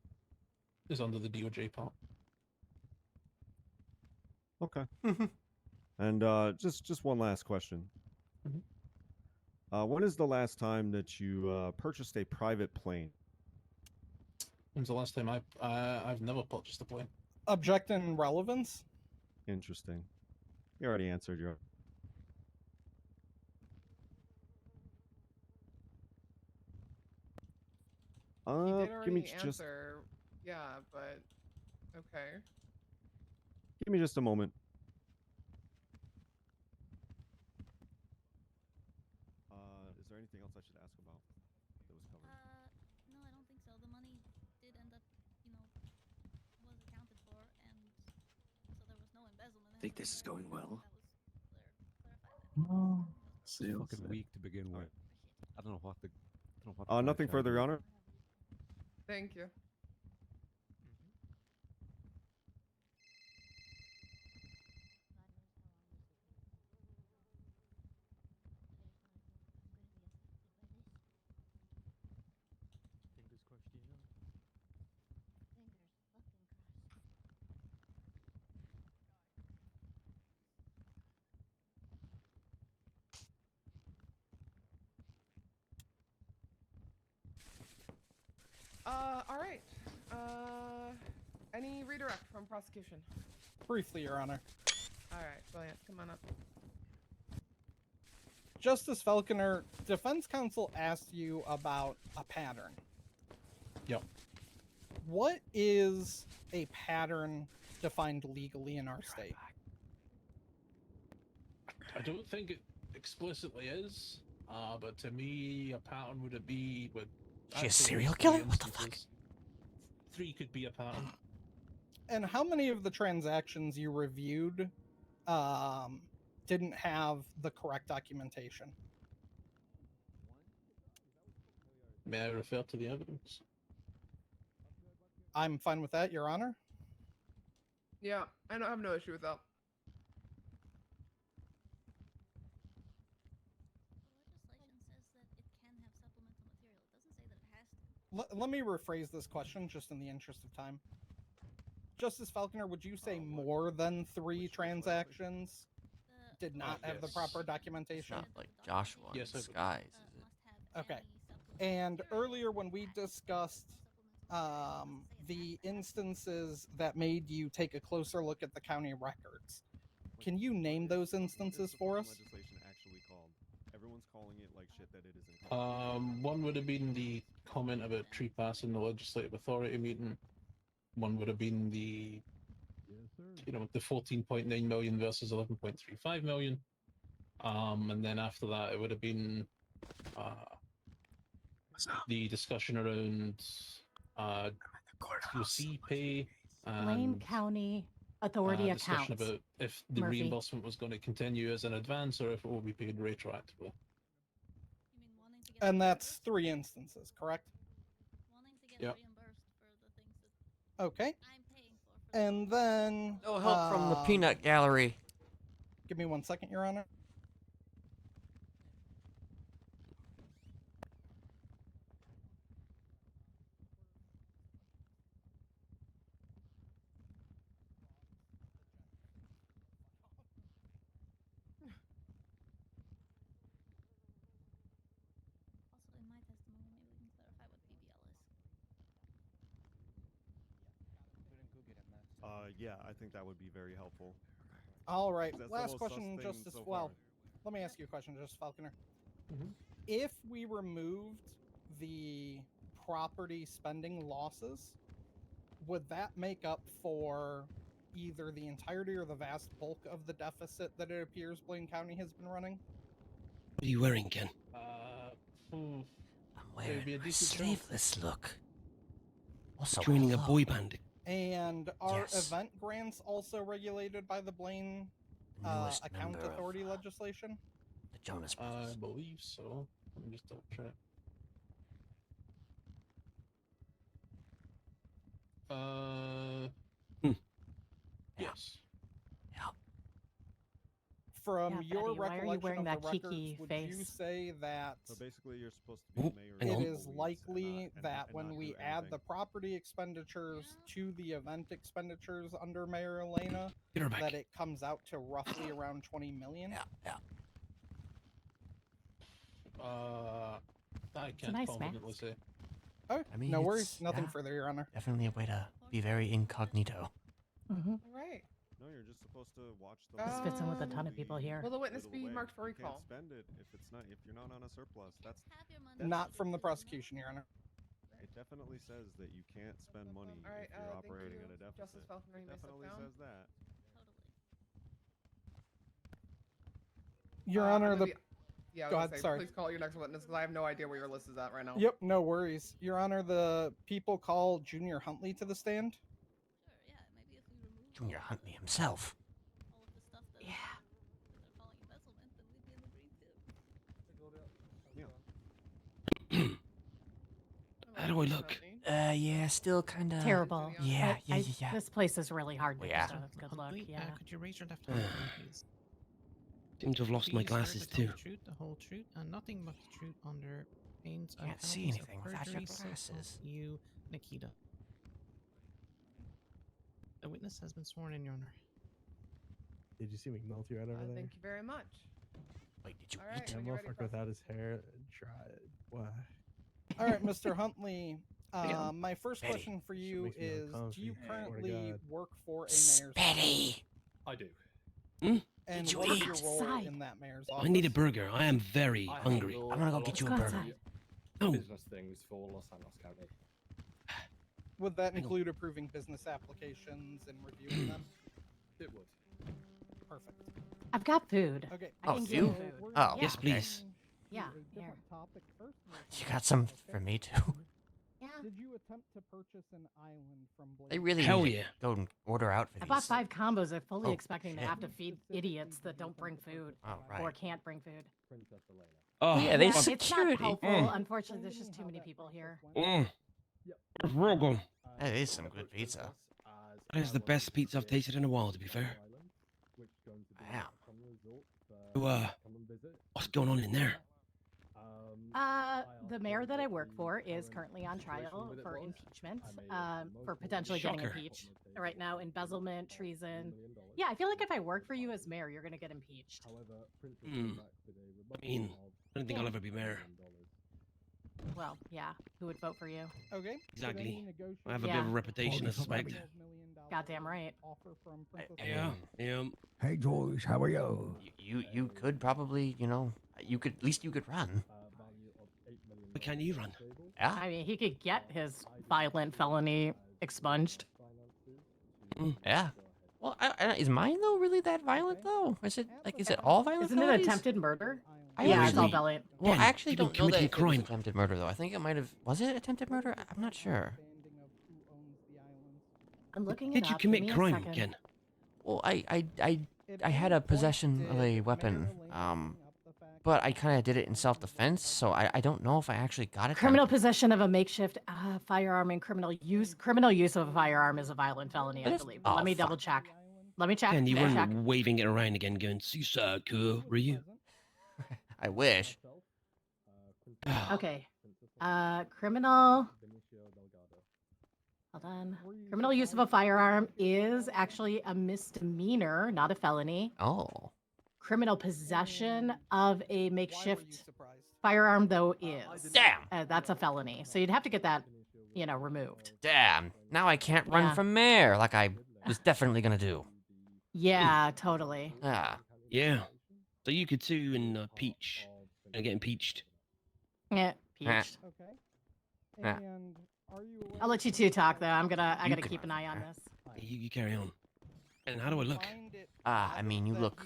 is under the DOJ part. Okay. And just one last question. When is the last time that you purchased a private plane? When's the last time I've never purchased a plane? Object in relevance? Interesting. You already answered your... He did give already me just answer. Yeah, but okay. give me just a moment. Is there anything else I should ask about that was covered? No, I don't think so. The money did end up, you know, was accounted for, and so there was no embezzlement. I think this is going well. Oh, Fucking weak to begin with. I don't know what the. Nothing further, Your Honor. Thank you. All right. Any redirect from prosecution? Briefly, Your Honor. All right, brilliant. Come on up. Justice Falconer, defense counsel asked you about a pattern. Yep. What is a pattern defined legally in our state? I don't think it explicitly is, but to me, a pattern would it be with... She a serial killer? What the fuck? 3 could be a pattern. And how many of the transactions you reviewed didn't have the correct documentation? May I refer to the evidence? I'm fine with that, Your Honor. Yeah, I don't have no issue with that. Let me rephrase this question just in the interest of time. Justice Falconer, would you say more than 3 transactions did not have the proper It's documentation? not like Joshua in Yes, I would. disguise, is it? Okay. And earlier when we discussed the instances that made you take a closer look at the county records, can you name those instances for us? Legislation actually called. Everyone's calling it like shit that it isn't called. One would have been the comment about tree pass in the legislative authority meeting. One would have been the, the 14.9 million versus 11.35 million. And then after that, it would have been the discussion around QC pay Blaine and County Authority discussion accounts. about if the Murphy. reimbursement was going to continue as an advance or if it will be paid retroactively. And that's 3 instances, correct? Yep. Okay. And then No help from the peanut gallery. Give me 1 second, Your Honor. Also, in my testimony, maybe we can clarify what PBL is. Yeah, I think that would be very helpful. All right. That's the Last most question, sus thing Justice. so Well, far. let me ask you a question, Justice Falconer. Mhm. If we removed the property spending losses, would that make up for either the entirety or the vast bulk of the deficit that it appears Blaine County has been running? What are you wearing, Ken? I'm It'd be wearing a my decent sleeveless look. Also, Joining a hello. boy band. And are Yes. event grants also regulated by the Blaine Newest Account member of, Authority legislation? The Jonas I Brothers. believe so. Let me just double check. Yes. From Yeah, your Betty, why are you recollection wearing of that the records, kiki would you face? say that So basically, you're supposed to be Ooh, mayor. hang it on. is likely that when we add the property expenditures to the event expenditures under Mayor Elena, Get her back. that it comes out to roughly around 20 million? Yeah. I can't nice confidently mask. say. Oh, I mean, no it's- worries. Nothing yeah. further, Your Honor. Definitely a way to be very incognito. Mm-hmm. All right. No, you're just supposed to watch the. This fits in with a ton of people here. Will the witness whittle be away. marked for You recall? can't spend it if it's not if you're not on a surplus. That's Not from the prosecution, Your Honor. it. Definitely says that you can't spend money All right, if you're thank operating you. at a deficit. Justice Falconer, you It may step definitely down. says that. Your Honor, I'm the. gonna be- yeah, I was Go gonna ahead, say, sorry. please call your next witness because I have no idea where your list is at right now. Yep, no worries. Your Honor, the people call Junior Huntley to the stand. Junior Huntley himself. Yeah. How do I look? Yeah, still kind of Terrible. Yeah. This place is really hard to Yeah. get a good look. Huntley, Yeah. could you raise your left hand, for me, please? Seem to have lost my Please swear glasses to tell too. The truth, the whole truth, and nothing but the truth under pains and Can't see penalties anything of without your perjury, so help glasses. you, Nikita. The witness has been sworn in, Your Honor. Did you see McNulty right over there? Thank you very much. Wait, did you All right, That when you're ready, motherfucker without his hair. Try it. Why? All right, Mr. Huntley. My first Betty. question for Shit you makes me is: uncomfy, do you I swear to currently God. work for a mayor's Betty. office? I do. And Did you what is eat? your role Outside. in that mayor's office? I need a burger. I am very I hungry. handle I'm gonna go a get lot you a of burger. outside. No. Business things for Los Angeles County. Would that include approving business applications and reviewing them? It would. Perfect. I've got food. Okay. I can Oh, give you? food. Oh, Yeah. Yes, okay. please. Yeah, A here. different topic first. You got some for me too. Yeah. Did you attempt to purchase an island from Blake? They really Hell need to yeah. go and order out for I these. bought 5 combos. I'm fully Oh, expecting to shit. have to feed idiots that don't bring food Oh, or right. can't bring food. Oh, Yeah, they Yeah, it's security. not helpful. Mm. Unfortunately, there's just too many people here. Where's Raw gone? That is some good pizza. That is the best pizza I've tasted in a while, to be fair. Damn. So, what's going on in there? The mayor that I work for is currently on trial for impeachment, for potentially getting Shocker. impeached right now. Embezzlement, treason. Yeah, I feel like if I work for you as mayor, you're gonna get impeached. Hmm. I mean, I don't think I'll ever be mayor. Well, yeah. Who would vote for you? Okay. Exactly. I have a bit Yeah. of a reputation, I suspect. Goddamn right. Yeah. Yeah. Hey, George, how are you? You could probably, you know, you could at least you could run. But can you run? Yeah. I mean, he could get his violent felony expunged. Yeah. Well, is mine though really that violent though? Is it like is it all violent? Isn't it felonies? attempted murder? I Yeah, it's all actually- violent. Well, Yeah, I actually you've been don't know that committing if it was crime. attempted murder though. I think it might have. Was it attempted murder? I'm not sure. I'm looking Did it you up. Give commit me a crime, second. Ken? Well, I had a possession of a weapon, but I kind of did it in self-defense, so I don't know if I actually got it. Criminal possession of a makeshift firearm and criminal use of a firearm is a violent felony, I believe. But let me double check. Let me check. Ken, you let me weren't check. waving it around again, going "seaside, cool," were you? I wish. Okay. Criminal. Hold on. Criminal use of a firearm is actually a misdemeanor, not a felony. Oh. Criminal possession of a makeshift firearm, though, is. Damn. That's a felony. So you'd have to get that, removed. Damn. Now I can't run Yeah. from mayor like I was definitely gonna do. Yeah, totally. Ah. Yeah. So you could sue and Peach and get impeached. Yeah, peached. Okay. Yeah. And are you I'll let you two talk though. I gotta can keep an eye on this. You carry on. And how do I look? I mean, you look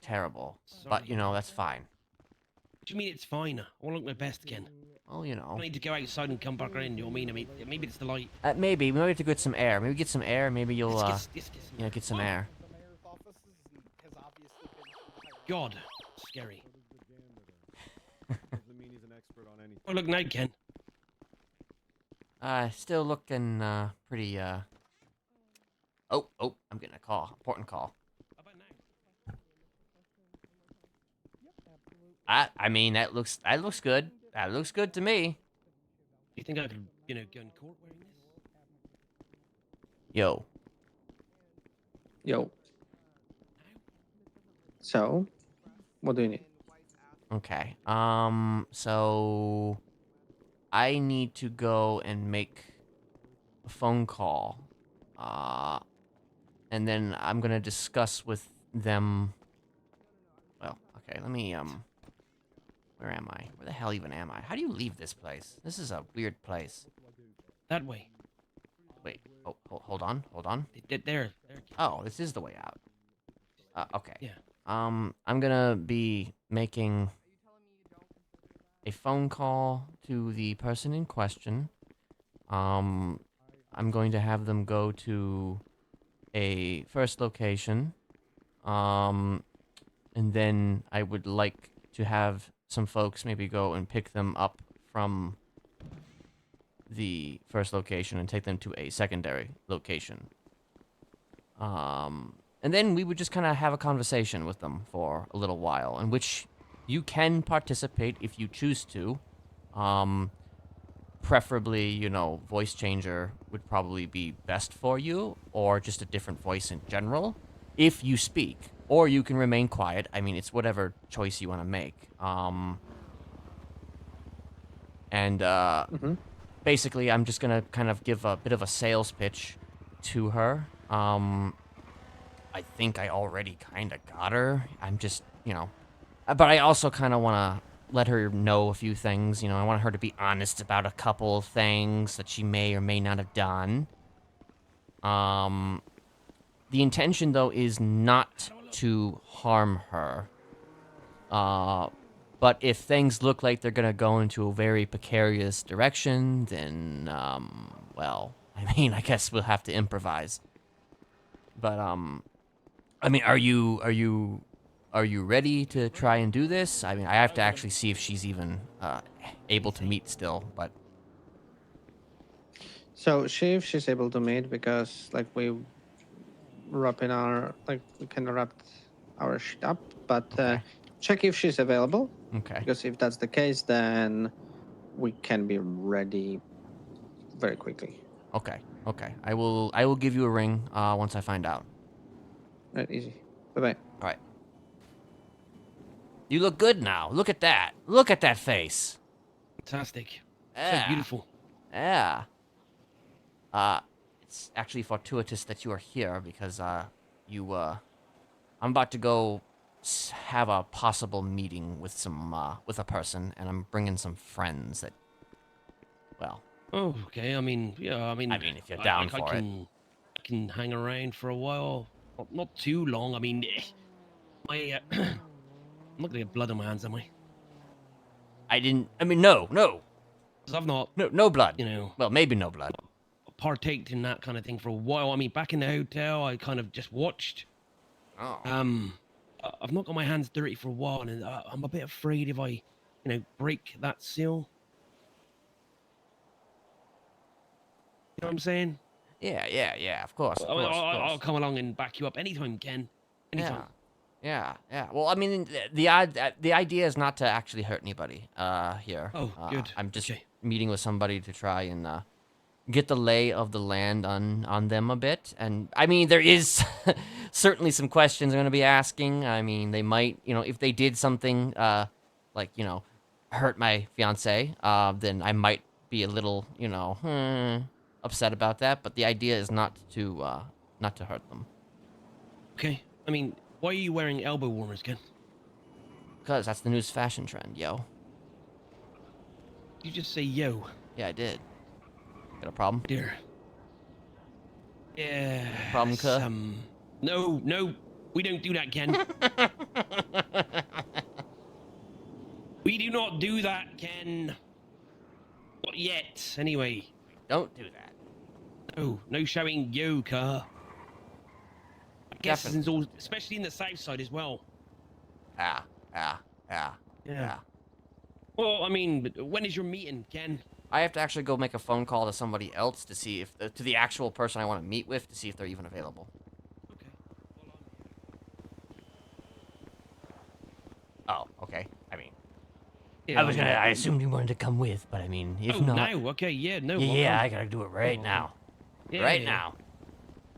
terrible, but you know that's fine. What do you mean it's fine? I want to look my best, Ken. Well, you know. I need to go outside and come back in. You know what I mean? Maybe it's the light. Maybe we have to get some air. Maybe get some air. Maybe you'll Yes, get some air. God, scary. Oh, look now, Ken. Still looking pretty Oh, I'm getting a call. Important call. I mean that looks good. That looks good to me. You think I could, go in court wearing this? Yo. Yo. So, what do you need? Okay. So I need to go and make a phone call. And then I'm gonna discuss with them. Well, okay, let me where am I? Where the hell even am I? How do you leave this place? This is a weird place. That way. Wait. Oh, hold on. There. Oh, this is the way out. Okay. Yeah. I'm gonna be making a phone call to the person in question. I'm going to have them go to a first location. And then I would like to have some folks maybe go and pick them up from the first location and take them to a secondary location. And then we would just kind of have a conversation with them for a little while, in which you can participate if you choose to. Preferably, voice changer would probably be best for you, or just a different voice in general, if you speak. Or you can remain quiet. I mean, it's whatever choice you want to make. Basically, I'm just going to kind of give a bit of a sales pitch to her. I think I already kind of got her. I'm just, but I also kind of want to let her know a few things. I want her to be honest about a couple of things that she may or may not have done. The intention, though, is not to harm her. But if things look like they're going to go into a very precarious direction, then, well, I mean, I guess we'll have to improvise. But, I mean, are you ready to try and do this? I mean, I have to actually see if she's even able to meet still, but... So, if she's able to meet, because, we kind of wrapped our shit up, but check if she's available. Okay. Because if that's the case, then we can be ready very quickly. Okay. Okay. I will give you a ring once I find out. Right, easy. Bye-bye. All right. You look good now. Look at that. Look at that face. Fantastic. Yeah. So beautiful. Yeah. It's actually fortuitous that you are here because I'm about to go have a possible meeting with with a person, and I'm bringing some friends that, well. Oh, okay. I mean, yeah. I mean, if you're down for it. I can hang around for a while. Not too long. I mean, I'm not gonna get blood on my hands, am I? No. 'Cause I've not. No blood. You know. Well, maybe no blood. Partaked in that kind of thing for a while. I mean, back in the hotel, I kind of just watched. Oh. I've not got my hands dirty for a while, and I'm a bit afraid if I, break that seal. You know what I'm saying? Yeah. Of course. I'll come along and back you up anytime, Ken. Anytime. Yeah. Well, I mean, the idea is not to actually hurt anybody here. Oh, good. I'm just meeting with somebody to try and get the lay of the land on them a bit. And, I mean, there is certainly some questions I'm going to be asking. I mean, they might, if they did something like, hurt my fiance, then I might be a little, upset about that. But the idea is not to hurt them. Okay. I mean, why are you wearing elbow warmers, Ken? Because that's the newest fashion trend, yo. You just say yo. Yeah, I did. Got a problem? Dear. Yeah. Problem, cuh? No, we don't do that, Ken. We do not do that, Ken. Not yet, anyway. Don't do that. No shouting yo, cuh. I guess it's all, especially in the south side as well. Yeah. Well, I mean, when is your meeting, Ken? I have to actually go make a phone call to somebody else to see if to the actual person I want to meet with to see if they're even available. Okay. Oh, okay. I mean, yeah, I assumed you wanted to come with, but I mean, if not. No, okay, yeah, no. Yeah, I gotta do it right now. Yeah. Right now.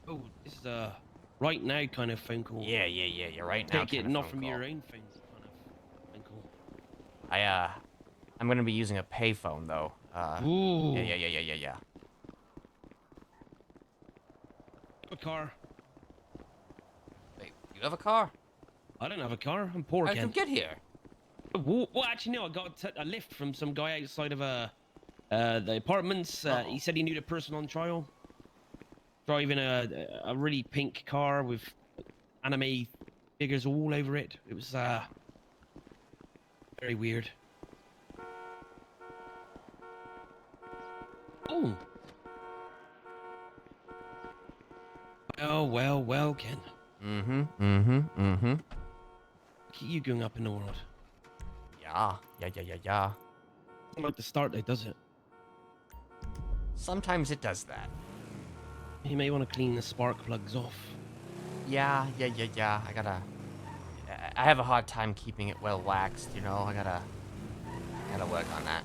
Oh, this is a right now kind of phone call. Yeah. You're right now. Take it not from your own phone kind of phone call. I'm gonna be using a payphone though. Ooh. Yeah. A car. Wait, you have a car? I don't have a car. I'm poor, How Ken. did you get here? Well, actually, no. I got a lift from some guy outside of the apartments. He said he knew the person on trial. Driving a really pink car with anime figures all over it. It was very weird. Oh. Well, Ken. Mm-hmm. Keep you going up in the world. Yeah. Not like the start though, does it? Sometimes it does that. You may want to clean the spark plugs off. Yeah. I have a hard time keeping it well waxed, I gotta work on that.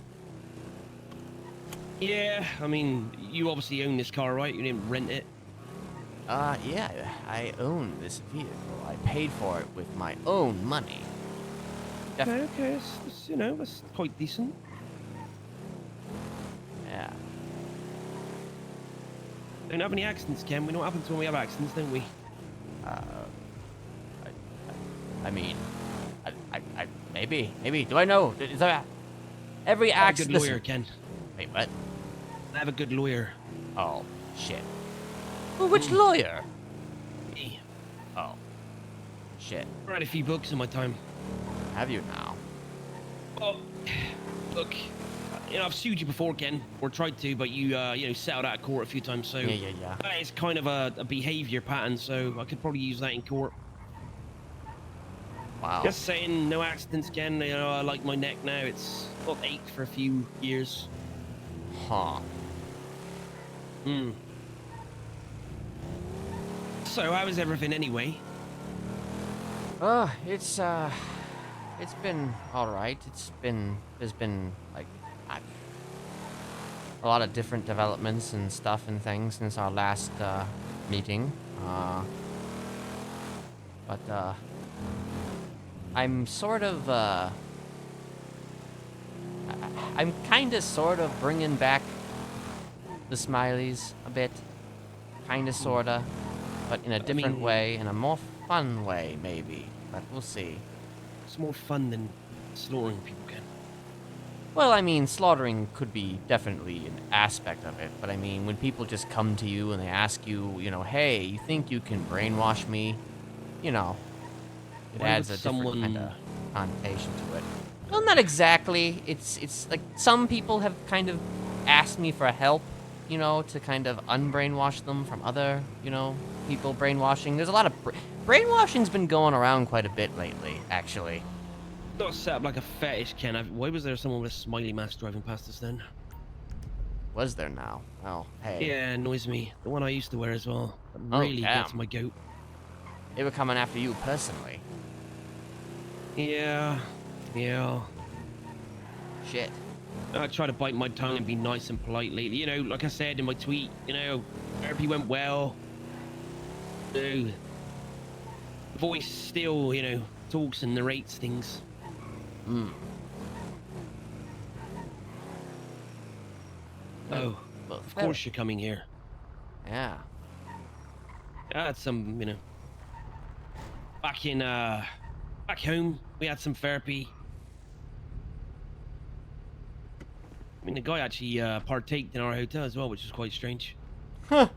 Yeah, I mean, you obviously own this car, right? You didn't rent it. Yeah, I own this vehicle. I paid for it with my own money. Okay, that's quite decent. Yeah. Don't have any accidents, Ken. We know what happens when we have accidents, don't we? I mean, maybe. Do I know? Is there every accident? I have a good lawyer, Ken. Wait, what? I have a good lawyer. Oh, shit. Well, which lawyer? Me. Oh, shit. I read a few books in my time. Have you now? Oh, look. I've sued you before, Ken, or tried to, but you settled out of court a few times, so... Yeah. That is kind of a behavior pattern, so I could probably use that in court. Wow. Just saying, no accidents, Ken. I like my neck now. It's not ached for a few years. Huh. So, how is everything anyway? It's it's been all right. There's been like a lot of different developments and stuff and things since our last meeting. But I'm sort of I'm kind of sort of bringing back the Smileys a bit, kind of sorta, but in a different way, in a more fun way maybe. But we'll see. It's more fun than slaughtering people, Ken. Well, I mean, slaughtering could be definitely an aspect of it, but I mean, when people just come to you and they ask you, you know, hey, you think you can brainwash me? You know, it Why adds would a different kind someone- of connotation to it. Well, not exactly. It's like some people have kind of asked me for help, you know, to kind of unbrainwash them from other, you know, people brainwashing. There's a lot of brainwashing's been going around quite a bit lately, actually. Not set up like a fetish, Ken. Why was there someone with a smiley mask driving past us then? Was there now? Well, hey. Yeah, annoys me. The one I used to wear as well. That Oh, really gets damn. my goat. They were coming after you personally. Yeah. Shit. I try to bite my tongue and be nice and polite lately. You know, like I said in my tweet, you know, therapy went well. The voice still, you know, talks and narrates things. Oh, well, of course you're coming here. Yeah. I had some, you know, back home, we had some therapy. I mean, the guy actually partaked in our hotel as well, which was quite strange. Huh.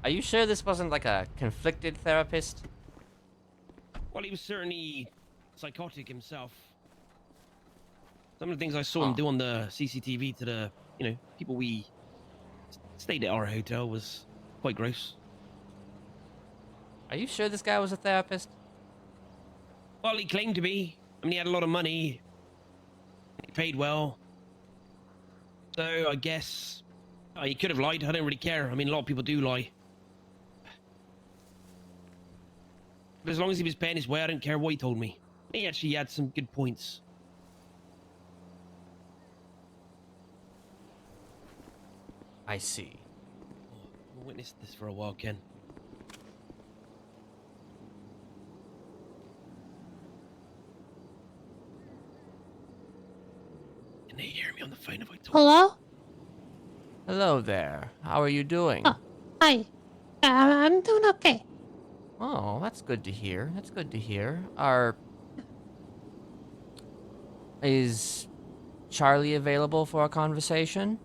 Are you sure this wasn't like a conflicted therapist? Well, he was certainly psychotic himself. Some of the things I saw him do on the CCTV to the, you know, people we stayed at our hotel was quite gross. Are you sure this guy was a therapist? Well, he claimed to be. I mean, he had a lot of money. He paid well. So, I guess... he could have lied. I don't really care. I mean, a lot of people do lie. But as long as he was paying his way, I don't care what he told me. He actually had some good points. I see. I've witnessed this for a while, Ken. Can they hear me on the phone if I talk? Hello? Hello there. How are you doing? Hi. I'm doing okay. Oh, that's good to hear. That's good to hear. Is Charlie available for a conversation?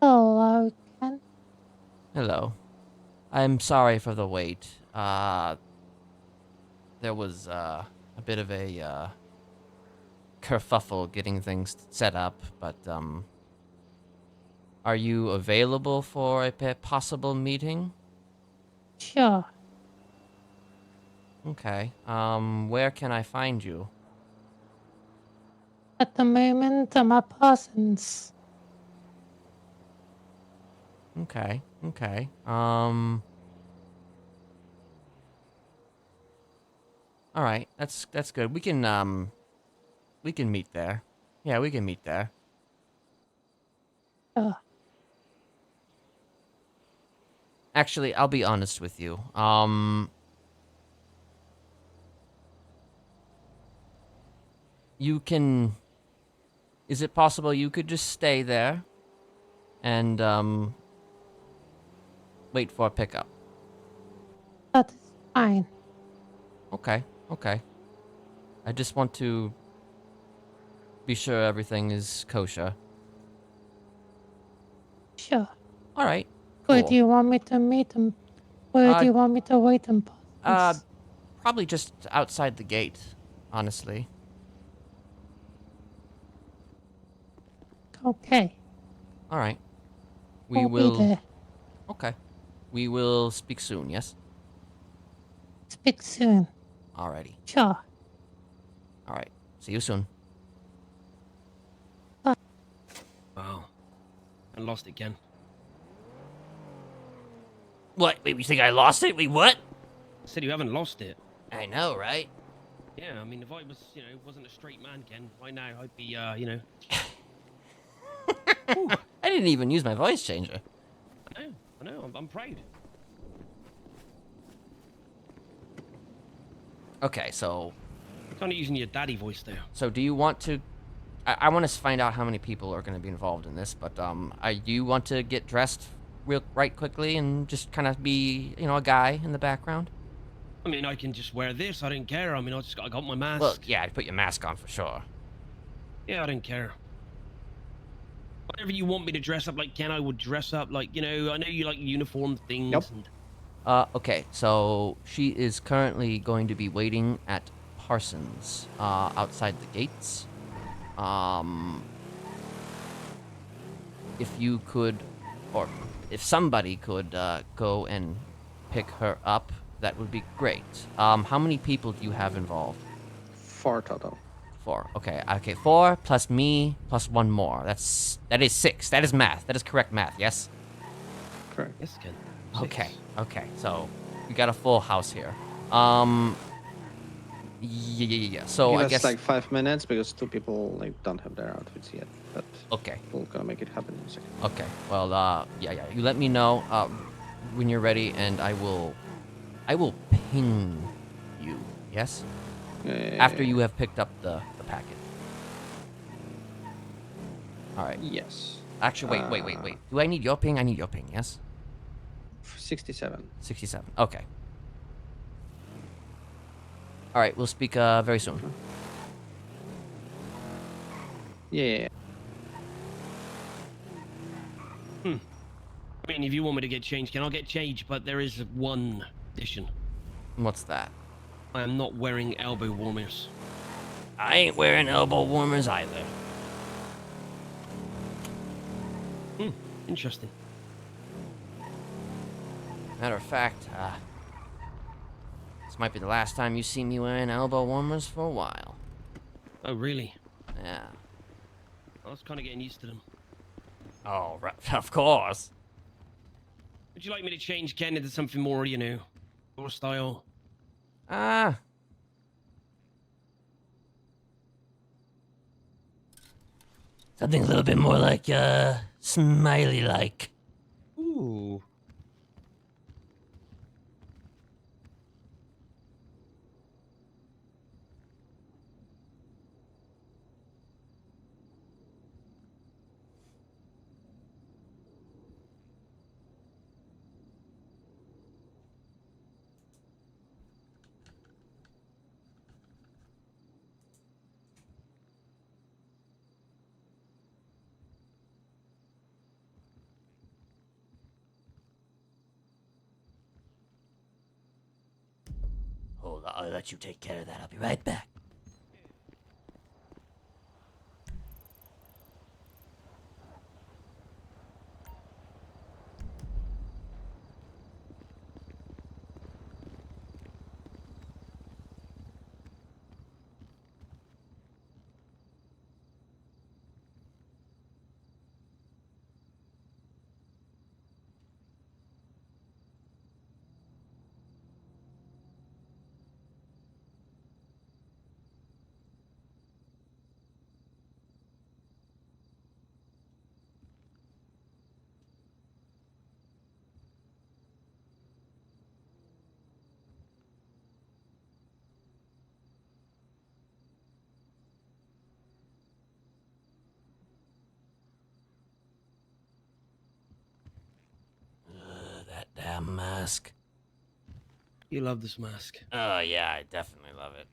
Hello, Ken. Hello. I'm sorry for the wait. There was a bit of a kerfuffle getting things set up, but are you available for a possible meeting? Sure. Okay. Where can I find you? At the moment, I'm at Parsons. Okay. Okay. All right. That's good. We can meet there. Yeah, we can meet there. Sure. Actually, I'll be honest with you. You can... Is it possible you could just stay there and, wait for a pickup? That is fine. Okay, okay. I just want to be sure everything is kosher. Sure. All right. Where Cool. do you want me to meet him? Where do you want me to wait in Parsons? Probably just outside the gate, honestly. Okay. All right. I'll be there. Okay. We will speak soon, yes? Speak soon. Alrighty. Sure. All right. See you soon. Wow. I lost it again. What? Wait, you think I lost it? Wait, what? I said you haven't lost it. I know, right? Yeah, I mean, if I was, wasn't a straight man, Ken, right now I'd be, I didn't even use my voice changer. I know, I'm proud. Okay, so... You're kind of using your daddy voice there. So do you want to... I want to find out how many people are going to be involved in this, but do you want to get dressed right quickly and just kind of be, a guy in the background? I mean, I can just wear this. I don't care. I mean, I got my mask. Well, yeah, I'd put your mask on for sure. Yeah, I don't care. Whatever you want me to dress up like, Ken, I would dress up like, I know you like uniform things. Yep. Okay, so she is currently going to be waiting at Parsons, outside the gates. If you could, or if somebody could, go and pick her up, that would be great. How many people do you have involved? 4 total. 4. Okay. 4 plus me plus 1 more. That is 6. That is math. That is correct math. Yes. Correct. Yes, Ken. Okay. Okay. So we got a full house here. Yeah. So Give I us guess like 5 minutes because 2 people don't have their outfits yet. But okay, we're gonna make it happen in a second. Okay. Well, yeah. You let me know when you're ready, and I will ping you. Yes. After you have picked up the packet. All right. Yes. Actually, wait. Do I need your ping? I need your ping. Yes. 67. 67. Okay. All right. We'll speak very soon. Yeah. I mean, if you want me to get changed, Ken, I'll get changed, but there is one condition. What's that? I am not wearing elbow warmers. I ain't wearing elbow warmers either. Interesting. Matter of fact, this might be the last time you see me wearing elbow warmers for a while. Oh, really? Yeah. I was kind of getting used to them. Oh, right. Of course. Would you like me to change Ken into something more, your style? Something a little bit more like, Smiley-like. Ooh. Hold on, I'll let you take care of that. I'll be right back. That damn mask. You love this mask. Oh, yeah, I definitely love it.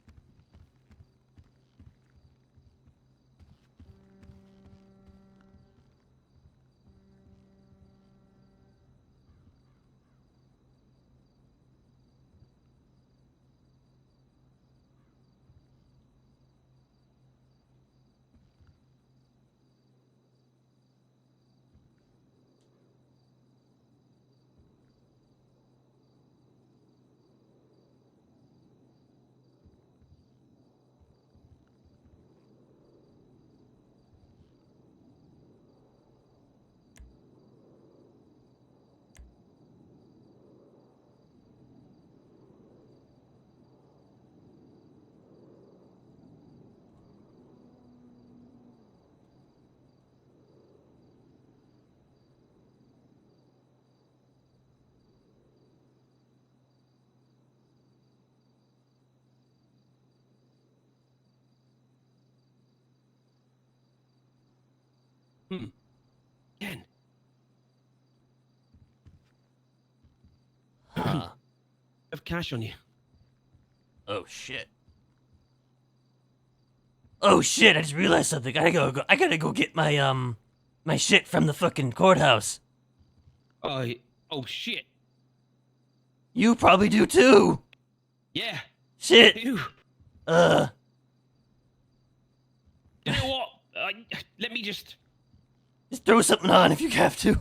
Ken. Huh. Have cash on you. Oh shit. Oh shit, I just realized something. I gotta go get my my shit from the fucking courthouse. Oh shit. You probably do too. Yeah. Shit. I do. You know what? Let me just throw something on if you have to.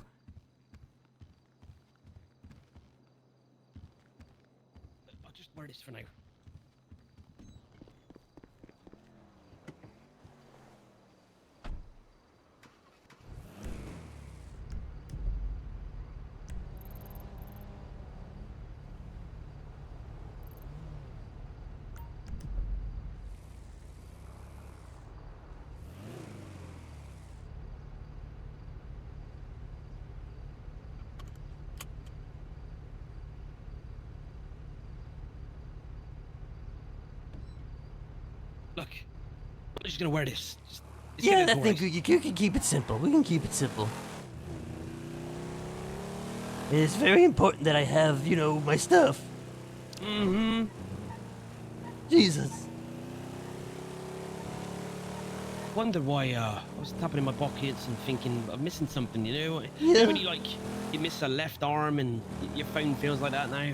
I'll just wear this for now. Look, I'm just gonna wear this. Just Yeah, get it I think right. you can keep it simple. We can keep it simple. It's very important that I have, you know, my stuff. Mm-hmm. Jesus. Wonder why I was tapping in my pockets and thinking I'm missing something, you know? Yeah. When you miss a left arm and your phone feels like that now.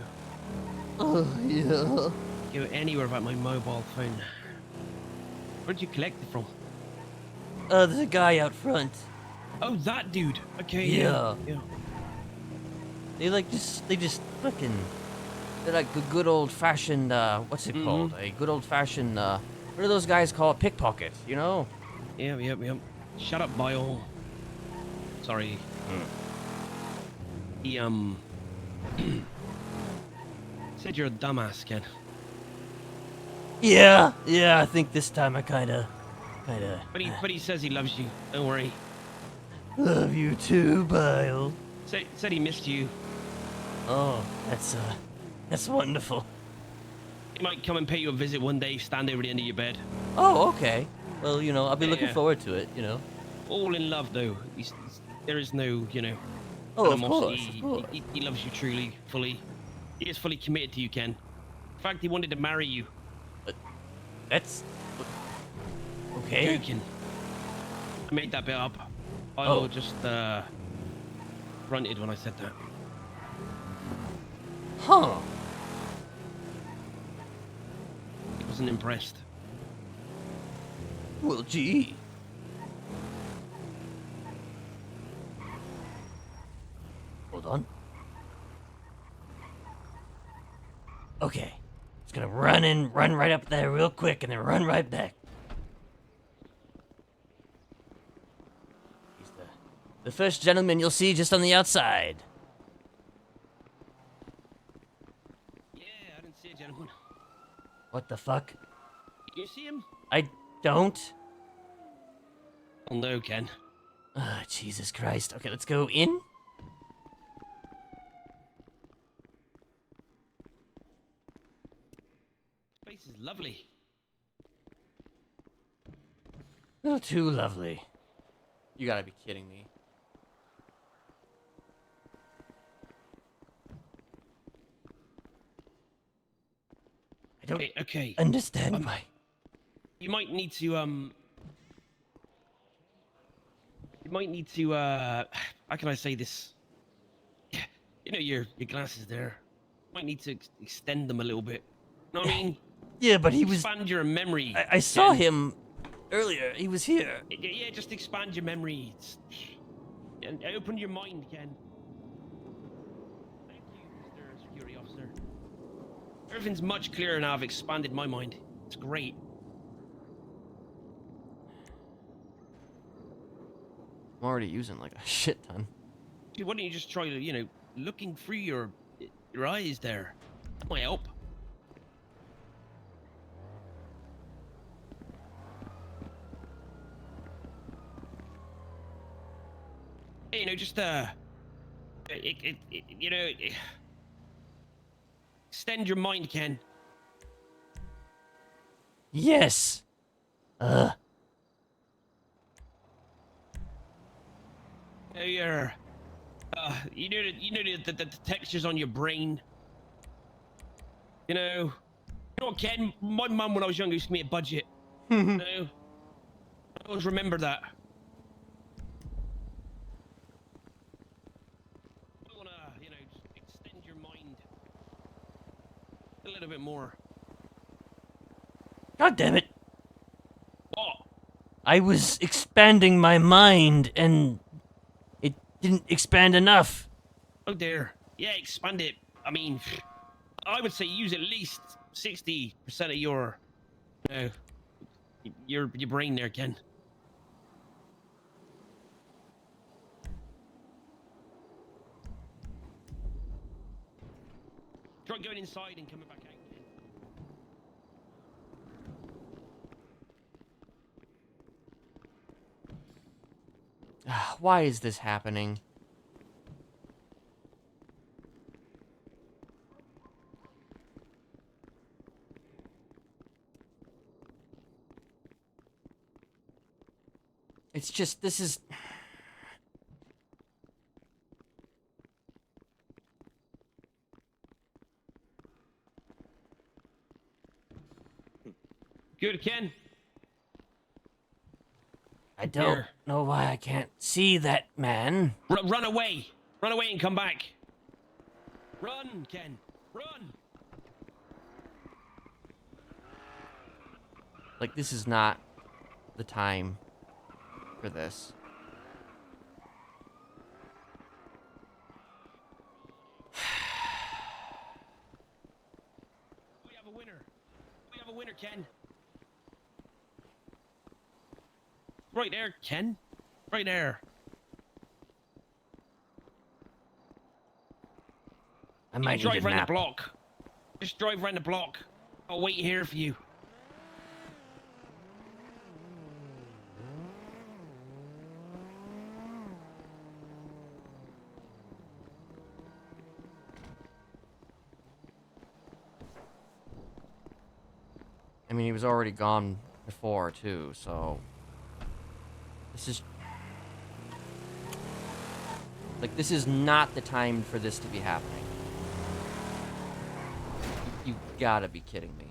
Oh, yeah. Go anywhere about my mobile phone. Where'd you collect it from? There's a guy out front. Oh, that dude. Okay. Yeah. Yeah. They just fucking, they're like a good old fashioned, what's it called? A good old fashioned, what do those guys call it? Pickpocket, you know? Yep. Shut up, Bile. Sorry. He, said you're a dumbass, Ken. Yeah, I think this time I kinda. But he says he loves you. Don't worry. Love you too, Bile. Said he missed you. Oh, that's wonderful. He might come and pay you a visit one day, stand over the end of your bed. Oh, okay. Well, you know, I'll be Yeah, looking yeah. forward to it, you know. All in love, though. There is no, you know, Oh, of animosity. course. He loves you truly, fully. He is fully committed to you, Ken. In fact, he wanted to marry you. That's okay. Joking. I made that bit up. I Oh. just grunted when I said that. Huh. He wasn't impressed. Well, gee. Hold on. Okay. Just gonna run right up there real quick and then run right back. He's the first gentleman you'll see just on the outside. Yeah, I didn't see a gentleman. What the fuck? You see him? I don't. Oh no, Ken. Ah, Jesus Christ. Okay, let's go in. This place is lovely. A little too lovely. You gotta be kidding me. I don't Okay. understand why. You might need to how can I say this? You know your glasses there. Might need to extend them a little bit. Know what I mean? Yeah, but he was. Expand your memory. I saw Ken. him earlier. He was here. Yeah, just expand your memory. And open your mind, Ken. Thank you, Mr. Security Officer. Everything's much clearer now. I've expanded my mind. It's great. I'm already using like a shit ton. Dude, why don't you just try, you know, looking through your eyes there? That might help. Hey, you know, just you know, extend your mind, Ken. Yes. You're, you know the textures on your brain. You know what, Ken? My mum, when I was younger, used to give me a budget. You know? I always remember that. I want to, you know, extend your mind a little bit more. God damn it. What? I was expanding my mind, and it didn't expand enough. Oh dear. Yeah, expand it. I mean, I would say use at least 60% of your brain there, Ken. Try going inside and coming back out. Why is this happening? It's just, this is... Good, Ken. I don't know why I can't see that man. Run away. Run away and come back. Run, Ken. Run. Like, this is not the time for this. We have a winner. We have a winner, Ken. Right there, Ken. Right there. I might drive need a around nap. the block. Just drive around the block. I'll wait here for you. I mean, he was already gone before, too, so... This is... Like, this is not the time for this to be happening. You gotta be kidding me.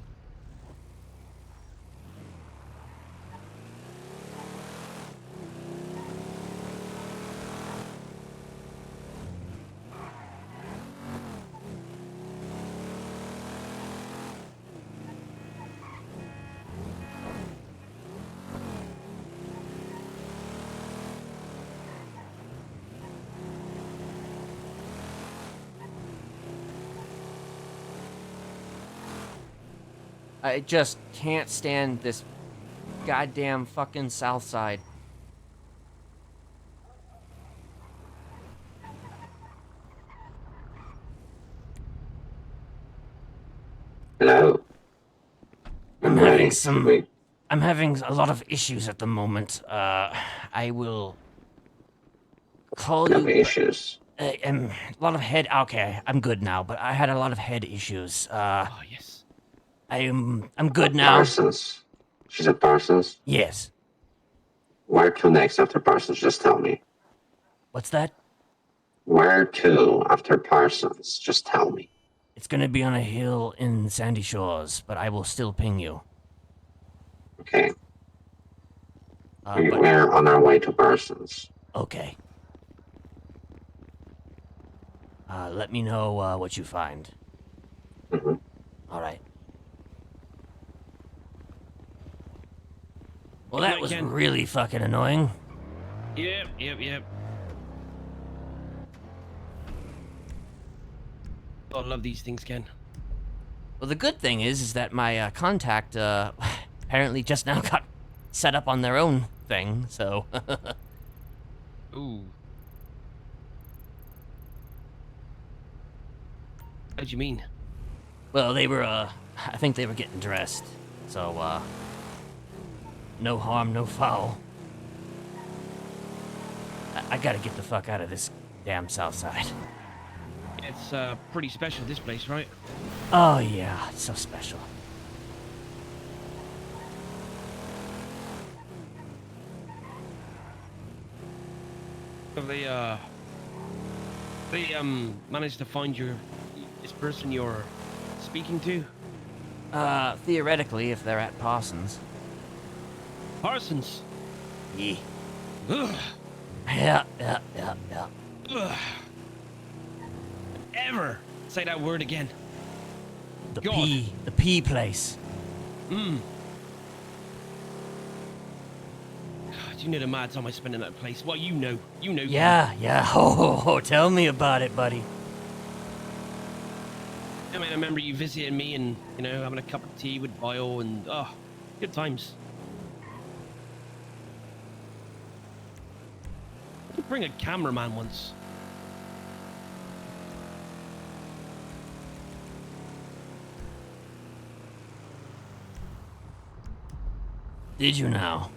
I just can't stand this goddamn fucking South Side. Hello. I'm having a lot of issues at the moment. I will call you. Issues. A lot of head. Okay, I'm good now, but I had a lot of head issues. Oh yes. I'm good now. Parsons. She's at Parsons? Yes. Where to next after Parsons? Just tell me. What's that? Where to after Parsons? Just tell me. It's gonna be on a hill in Sandy Shores, but I will still ping you. Okay. We're on our way to Parsons. Okay. Let me know what you find. Mm-hmm. All right. Well, that was really fucking annoying. Yep. Oh, I love these things, Ken. Well, the good thing is that my contact apparently just now got set up on their own thing, so... Ooh. What do you mean? Well, they were, I think they were getting dressed, so, no harm, no foul. I gotta get the fuck out of this damn South Side. It's pretty special, this place, right? Oh yeah, it's so special. Have they managed to find this person you're speaking to? Theoretically, if they're at Parsons. Parsons? Yeah. Ugh. Yeah. Ugh. Ever say that word again. The P place. God, you know the mad time I spent in that place. Well, you know. Yeah. Oh, tell me about it, buddy. I mean, I remember you visiting me and, having a cup of tea with Bio and, good times. I could bring a cameraman once. Did you now?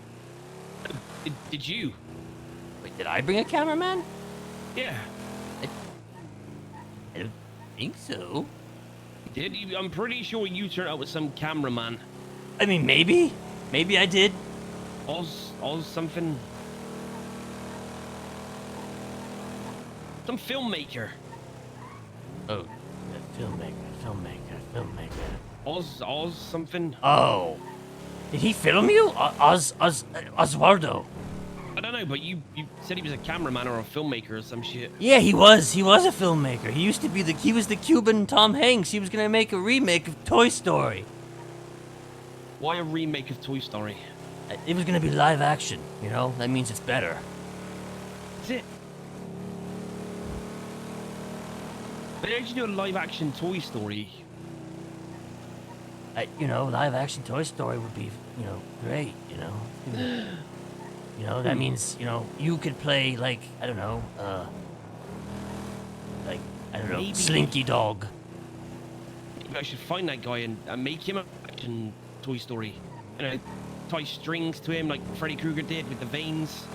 Did you? Wait, did I bring a cameraman? Yeah. I don't think so. Did you? I'm pretty sure you turned out with some cameraman. I mean, maybe. Maybe I did. Oz something. Some filmmaker. Oh, filmmaker. Oz something. Oh. Did he film you? Oswaldo. I don't know, but you said he was a cameraman or a filmmaker or some shit. Yeah, he was. He was a filmmaker. He used to be he was the Cuban Tom Hanks. He was gonna make a remake of Toy Story. Why a remake of Toy Story? It was gonna be live action, That means it's better. Is it? But how did you do a live action Toy Story? Live action Toy Story would be, great, That means, you could play, Maybe. Slinky Dog. Maybe I should find that guy and make him a action Toy Story. Tie strings to him like Freddy Krueger did with the veins.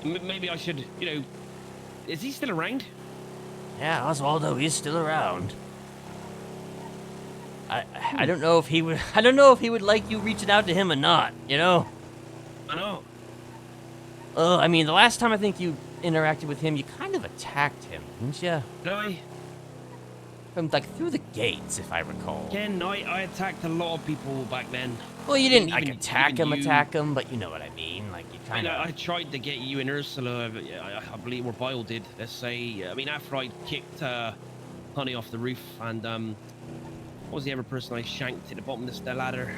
Maybe I should, is he still around? Yeah, Oswaldo is still around. I don't know if he would. I don't know if he would like you reaching out to him or not. I know. I mean, the last time I think you interacted with him, you kind of attacked him, didn't you? Did I? From through the gates, if I recall. Ken, I attacked a lot of people back then. Well, you didn't attack you. him, but you know what I mean. You kind of. I tried to get you and Ursula. I believe where Bile did. Let's say. After I kicked Honey off the roof, and what was the other person I shanked at the bottom of the ladder?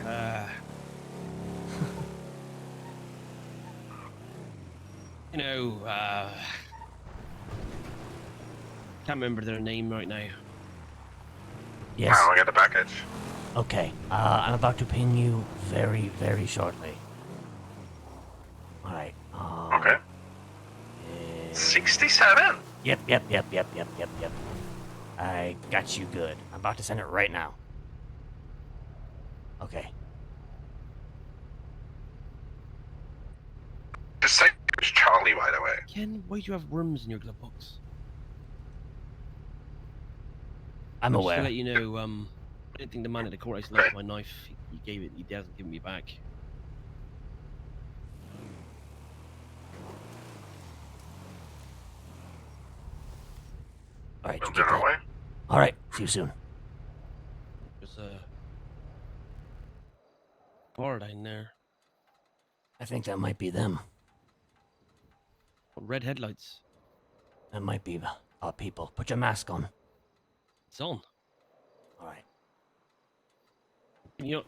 Can't remember their name right now. Yes. I'll get the package. Okay. I'm about to ping you very, very shortly. All right. Okay. 67? Yep. I got you good. I'm about to send it right now. Okay. The second is Charlie, by the way. Ken, why do you have worms in your glove box? I'm Just aware. to let you know, I didn't think the man at the courthouse left my knife. He gave it. He hasn't given me back. All right. Moved it away. All right. See you soon. There's a car down there. I think that might be them. Red headlights. That might be people. Put your mask on. It's on. All right. You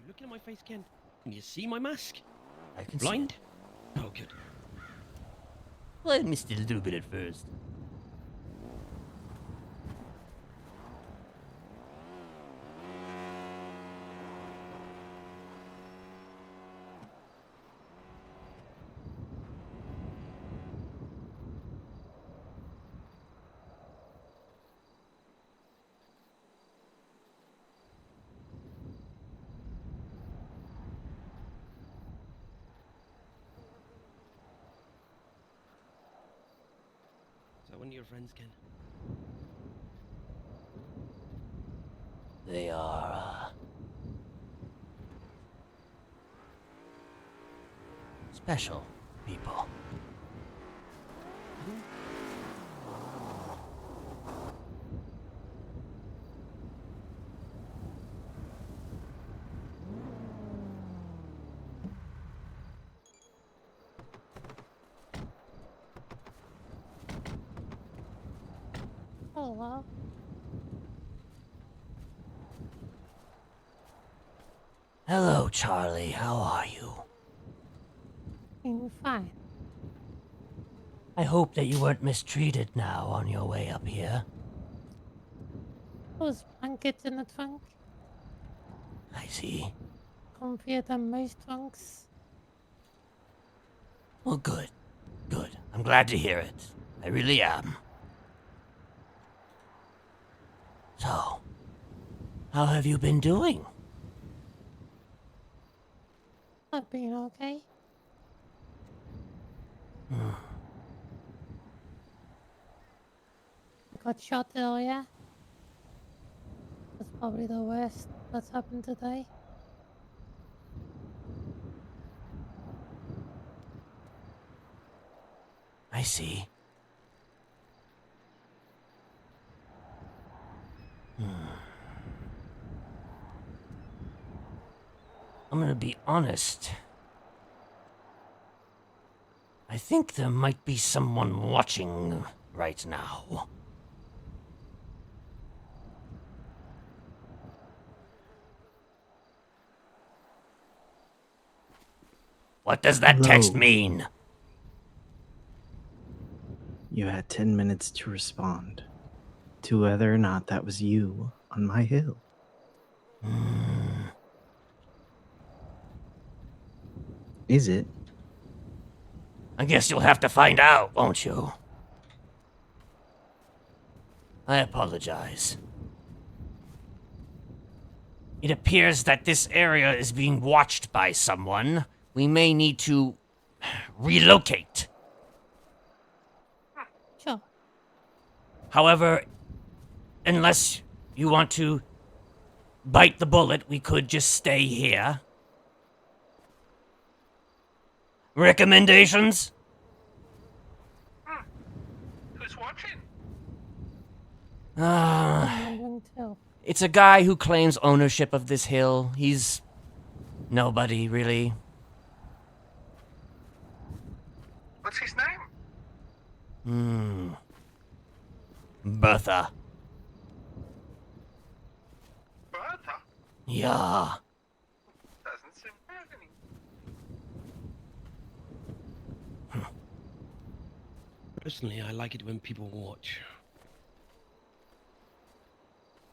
looking at my face, Ken? Can you see my mask? I can Blind? see. Oh, good. Let me still do it at first. Is that one of your friends, Ken? They are, special people. Oh, well. Hello, Charlie. How are you? I'm fine. I hope that you weren't mistreated now on your way up here. Those blankets in the trunk, I see. comfier than most trunks. Well, good. Good. I'm glad to hear it. I really am. So, how have you been doing? I've been okay. Got shot earlier. That's probably the worst that's happened today. I see. I'm gonna be honest. I think there might be someone watching right now. What does that text Hello. mean? You had 10 minutes to respond to whether or not that was you on my hill. Is it? I guess you'll have to find out, won't you? I apologize. It appears that this area is being watched by someone. We may need to relocate. Sure. However, unless you want to bite the bullet, we could just stay here. Recommendations? Who's watching? I'm wondering too. It's a guy who claims ownership of this hill. He's nobody, really. What's his name? Bertha. Bertha? Yeah. Doesn't seem happening. Personally, I like it when people watch.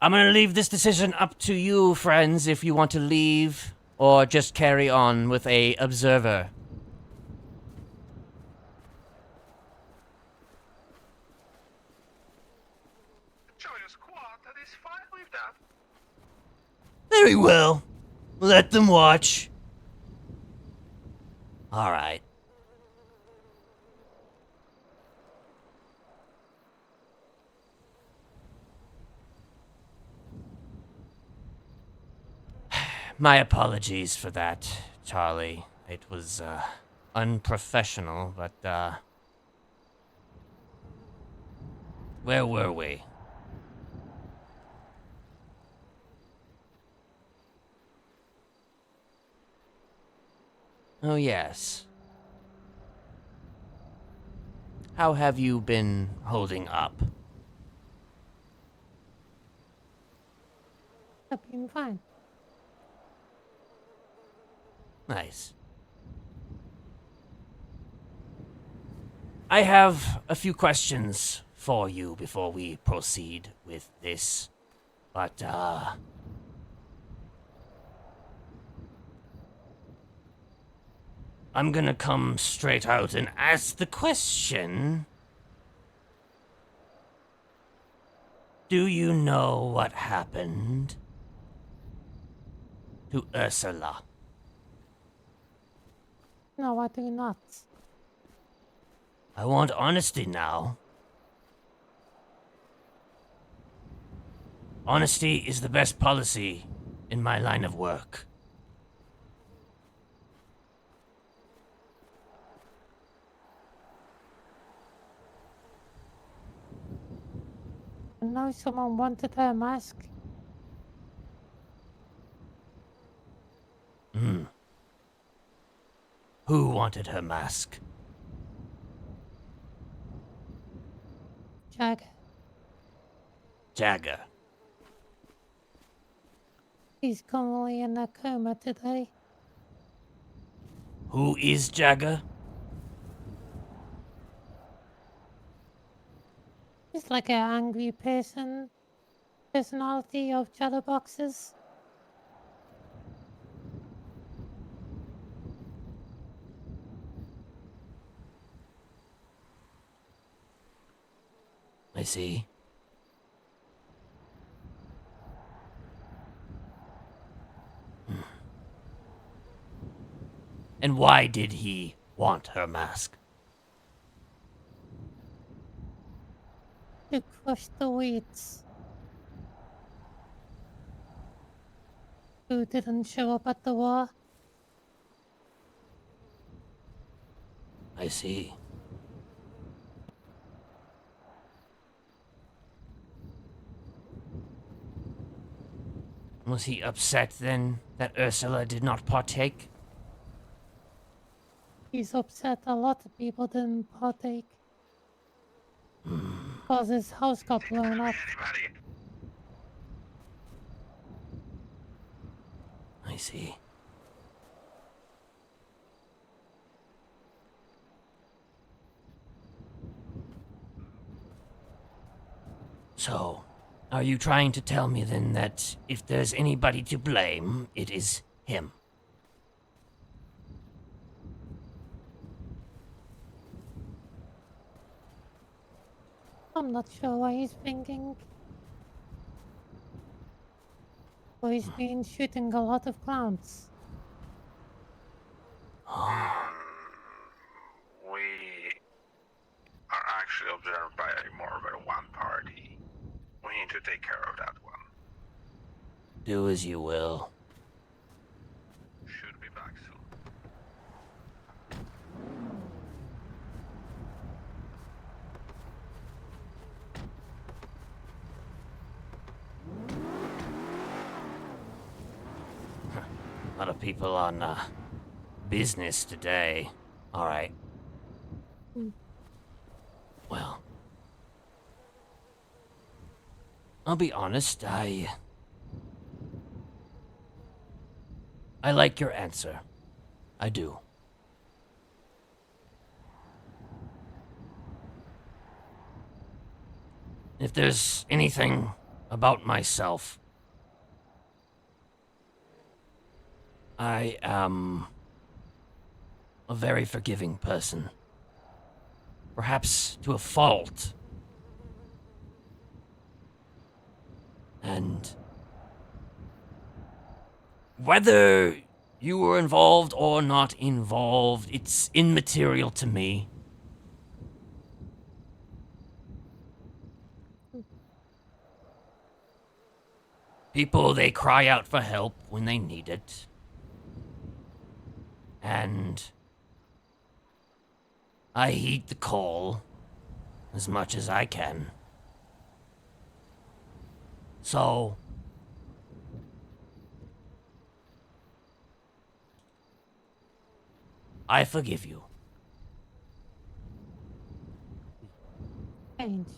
I'm gonna leave this decision up to you, friends, if you want to leave or just carry on with a observer. Joyous quarter is fine with that. Very well. Let them watch. All right. My apologies for that, Charlie. It was, unprofessional, but, where were we? Oh, yes. How have you been holding up? I've been fine. Nice. I have a few questions for you before we proceed with this, but, I'm gonna come straight out and ask the question. Do you know what happened to Ursula? No, I do not. I want honesty now. Honesty is the best policy in my line of work. I know someone wanted her mask. Who wanted her mask? Jagger. Jagger. He's currently in a coma today. Who is Jagger? He's like an angry personality of chatterboxes. I see. And why did he want her mask? To crush the weeds. Who didn't show up at the war? I see. Was he upset then that Ursula did not partake? He's upset a lot of people didn't partake. Because his house got blown up. I see. So, are you trying to tell me then that if there's anybody to blame, it is him? I'm not sure what he's thinking. But he's been shooting a lot of clowns. We are actually observed by more of a one party. We need to take care of that one. Do as you will. Should be back soon. A lot of people on business today. All right. Well, I'll be honest, I like your answer. I do. If there's anything about myself, I am a very forgiving person. Perhaps to a fault. And whether you were involved or not involved, it's immaterial to me. People, they cry out for help when they need it. And I heed the call as much as I can. So, I forgive you. Change.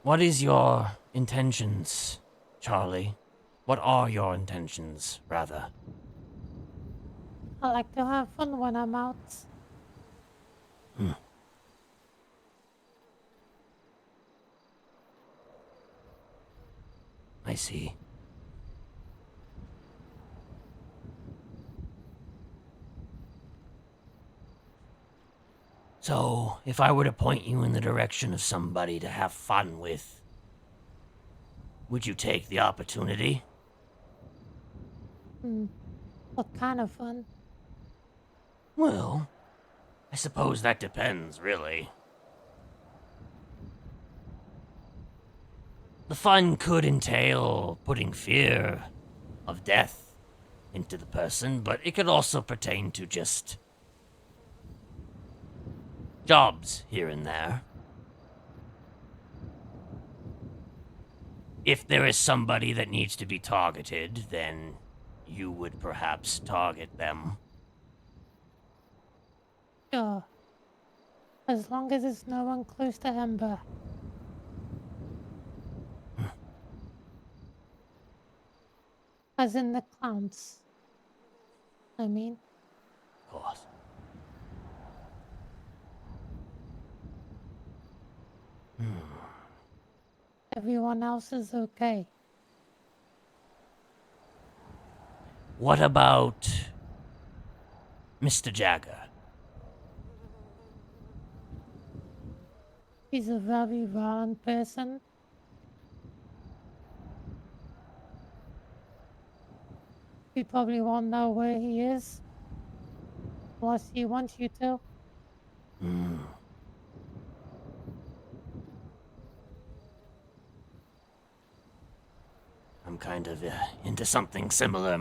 What is your intentions, Charlie? What are your intentions, rather? I like to have fun when I'm out. I see. So, if I were to point you in the direction of somebody to have fun with, would you take the opportunity? What kind of fun? Well, I suppose that depends, really. The fun could entail putting fear of death into the person, but it could also pertain to just jobs here and there. If there is somebody that needs to be targeted, then you would perhaps target them. Sure. As long as it's no one close to Ember. As in the clowns. I mean. Of course. Everyone else is okay. What about Mr. Jagger? He's a very violent person. We probably won't know where he is. Unless he wants you to. I'm kind of into something similar.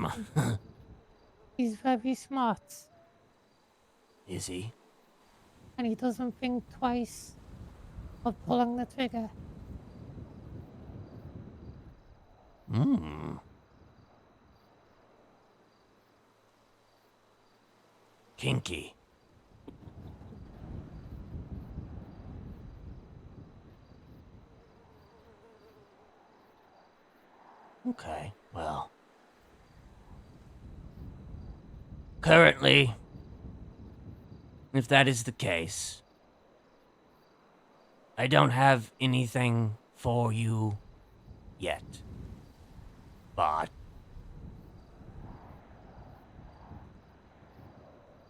He's very smart. Is he? And he doesn't think twice of pulling the trigger. Kinky. Okay, well. Currently, if that is the case, I don't have anything for you yet. But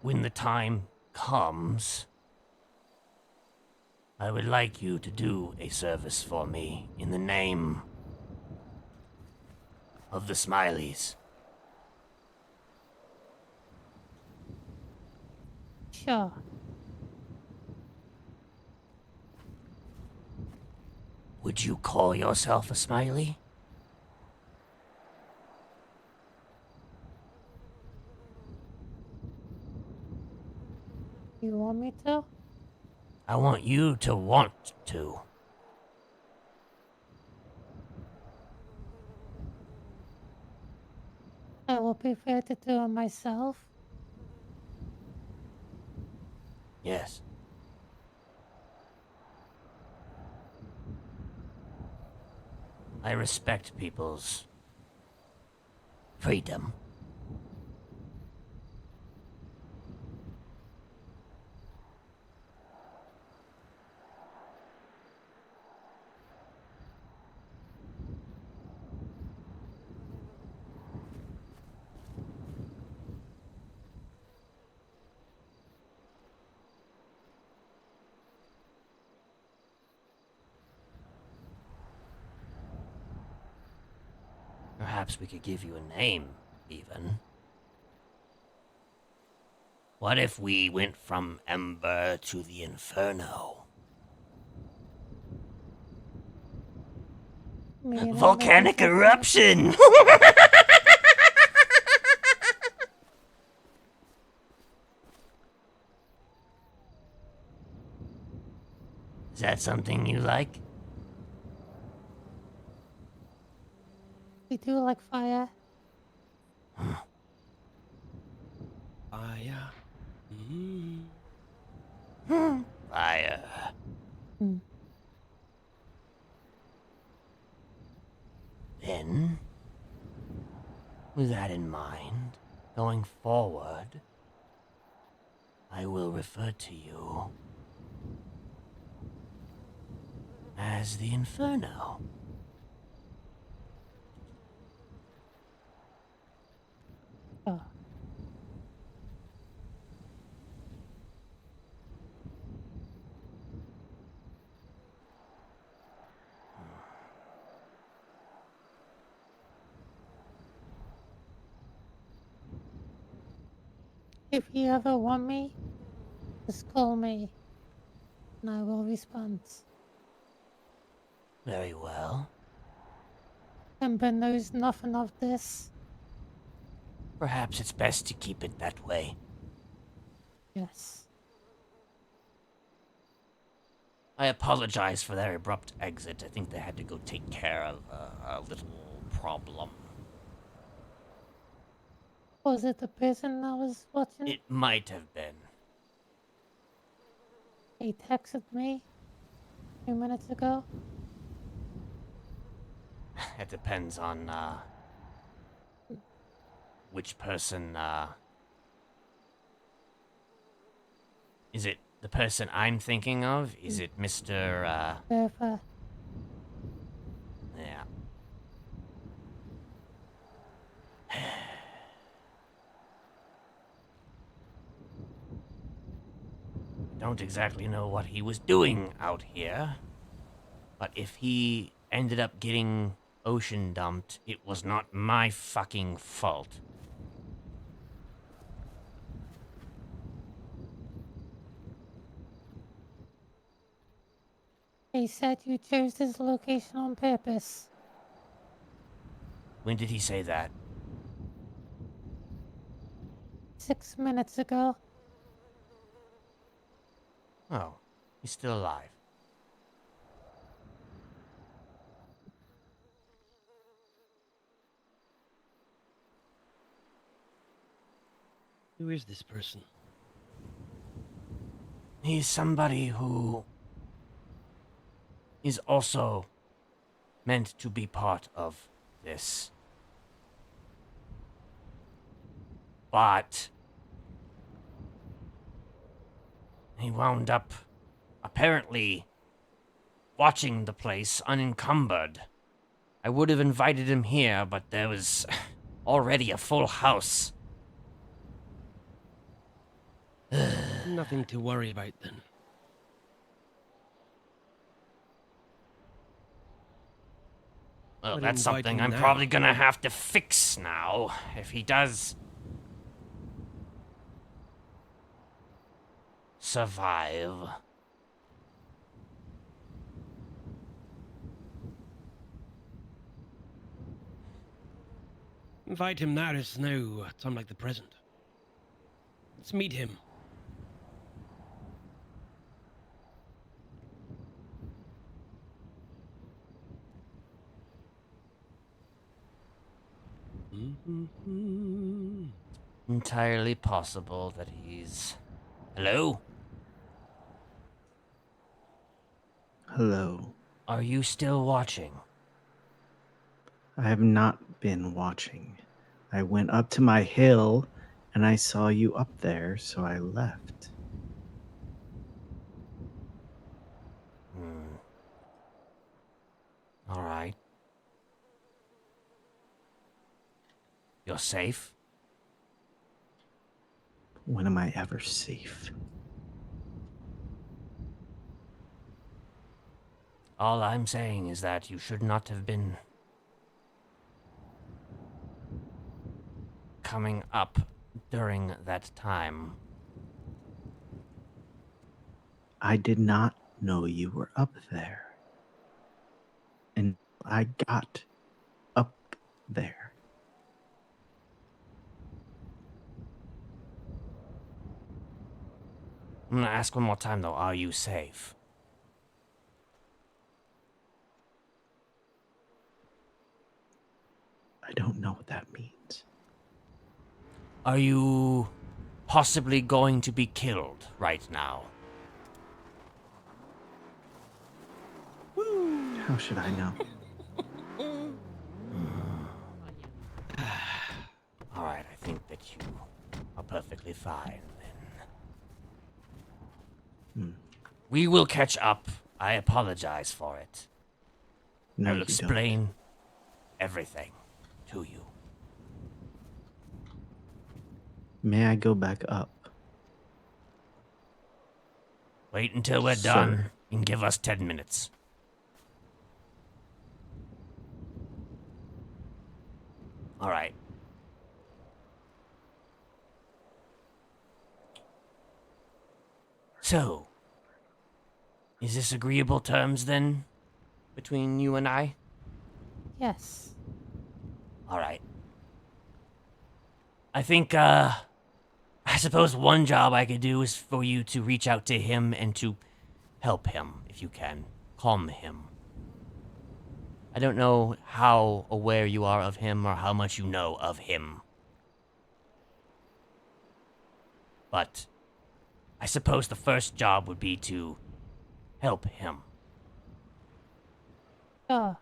when the time comes, I would like you to do a service for me in the name of the Smileys. Sure. Would you call yourself a Smiley? You want me to? I want you to want to. I will prefer to do it myself. Yes. I respect people's freedom. Perhaps we could give you a name, even. What if we went from Ember to the Inferno? Volcanic eruption! Is that something you like? We do like fire. Fire. Fire. Then, with that in mind, going forward, I will refer to you as the Inferno. Oh. If you ever want me, just call me, and I will respond. Very well. Ember knows nothing of this. Perhaps it's best to keep it that way. Yes. I apologize for their abrupt exit. I think they had to go take care of a little problem. Was it the person I was watching? It might have been. He texted me a few minutes ago. It depends on, which person, Is it the person I'm thinking of? Is it Mr., Verify. Yeah. Don't exactly know what he was doing out here. But if he ended up getting ocean dumped, it was not my fucking fault. He said you chose this location on purpose. When did he say that? 6 minutes ago. Oh, he's still alive. Who is this person? He's somebody who is also meant to be part of this. But he wound up apparently watching the place unencumbered. I would have invited him here, but there was already a full house. Nothing to worry about then. Well, I'd that's invite something him I'm now. probably gonna have to fix now, if he does survive. Invite him now. There's no time like the present. Let's meet him. Entirely possible that he's... Hello? Hello. Are you still watching? I have not been watching. I went up to my hill and I saw you up there, so I left. All right. You're safe? When am I ever safe? All I'm saying is that you should not have been coming up during that time. I did not know you were up there. And I got up there. I'm gonna ask one more time though, are you safe? I don't know what that means. Are you possibly going to be killed right now? How should I know? Alright, I think that you are perfectly fine then. We will catch up. I apologize for it. No, I will you don't. explain everything to you. May I go back up? Wait until we're Sir. done and give us 10 minutes. Alright. So, is this agreeable terms then between you and I? Yes. All right. I think, I suppose one job I could do is for you to reach out to him and to help him, if you can. Calm him. I don't know how aware you are of him or how much you know of him. But I suppose the first job would be to help him. Sure.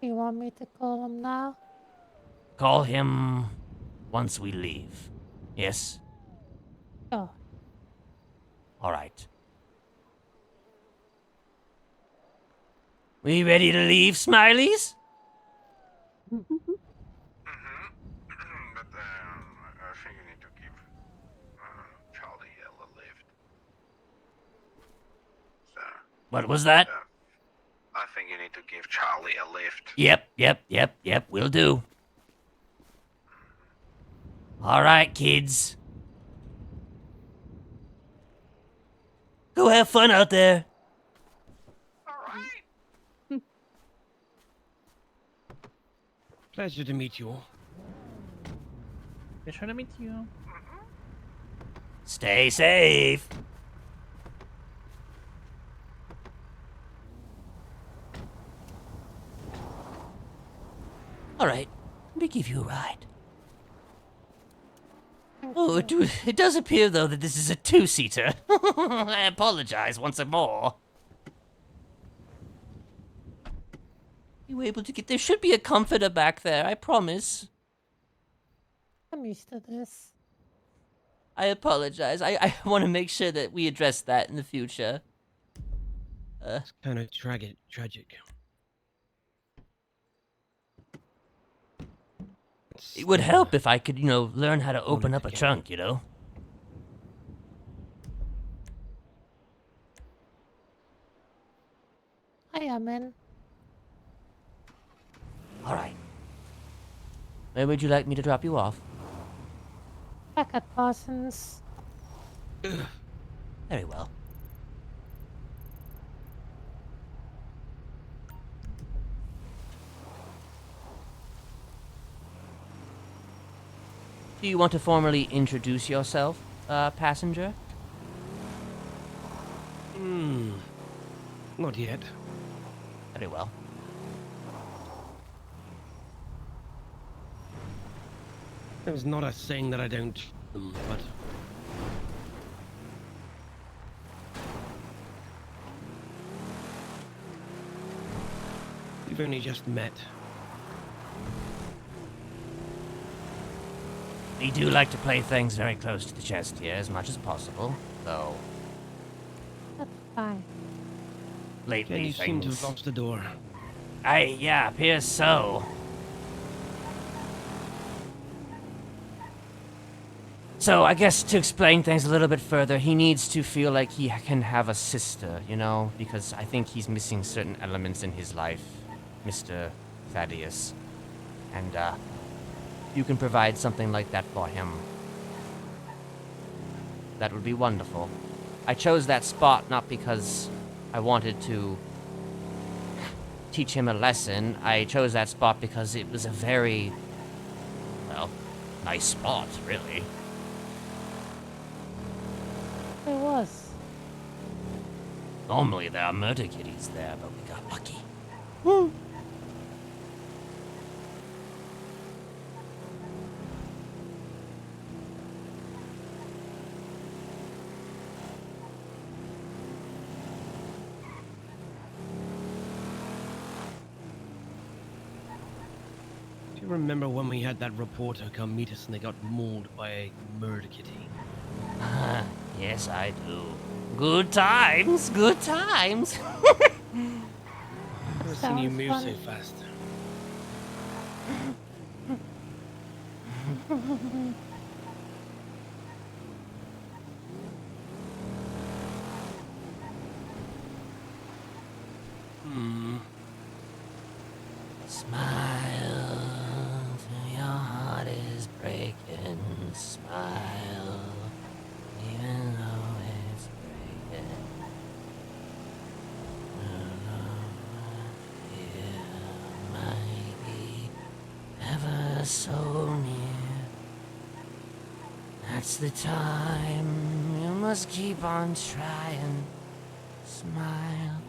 You want me to call him now? Call him once we leave. Yes? Sure. All right. We ready to leave, Smileys? But I think you need to give Charlie a lift. So, What was that? I think you need to give Charlie a lift. Yep, will do. All right, kids. Go have fun out there. Pleasure to meet you all. Pleasure to meet you. Stay safe. All right, let me give you a ride. Oh, it does appear, though, that this is a two-seater. I apologize once more. You able to get... There should be a comforter back there, I promise. I'm used to this. I apologize. I want to make sure that we address that in the future. It's kind of tragic. It would help if I could, learn how to open up a trunk, I am in. All right. Where would you like me to drop you off? Back at Parsons. Very well. Do you want to formally introduce yourself, passenger? Not yet. Very well. There's not a thing that I don't, but... We've only just met. We do like to play things very close to the chest here, as much as possible, though. That's fine. Lately, You seem to have lost the door. Yeah, appears so. So, I guess to explain things a little bit further, he needs to feel like he can have a sister, because I think he's missing certain elements in his life, Mr. Thaddeus. And, you can provide something like that for him. That would be wonderful. I chose that spot not because I wanted to teach him a lesson. I chose that spot because it was a very, nice spot, really. It was. Normally there are murder kitties there, but we got lucky. Woo. Do you remember when we had that reporter come meet us and they got mauled by a murder kitty? Yes, I do. Good times, good times. Never seen you move so fast. Smile till your heart is breaking. Smile, even though it so near. That's the time. You must keep on trying. Smile.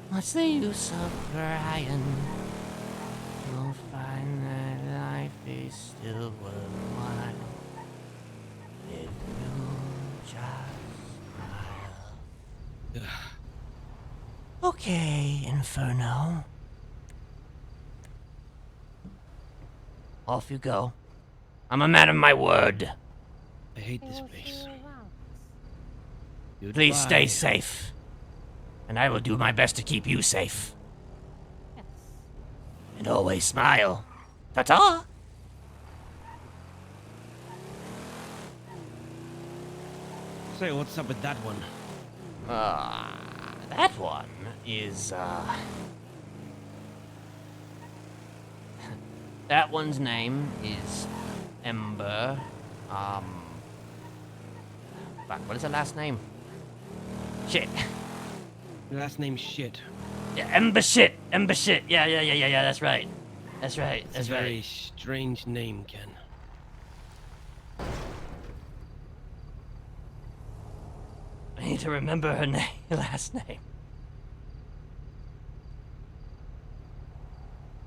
What's the use of crying? You'll find that life is still worthwhile if you just smile. Okay, Inferno. Off you go. I'm a man of my word. I hate this place. Please stay safe. And I will do my best to keep you safe. And always smile. Ta-ta! So, what's up with that one? That one is, that one's name is Ember, fuck, what is her last name? Shit. Last name shit. Yeah, Ember shit, yeah, that's right. That's right, It's that's a very right. strange name, Ken. I need to remember her last name.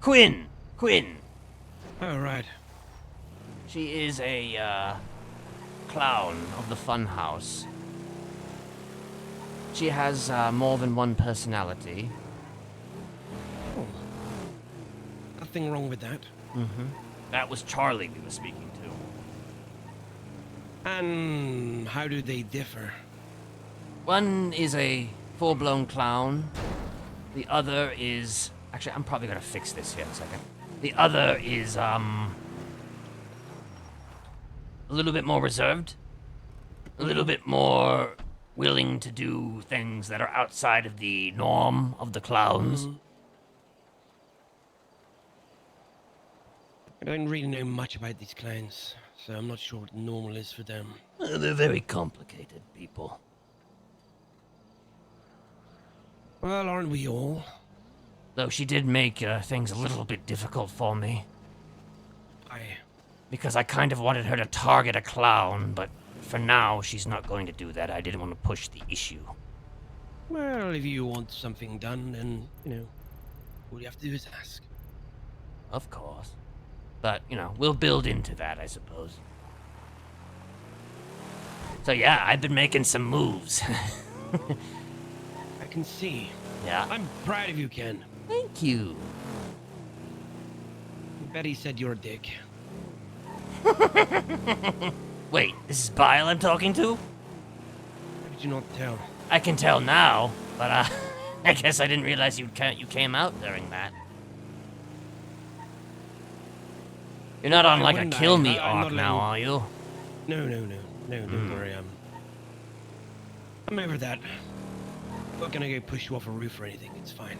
Quinn. Oh, right. She is a, clown of the fun house. She has, more than one personality. Oh. Nothing wrong with that. Mm-hmm. That was Charlie we were speaking to. And how do they differ? One is a full-blown clown. The other is... Actually, I'm probably gonna fix this here in a second. The other is, a little bit more reserved. A little bit more willing to do things that are outside of the norm of the clowns. I don't really know much about these clowns, so I'm not sure what normal is for them. They're very complicated people. Well, aren't we all? Though she did make things a little bit difficult for me. Because I kind of wanted her to target a clown, but for now, she's not going to do that. I didn't want to push the issue. Well, if you want something done, then, you know, all you have to do is ask. Of course. But, you know, we'll build into that, I suppose. So yeah, I've been making some moves. I can see. Yeah. I'm proud of you, Ken. Thank you. Betty said you're a dick. Wait, this is Bile I'm talking to? How did you not tell? I can tell now, but I guess I didn't realize you came out during that. You're not on like a kill me arc now, are you? No, don't worry, I'm over that. I'm not gonna go push you off a roof or anything, it's fine.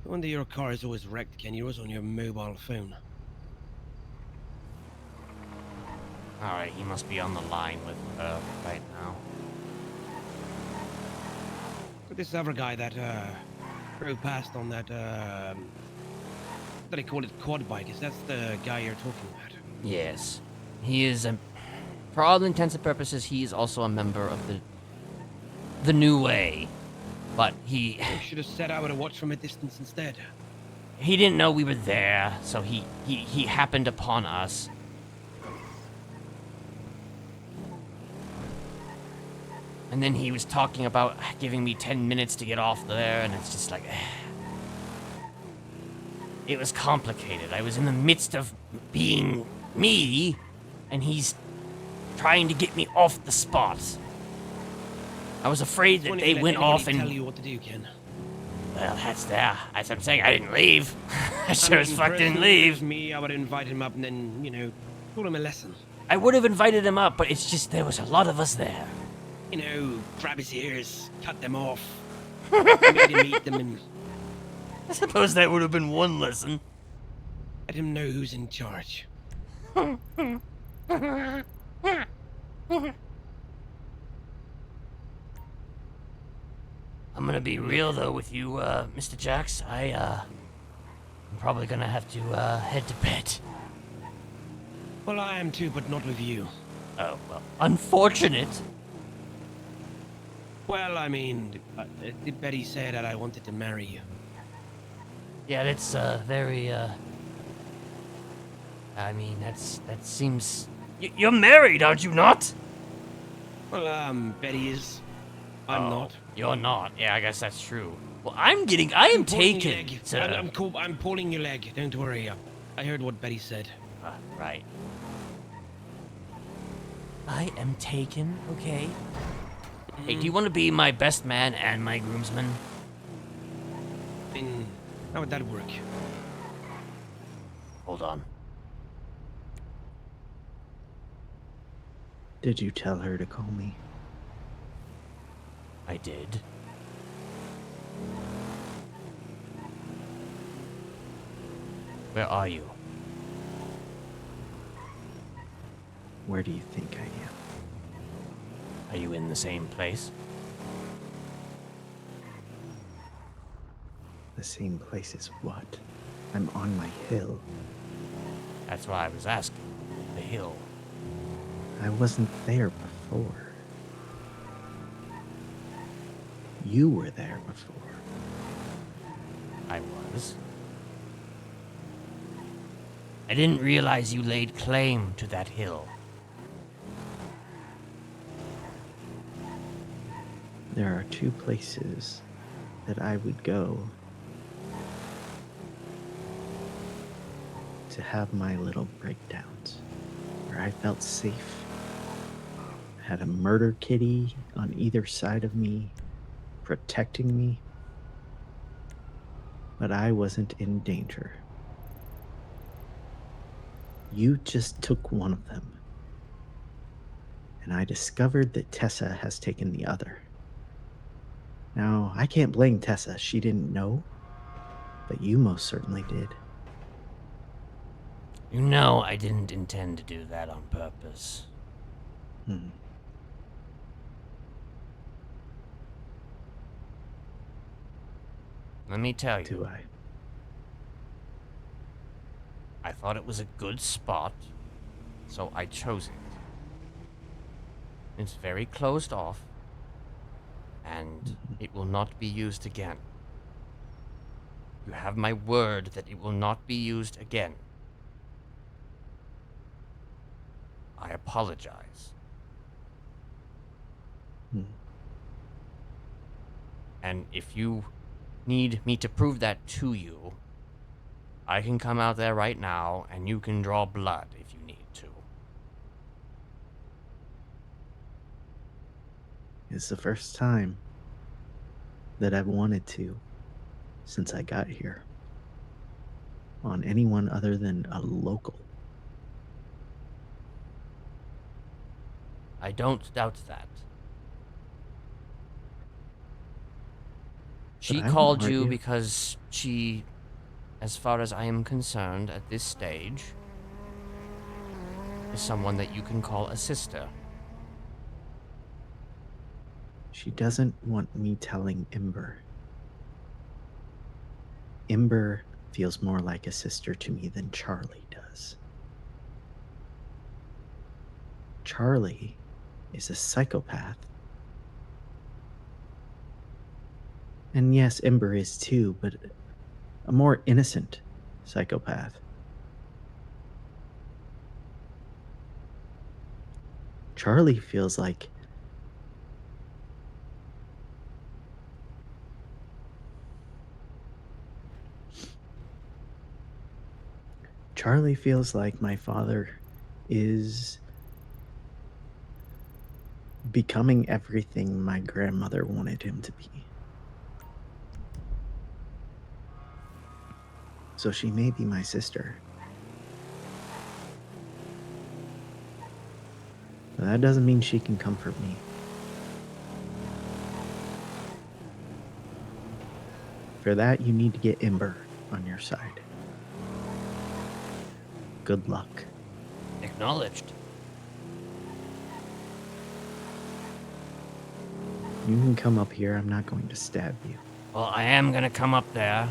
I wonder your car is always wrecked, Ken. You're always on your mobile phone. Alright, he must be on the line with her right now. But this other guy that drove past on that what do they call it, quad bike? Is that's the guy you're talking about? Yes. He is for all intents and purposes, he is also a member of the New Way. But he... You should have said I would have watched from a distance instead. He didn't know we were there, so he happened upon us. And then he was talking about giving me 10 minutes to get off there, and it's just like... It was complicated. I was in the midst of being me, and he's trying to get me off the spot. I was afraid that they went off and... tell you what to do, Ken. Well, that's there. As I'm saying, I didn't leave. I sure as fuck didn't leave. Me, I would have invited him up and then, you know, taught him a lesson. I would have invited him up, but it's just there was a lot of us there. You know, grab his ears, cut them off, made him eat them, and... I suppose that would have been one lesson. Let him know who's in charge. be real though with you, Mr. Jax. I'm probably gonna have to head to bed. Well, I am too, but not with you. Oh, well, unfortunate. Well, I mean, did Betty say that I wanted to marry you? Yeah, that's very. I mean, that seems. You're married, aren't you not? Well, Betty is. I'm not. You're not. Yeah, I guess that's true. Well, I am pulling taken your leg. to. I'm pulling your leg. Don't worry. I heard what Betty said. Right. I am taken, okay? Hey, do you want to be my best man and my groomsman? Then how would that work? Hold on. Did you tell her to call me? I did. Where are you? Where do you think I am? Are you in the same place? The same place as what? I'm on my hill. That's why I was asking. The hill. I wasn't there before. You were there before. I was. I didn't realize you laid claim to that hill. There are two places that I would go to have my little breakdowns, where I felt safe. I had a murder kitty on either side of me, protecting me, but I wasn't in danger. You just took one of them, and I discovered that Tessa has taken the other. Now, I can't blame Tessa. She didn't know, but you most certainly did. You know I didn't intend to do that on purpose. Let me tell you. Do I? I thought it was a good spot, so I chose it. It's very closed off, and it will not be used again. You have my word that it will not be used again. I apologize. And if you need me to prove that to you, I can come out there right now and you can draw blood if you need to. It's the first time that I've wanted to since I got here. On anyone other than a local. I don't doubt that. She I called won't you argue. because she, as far as I am concerned at this stage, is someone that you can call a sister. She doesn't want me telling Ember. Ember feels more like a sister to me than Charlie does. Charlie is a psychopath. And yes, Ember is too, but a more innocent psychopath. Charlie feels like my father is becoming everything my grandmother wanted him to be. So she may be my sister. But that doesn't mean she can comfort me. For that, you need to get Ember on your side. Good luck. Acknowledged. You can come up here. I'm not going to stab you. Well, I am gonna come up there.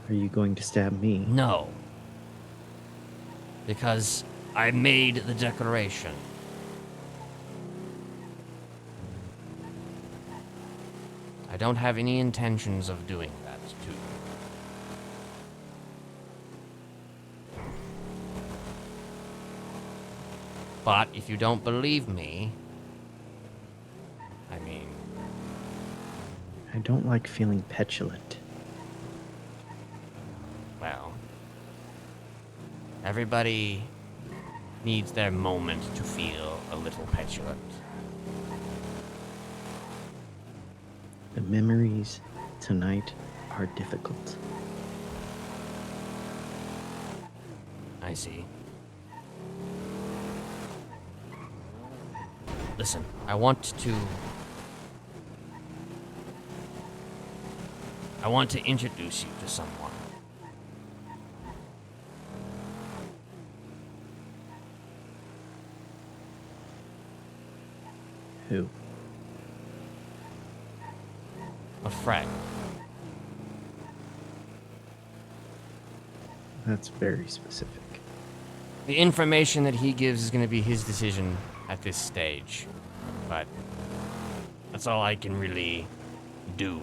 Are you going to stab me? No. Because I made the declaration. I don't have any intentions of doing that to you. But if you don't believe me, I mean... I don't like feeling petulant. Well, everybody needs their moment to feel a little petulant. The memories tonight are difficult. I see. Listen, I want to introduce you to someone. Who? A friend. That's very specific. The information that he gives is going to be his decision at this stage. But that's all I can really do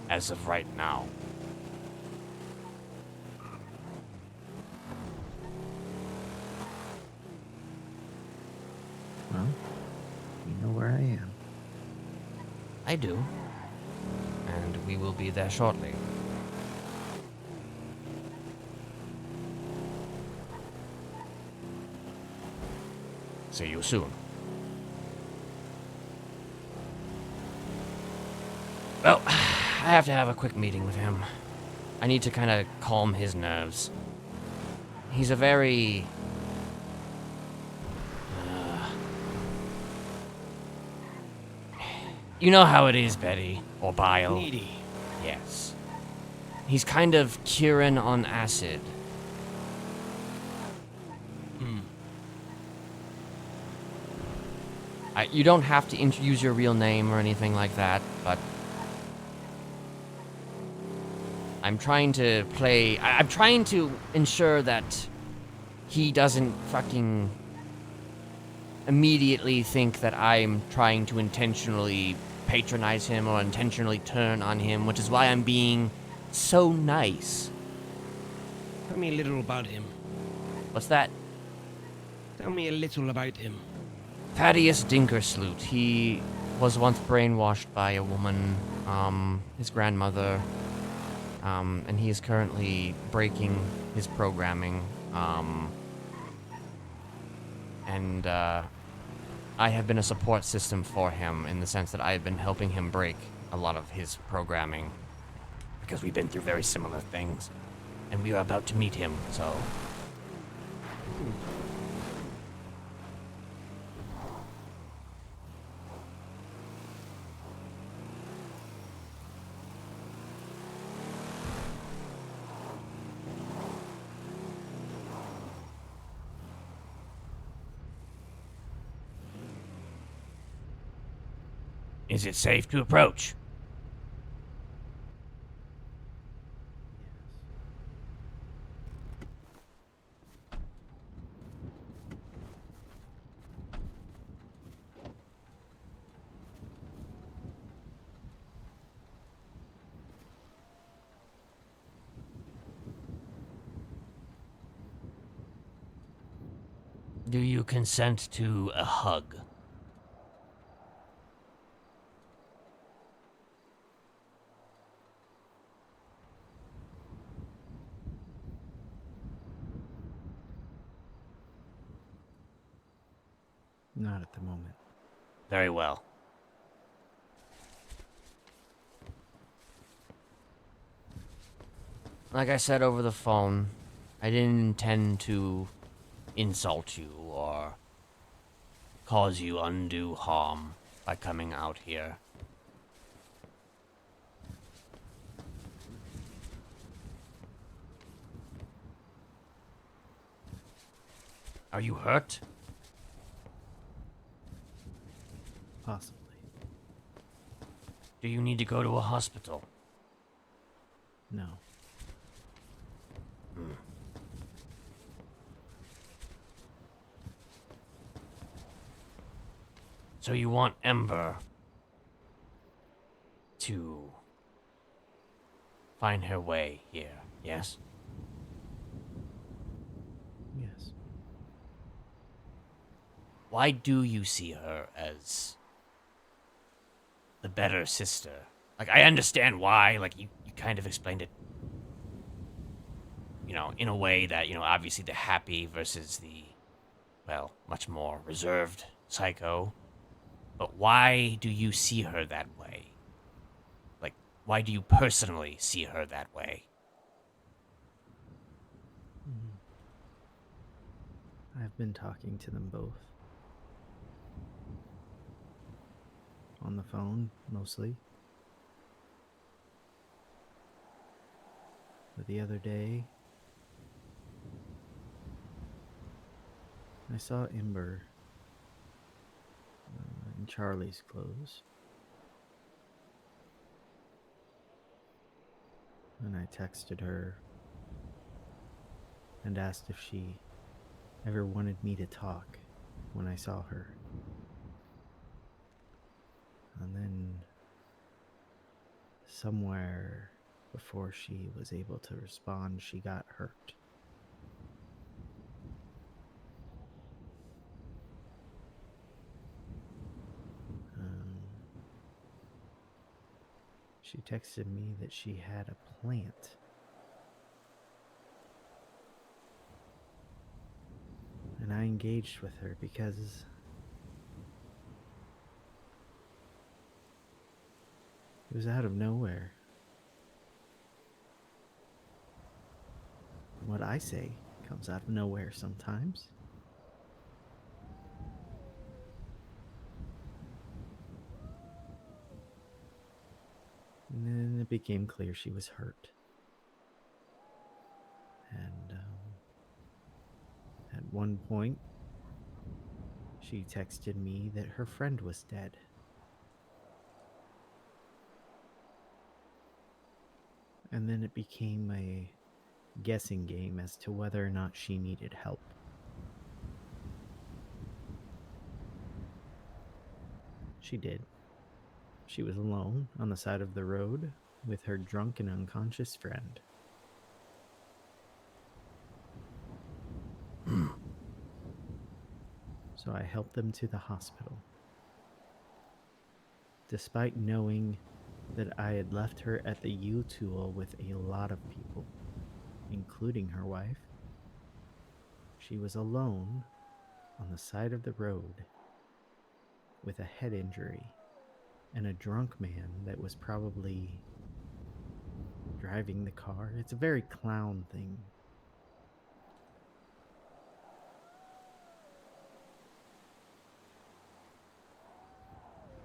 as of right now. Well, you know where I am. I do. And we will be there shortly. See you soon. Well, I have to have a quick meeting with him. I need to kind of calm his nerves. He's a very... You know how it is, Betty. Or Bile. Needy. Yes. He's kind of Kieran on acid. You don't have to use your real name or anything like that, but... I'm trying to play... I'm trying to ensure that he doesn't fucking immediately think that I'm trying to intentionally patronize him or intentionally turn on him, which is why I'm being so nice. Tell me a little about him. What's that? Tell me a little about him. Thaddeus Dinkersloot. He was once brainwashed by a woman, his grandmother, and he is currently breaking his programming, and I have been a support system for him in the sense that I have been helping him break a lot of his programming, because we've been through very similar things, and we are about to meet him, so... Is it safe to approach? Do you consent to a hug? Not at the moment. Very well. Like I said over the phone, I didn't intend to insult you or cause you undue harm by coming out here. Are you hurt? Possibly. Do you need to go to a hospital? No. So you want Ember to find her way here, yes? Yes. Why do you see her as the better sister? Like, I understand why, like, you kind of explained it, in a way that, obviously the happy versus the, well, much more reserved Psycho. But why do you see her that way? Like, why do you personally see her that way? I've been talking to them both. On the phone, mostly. But the other day, I saw Ember in Charlie's clothes. And I texted her and asked if she ever wanted me to talk when I saw her. And then, somewhere before she was able to respond, she got hurt. She texted me that she had a plant. And I engaged with her because it was out of nowhere. What I say comes out of nowhere sometimes. And then it became clear she was hurt. And at one point, she texted me that her friend was dead. And then it became a guessing game as to whether or not she needed help. She did. She was alone on the side of the road with her drunk and unconscious friend. So I helped them to the hospital. Despite knowing that I had left her at the U-Tool with a lot of people, including her wife, she was alone on the side of the road with a head injury and a drunk man that was probably driving the car. It's a very clown thing.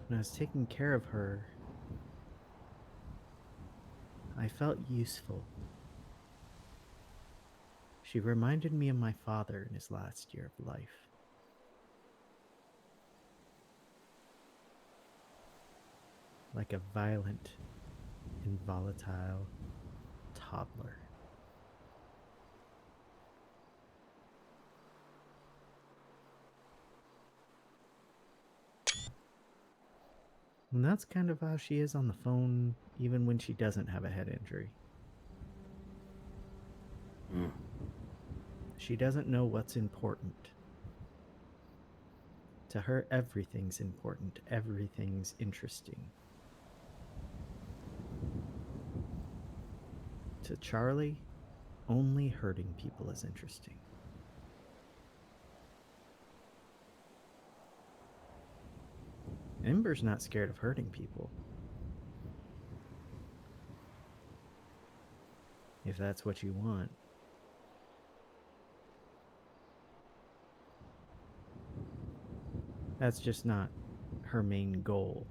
When I was taking care of her, I felt useful. She reminded me of my father in his last year of life. Like a violent and volatile toddler. And that's kind of how she is on the phone, even when she doesn't have a head injury. She doesn't know what's important. To her, everything's important. Everything's interesting. To Charlie, only hurting people is interesting. Ember's not scared of hurting people. If that's what you want. That's just not her main goal.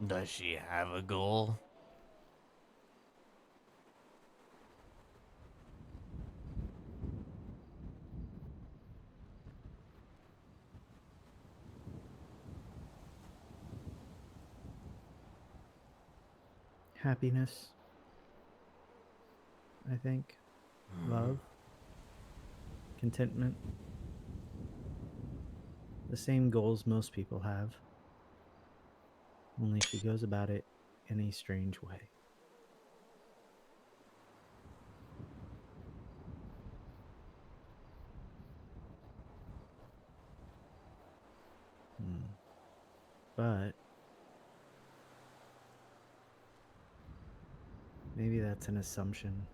Does she have a goal? Happiness. I think. Love. Contentment. The same goals most people have. Only she goes about it in a strange way. But maybe that's an assumption.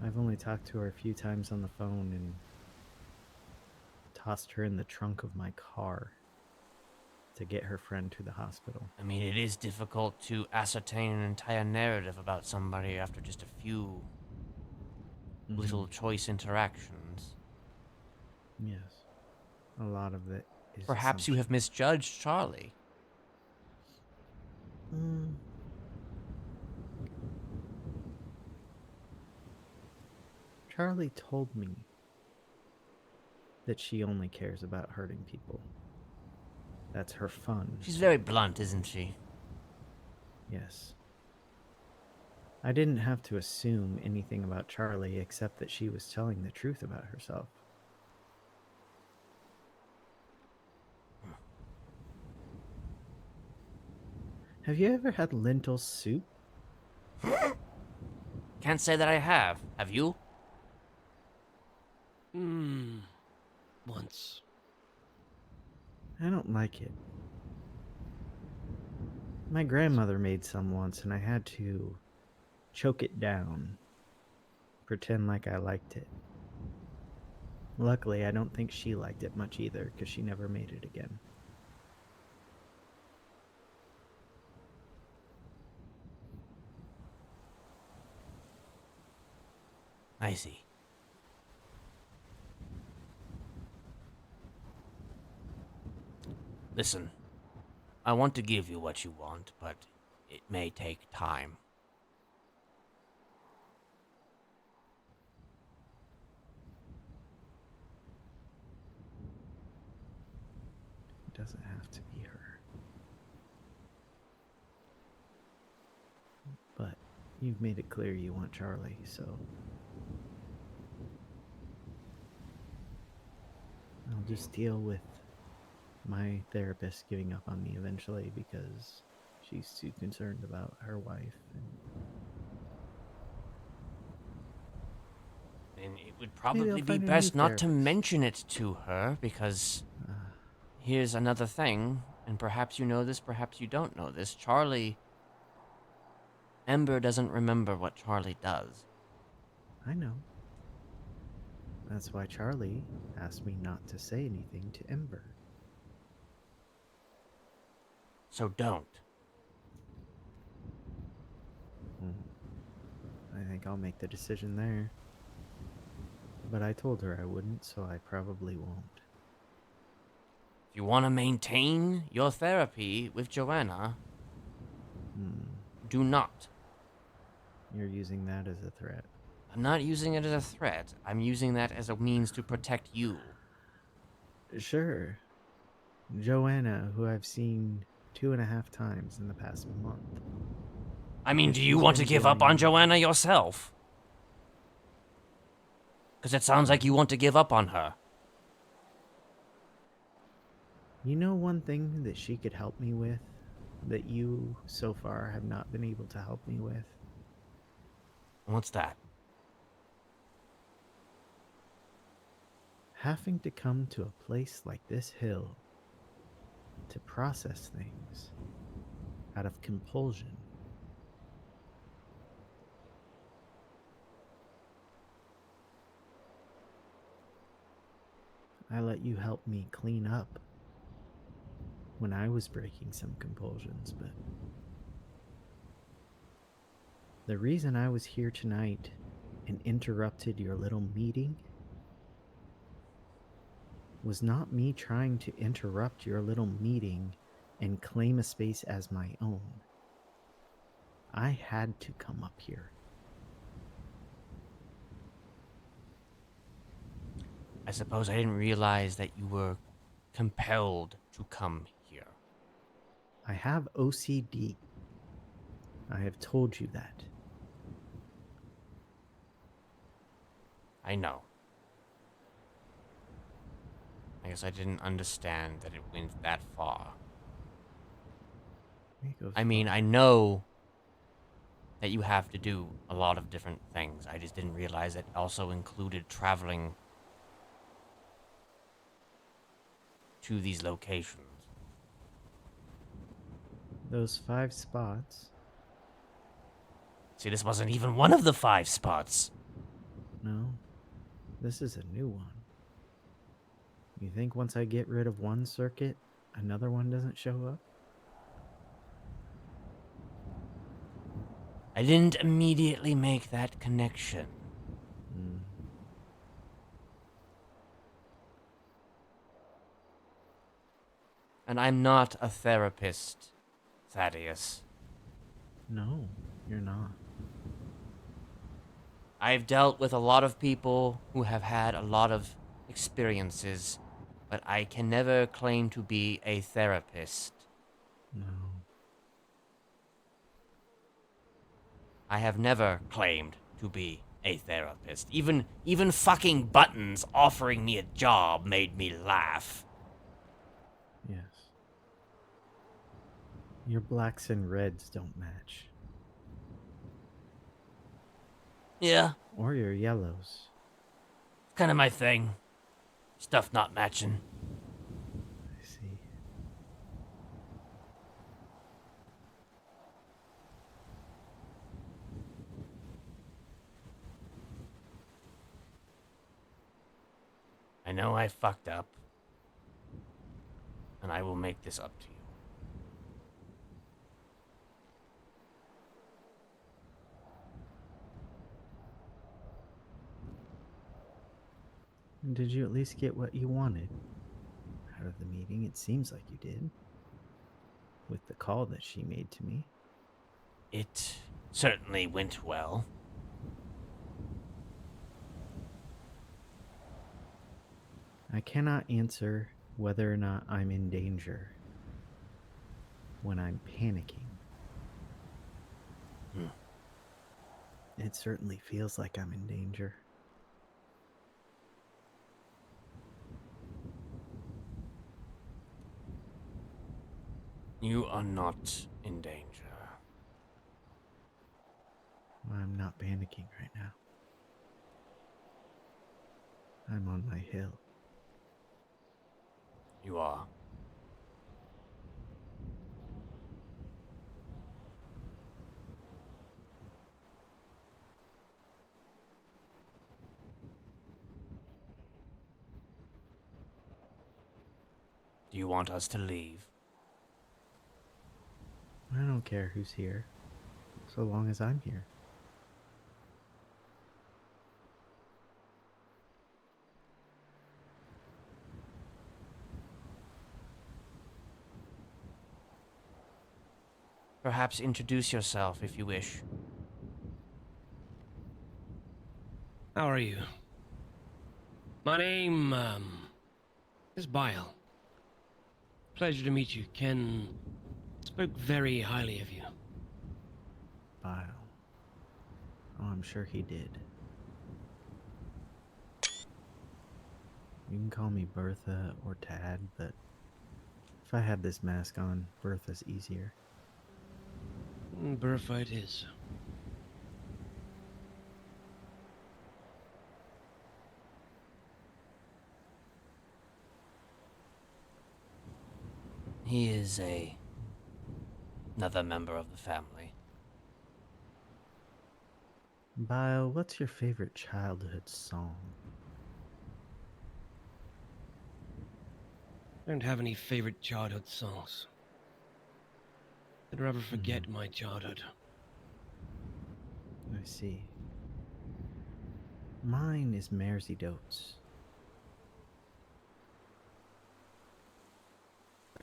I've only talked to her a few times on the phone and tossed her in the trunk of my car to get her friend to the hospital. I mean, it is difficult to ascertain an entire narrative about somebody after just a few little choice interactions. Yes. A lot of it is Perhaps you have misjudged Charlie. Charlie told me that she only cares about hurting people. That's her fun. She's very blunt, isn't she? Yes. I didn't have to assume anything about Charlie except that she was telling the truth about herself. Have you ever had lentil soup? Can't say that I have. Have you? Once. I don't like it. My grandmother made some once and I had to choke it down. Pretend like I liked it. Luckily, I don't think she liked it much either because she never made it again. I see. Listen, I want to give you what you want, but it may take time. It doesn't have to be her. But you've made it clear you want Charlie, so I'll just deal with my therapist giving up on me eventually because she's too concerned about her wife. And it would probably be best not to mention it to her, because here's another thing, and perhaps you know this, perhaps you don't know this. Ember doesn't remember what Charlie does. I know. That's why Charlie asked me not to say anything to Ember. So don't. I think I'll make the decision there. But I told her I wouldn't, so I probably won't. If you want to maintain your therapy with Joanna, do not. You're using that as a threat. I'm not using it as a threat. I'm using that as a means to protect you. Sure. Joanna, who I've seen 2.5 times in the past month. I mean, do you want to give up on Joanna yourself? Because it sounds like you want to give up on her. You know one thing that she could help me with that you so far have not been able to help me with? What's that? Having to come to a place like this hill to process things out of compulsion. I let you help me clean up when I was breaking some compulsions, but the reason I was here tonight and interrupted your little meeting was not me trying to interrupt your little meeting and claim a space as my own. I had to come up here. I suppose I didn't realize that you were compelled to come here. I have OCD. I have told you that. I know. I guess I didn't understand that it went that far. I mean, I know that you have to do a lot of different things. I just didn't realize it also included traveling to these locations. Those 5 spots. See, this wasn't even one of the 5 spots. No, this is a new one. You think once I get rid of one circuit, another one doesn't show up? I didn't immediately make that connection. And I'm not a therapist, Thaddeus. No, you're not. I've dealt with a lot of people who have had a lot of experiences, but I can never claim to be a therapist. No. I have never claimed to be a therapist. Even fucking Buttons offering me a job made me laugh. Yes. Your blacks and reds don't match. Yeah. Or your yellows. It's kind of my thing. Stuff not matching. I see. I know I fucked up. And I will make this up to you. Did you at least get what you wanted out of the meeting? It seems like you did. With the call that she made to me. It certainly went well. I cannot answer whether or not I'm in danger when I'm panicking. It certainly feels like I'm in danger. You are not in danger. I'm not panicking right now. I'm on my hill. You are. Do you want us to leave? I don't care who's here, so long as I'm here. Perhaps introduce yourself if you wish. How are you? My name, is Bile. Pleasure to meet you. Ken spoke very highly of you. Bile. Oh, I'm sure he did. You can call me Bertha or Tad, but if I had this mask on, Bertha's easier. Bertha it is. He is another member of the family. Bile, what's your favorite childhood song? I don't have any favorite childhood songs. I'd rather forget my childhood. I see. Mine is Mersey Dotes.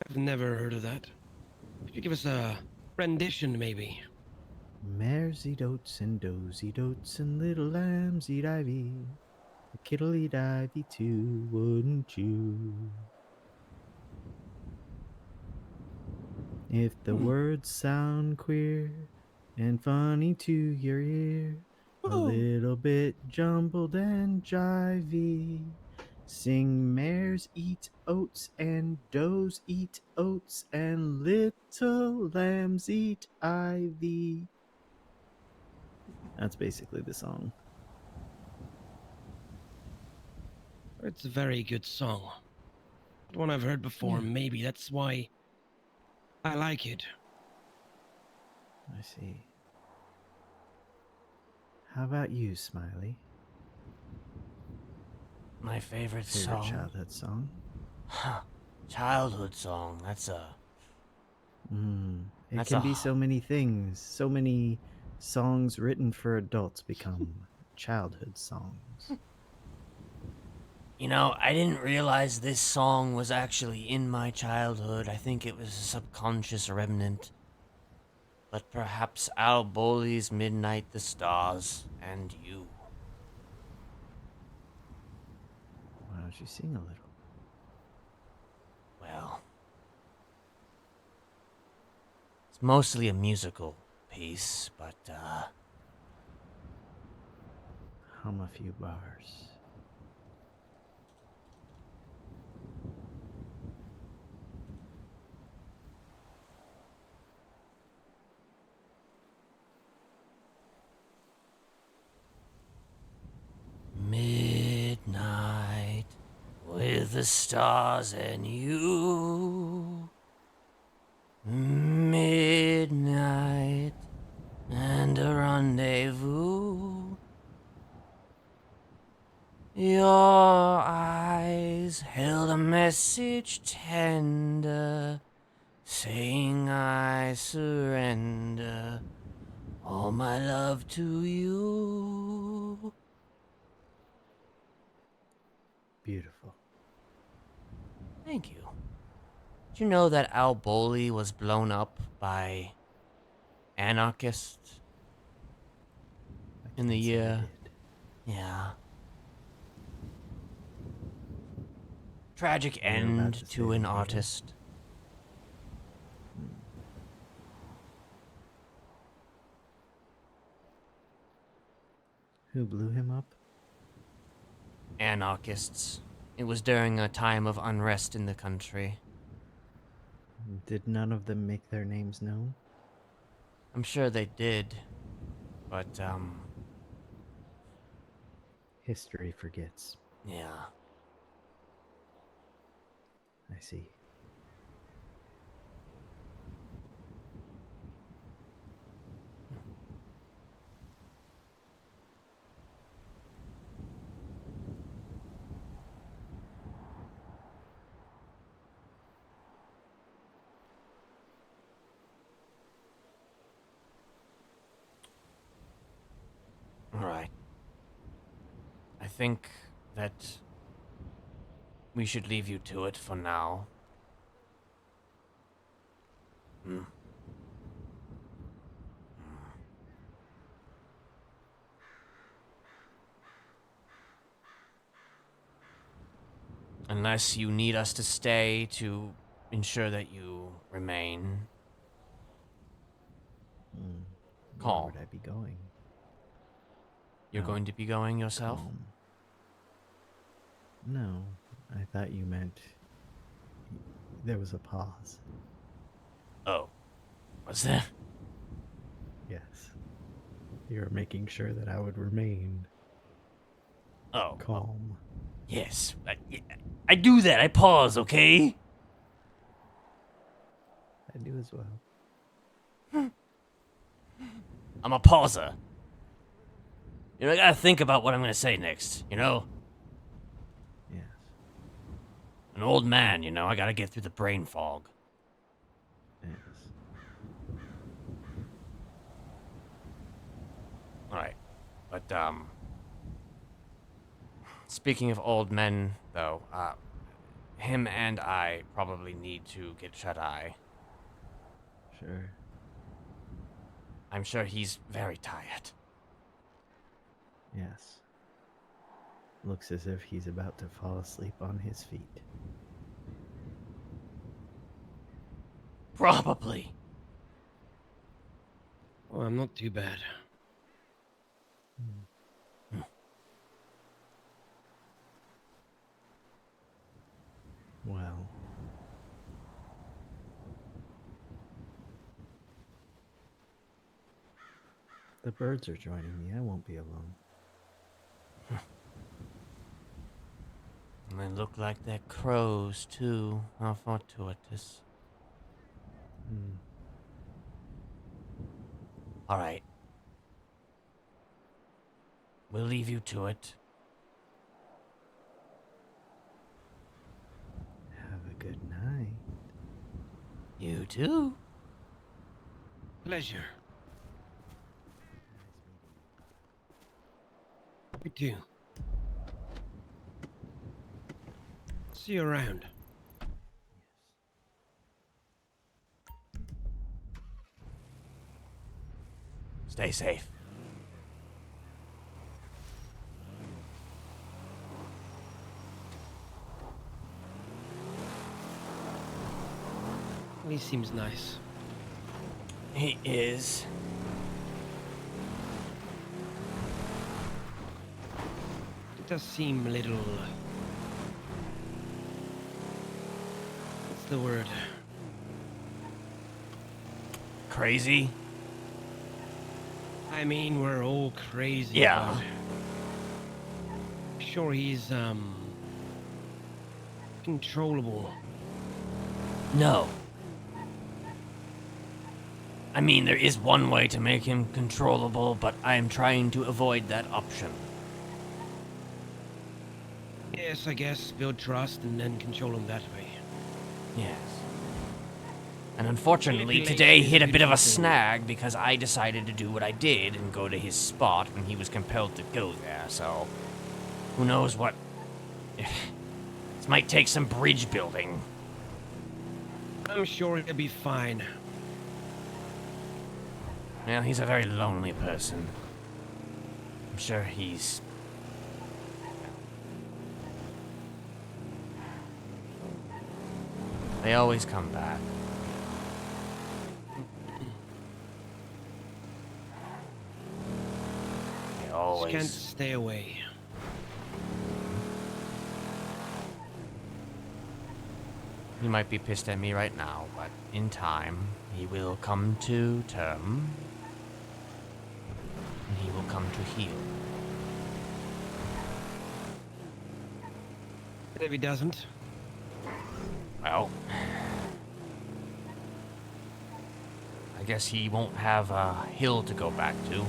I've never heard of that. Could you give us a rendition, maybe? Mersey Dotes and Dozy Dotes and little lambs eat ivy. The kittle eat ivy too, wouldn't you? If the words sound queer, and funny to your ear. A little bit jumbled and jivey. Sing mares eat oats and does eat oats and little lambs eat ivy. That's basically the song. It's a very good song. One I've heard before, maybe that's why I like it. I see. How about you, Smiley? My favorite Favorite song? childhood song? Huh. Childhood song. That's a... It That's can a- be so many things. So many songs written for adults become childhood songs. You know, I didn't realize this song was actually in my childhood. I think it was a subconscious remnant. But perhaps Al Bowley's Midnight the Stars and you. Why don't you sing a little? Well, it's mostly a musical piece, but, Hum a few bars. Midnight with the stars and you. Midnight and a rendezvous. Your eyes held a message tender, saying I surrender all my love to you. Beautiful. Thank you. Did you know that Al Bowley was blown up by anarchists in the year? Yeah. Tragic You're about end to to say an hater. artist. Who blew him up? Anarchists. It was during a time of unrest in the country. Did none of them make their names known? I'm sure they did, but, History forgets. yeah. I see. Alright. I think that we should leave you to it for now. Hmm. Unless you need us to stay to ensure that you remain Where calm. would I be going? You're Oh, going to be going yourself? calm. No, I thought you meant there was a pause. Oh. Was there? Yes. You were making sure that I would remain Oh. calm. Yes. I do that. I pause, okay? I do as well. I'm a pauser. You know, I gotta think about what I'm gonna say next, you know? Yes. An old man, you know, I gotta get through the brain fog. Yes. Alright. But, speaking of old men, though, him and I probably need to get shut-eye. Sure. I'm sure he's very tired. Yes. Looks as if he's about to fall asleep on his feet. Probably. Oh, I'm not too bad. Well. The birds are joining me. I won't be alone. They look like they're crows, too. How fortuitous. All right. We'll leave you to it. Have a good night. You too. Pleasure. You too. See you around. Stay safe. He seems nice. He is. It does seem a little... what's the word? Crazy? I mean, we're all crazy. Yeah. But sure, he's, controllable. No. I mean, there is one way to make him controllable, but I am trying to avoid that option. Yes, I guess build trust and then control him that way. Yes. And unfortunately, Manipulation today is hit a bit of a beautiful thing. snag because I decided to do what I did and go to his spot when he was compelled to go there, so... Who knows what... This might take some bridge building. I'm sure he'll be fine. Well, he's a very lonely person. I'm sure he's... They always come back. They Just always... can't stay away. He might be pissed at me right now, but in time, he will come to term. And he will come to heal. But if he doesn't, Well... I guess he won't have a hill to go back to.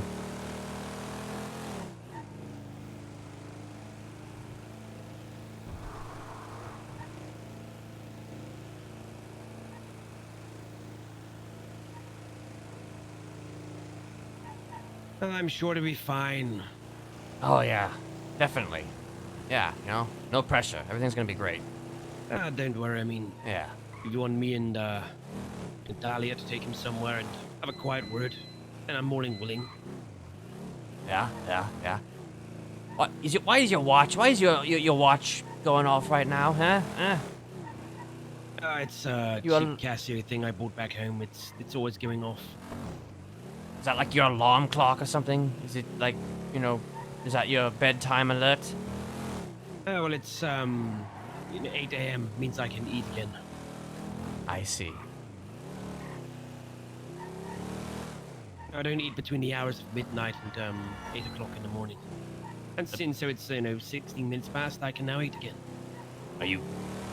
I'm sure to be fine. Oh, yeah. Definitely. Yeah, you know, no pressure. Everything's gonna be great. Don't worry, I mean... Yeah. If you want me and Dahlia to take him somewhere and have a quiet word, then I'm more than willing. Yeah. What is it? Why is your watch? Why is your watch going off right now, huh? It's a You are- cheap Casio thing I bought back home. It's always going off. Is that like your alarm clock or something? Is it like, you know, is that your bedtime alert? Oh, well, it's 8 a.m. means I can eat again. I see. I don't eat between the hours of midnight and 8 o'clock in the morning. And since it's 16 minutes past, I can now eat again. Are you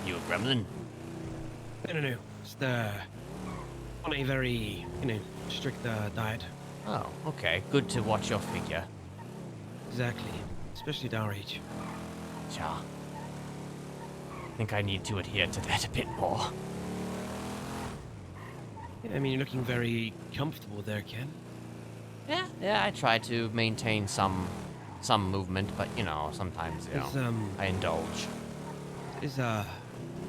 a gremlin? No. Just on a very strict diet. Oh, okay. Good to watch your figure. Exactly, especially at our age. Yeah. I think I need to adhere to that a bit more. Yeah, I mean, you're looking very comfortable there, Ken. Yeah, I try to maintain some movement, but you know, sometimes you know, I indulge. Is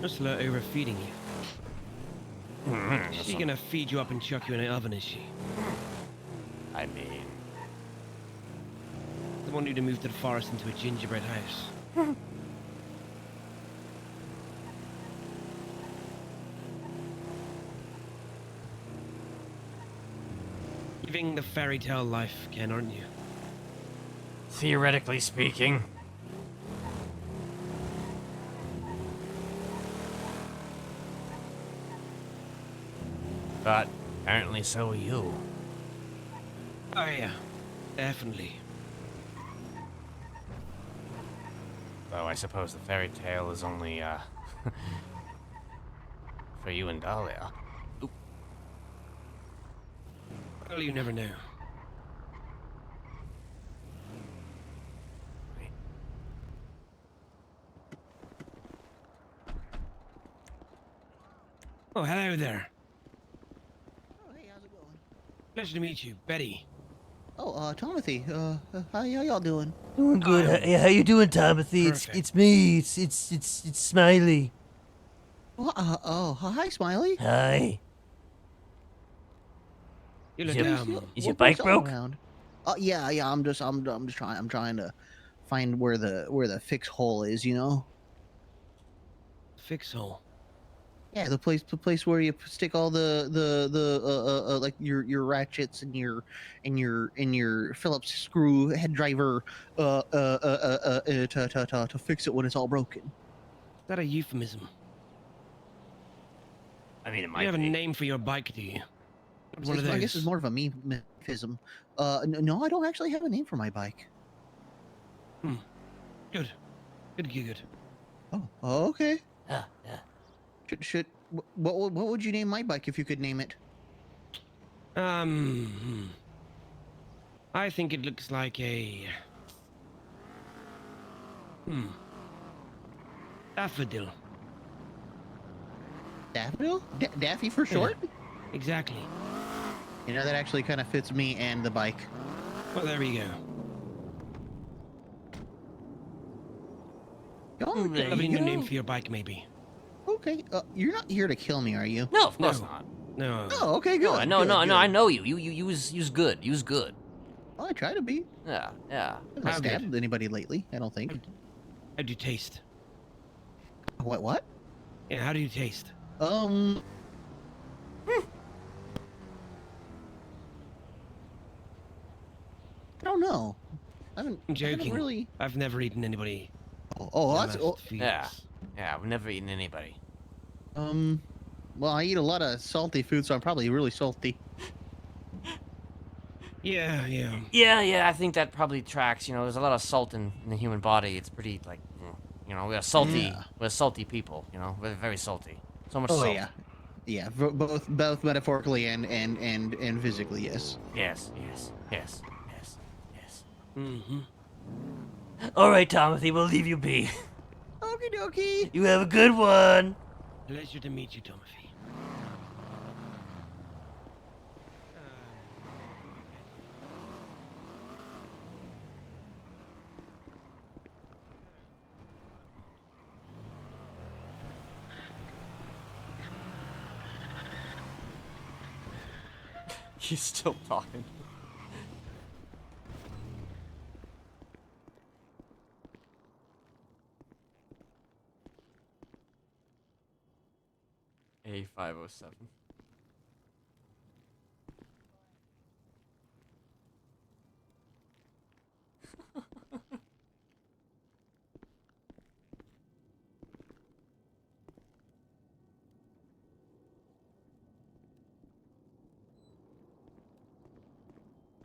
Ursula overfeeding you? Is she gonna feed you up and chuck you in an oven, is she? I mean... I want you to move to the forest into a gingerbread house. If living the fairy tale life, Ken, aren't you? Theoretically speaking. But apparently so are you. Oh yeah, definitely. Though I suppose the fairy tale is only, for you and Dahlia. Oop. Well, you never know. Oh, hello there. Oh, hey, how's it going? Pleasure to meet you, Betty. Oh, Timothy. How y'all doing? Doing good. How you doing, Timothy? It's me. It's Smiley. Hi, Smiley. Hi. You Is look, your bike broke? Yeah. I'm just trying to find where the fix hole is. You know. Fix hole. Yeah, the place where you stick all the like your ratchets and your Phillips screw head driver to fix it when it's all broken. Is that a euphemism? I mean, it You might have a be. name for your bike, do you? One of those. I guess it's more of a euphemism. No, I don't actually have a name for my bike. Good. Good. Oh, okay. Yeah. What would you name my bike if you could name it? I think it looks like a daffodil. Daffodil? Daffy for short? Yeah, exactly. You know, that actually kind of fits me and the bike. Well, there we go. Oh, there Lovely you new go. name for your bike, maybe. Okay, you're not here to kill me, are you? No, of course not. No. Oh, okay, good. No, good, good. I know you. You use good. Use good. Well, I try to be. Yeah. I haven't How good? stabbed anybody lately, I don't think. How do you taste? What? Yeah, how do you taste? I don't know. I'm I joking. haven't really. I've never eaten anybody. That's. Yeah. I've never eaten anybody. Well, I eat a lot of salty food, so I'm probably really salty. Yeah. Yeah, I think that probably tracks. You know, there's a lot of salt in the human body. It's pretty, like, you know, we're salty people, you know. We're very salty. So much salt. Yeah, both metaphorically and physically, yes. Yes. Mm-hmm. All right, Timothy, we'll leave you be. Okie dokie. You have a good one. Pleasure to meet you, Timothy. He's still talking. A507.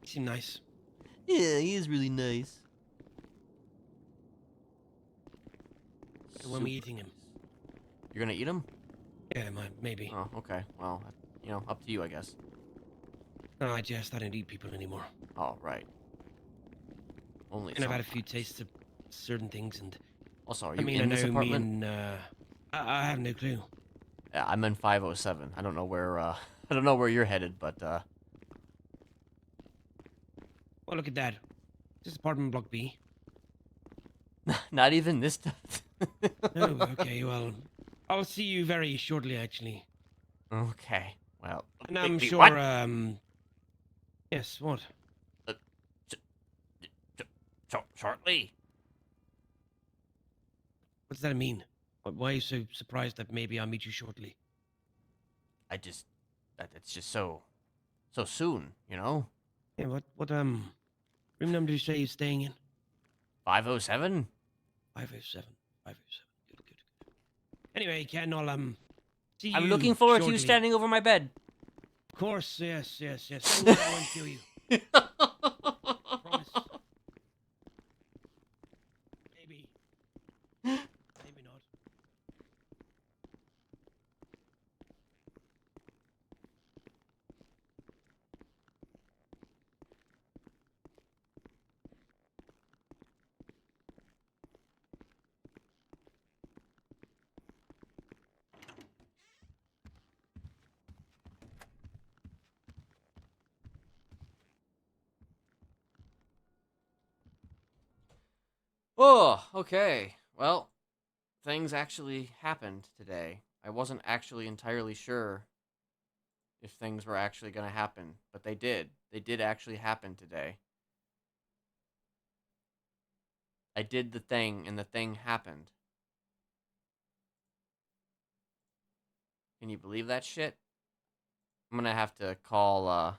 Seem nice. Yeah, he is really nice. When we eating him? You're gonna eat him? Yeah, maybe. Oh, okay. Well, you know, up to you, I guess. No, I don't eat people anymore. Oh, right. Only. And I've had a few tastes of certain things, and also, are you I in know this apartment? me and I have no clue. Yeah, I'm in 507. I don't know where. I don't know where you're headed, but. Oh, look at that. This is apartment block B. Not even this time. Oh, okay. Well, I'll see you very shortly, actually. Okay. Well. And I'm wait, sure. what? Yes. What? Shortly. What does that mean? Why are you so surprised that maybe I'll meet you shortly? It's just so soon, you know. Yeah, what room number did you say you're staying in? 507? 507. 507. Good, good, good. Anyway, Ken, I'll see you I'm looking forward to shortly. you standing over my bed. Of course, yes, yes, yes. Don't worry, I won't kill you. Promise. Maybe. Maybe not. Oh, okay. Well, things actually happened today. I wasn't actually entirely sure if things were actually going to happen, but they did. They did actually happen today. I did the thing, and the thing happened. Can you believe that shit? I'm gonna have to call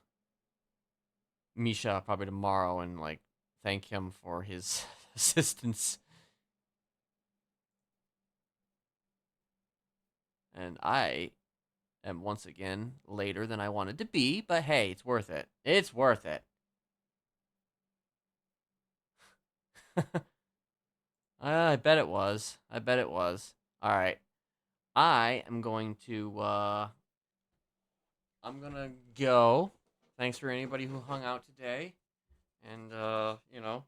Misha probably tomorrow and like thank him for his assistance. And I am once again later than I wanted to be, but hey, it's worth it. It's worth it. I bet it was. I bet it was. All right. I am going to I'm gonna go. Thanks for anybody who hung out today. And you know,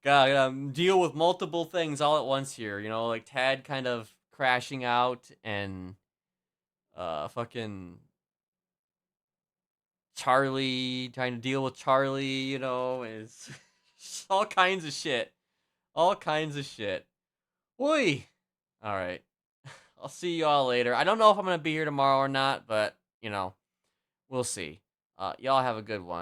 gotta deal with multiple things all at once here. You know, like Tad kind of crashing out and fucking Charlie trying to deal with Charlie. You know, is all kinds of shit. All kinds of shit. Oi. All right. I'll see you all later. I don't know if I'm gonna be here tomorrow or not, but you know, we'll see. Y'all have a good one.